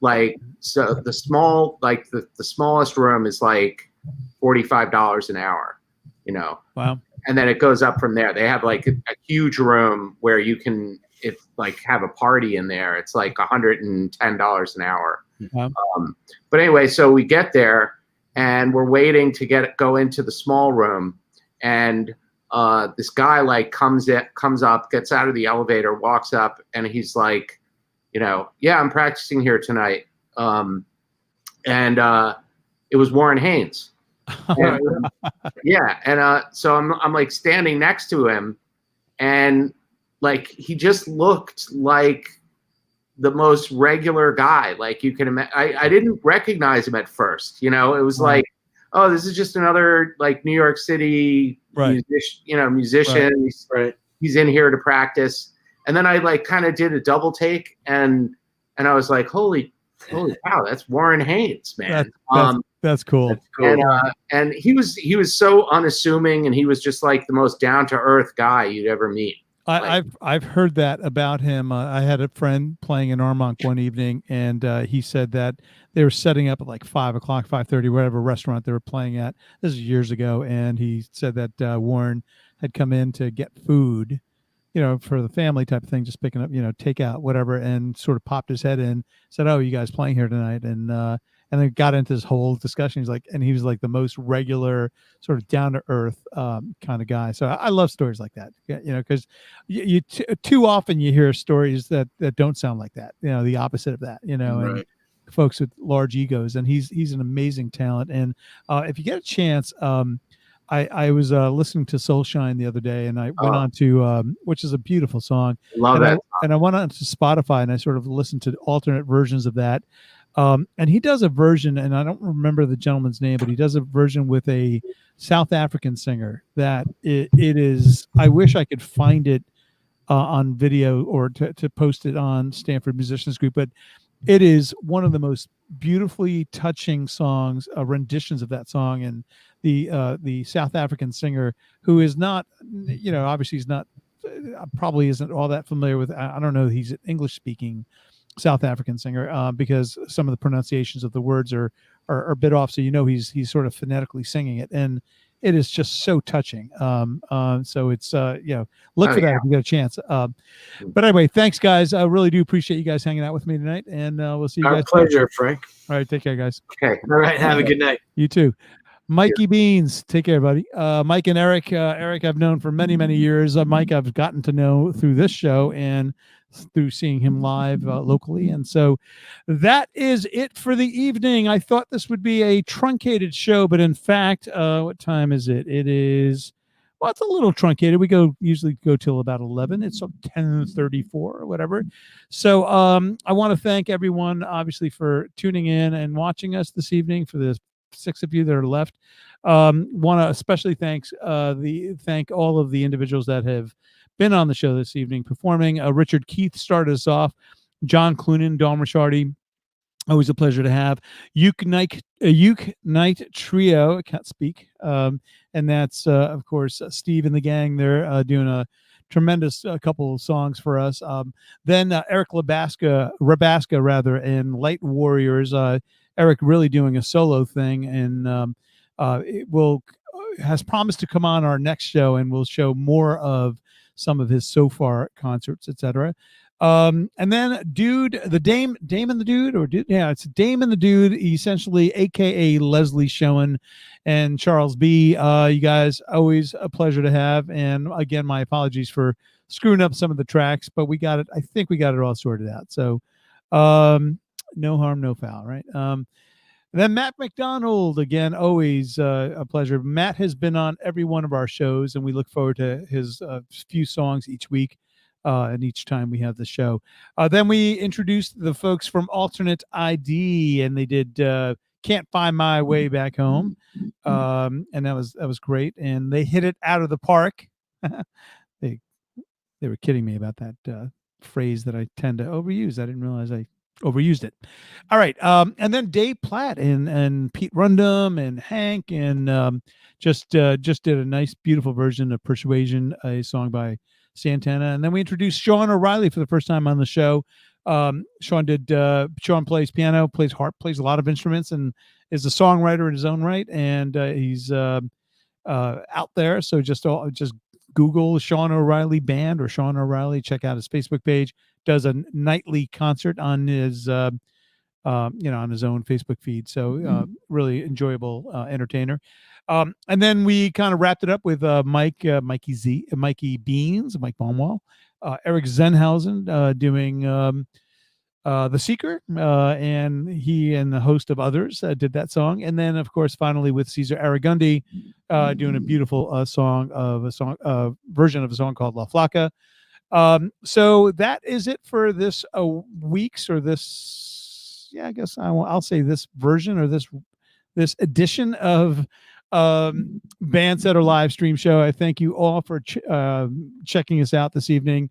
Like so the smallest room is like $45 an hour. Wow. And then it goes up from there. They have like a huge room where you can, have a party in there. It's like $110 an hour. Wow. But anyway, so we get there and we're waiting to go into the small room, and this guy like comes up, gets out of the elevator, walks up, and he's like, yeah, I'm practicing here tonight. And it was Warren Haynes. And, yeah, and so I'm like standing next to him, and like he just looked like the most regular guy. Like you can imagine, I didn't recognize him at first. It was like, oh, this is just another like New York City musician. Right. He's in here to practice. And then I like kind of did a double take, and I was like, holy cow, that's Warren Haynes, man. That's cool. And he was so unassuming, and he was just like the most down to earth guy you'd ever meet. I've heard that about him. I had a friend playing in Armonk one evening, and he said that they were setting up at like 5:00, 5:30, whatever restaurant they were playing at. This is years ago, and he said that Warren had come in to get food, for the family type of thing, just picking up, takeout, whatever, and sort of popped his head in, said, "Oh, you guys playing here tonight?" And then got into this whole discussion. He was like the most regular, sort of down to earth kind of guy. So I love stories like that, because you too often you hear stories that don't sound like that. The opposite of that. Right. And folks with large egos. And he's an amazing talent. And if you get a chance, I was listening to Soulshine the other day, and I went on to which is a beautiful song. Love that. And I went on to Spotify, and I sort of listened to alternate versions of that. And he does a version, and I don't remember the gentleman's name, but he does a version with a South African singer that it is, I wish I could find it on video or to post it on Stanford Musicians Group, but it is one of the most beautifully touching songs, renditions of that song. And the South African singer, who is not, obviously he's not, probably isn't all that familiar with, I don't know, he's an English speaking South African singer, because some of the pronunciations of the words are a bit off. So, he's sort of phonetically singing it, and it is just so touching. So it's, look for that if you get a chance. But anyway, thanks guys. I really do appreciate you guys hanging out with me tonight, and we'll see you guys. Our pleasure, Frank. All right. Take care, guys. Okay. All right. Have a good night. You too. Mikey Beans, take care, buddy. Mike and Eric. Eric, I've known for many, many years. Mike, I've gotten to know through this show and through seeing him live locally. And so that is it for the evening. I thought this would be a truncated show, but in fact, what time is it? It is, well, it's a little truncated. We usually go till about 11. It's 10:34 or whatever. So I want to thank everyone, obviously, for tuning in and watching us this evening. For the 6 of you that are left, want to especially thank all of the individuals that have been on the show this evening performing. Richard Keith started us off. John Clunan, Dawn Ricciardi, always a pleasure to have. Uke Night Trio, I can't speak, and that's of course Steve and the gang. They're doing a tremendous couple of songs for us. Then Eric Rabaska rather, and Light Warriors. Eric really doing a solo thing, and has promised to come on our next show, and we'll show more of some of his so far concerts, etc. And then Dame and the Dude, it's Dame and the Dude, essentially, aka Leslie Schoen and Charles B. You guys, always a pleasure to have. And again, my apologies for screwing up some of the tracks, but I think we got it all sorted out. So no harm, no foul, right? Then Matt McDonald, again, always a pleasure. Matt has been on every one of our shows, and we look forward to his few songs each week. And each time we have the show. Then we introduced the folks from Alternate ID, and they did Can't Find My Way Back Home. And that was great. And they hit it out of the park. They were kidding me about that phrase that I tend to overuse. I didn't realize I overused it. All right. And then Dave Platt and Pete Rundum and Hank, and just did a nice, beautiful version of Persuasion, a song by Santana. And then we introduced Sean O'Reilly for the first time on the show. Sean plays piano, plays harp, plays a lot of instruments, and is a songwriter in his own right. And he's out there. So just Google Sean O'Reilly Band or Sean O'Reilly. Check out his Facebook page. Does a nightly concert on his on his own Facebook feed. So really enjoyable entertainer. And then we kind of wrapped it up with Mikey Beans, Mike Baumwall, Eric Zenhausen doing The Seeker, and he and a host of others did that song. And then, of course, finally with Cesar Aragundi doing a beautiful version of a song called La Flaca. So that is it for this week's, or this, I guess I'll say this version, or this edition of BandSetter live stream show. I thank you all for checking us out this evening.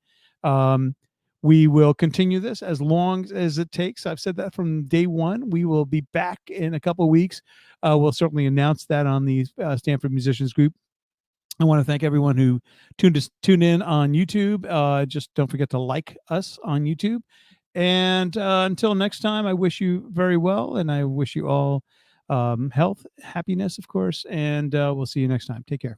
We will continue this as long as it takes. I've said that from day one. We will be back in a couple of weeks. We'll certainly announce that on the Stanford Musicians Group. I want to thank everyone who tuned in on YouTube. Just don't forget to like us on YouTube. And until next time, I wish you very well, and I wish you all health, happiness, of course, and we'll see you next time. Take care.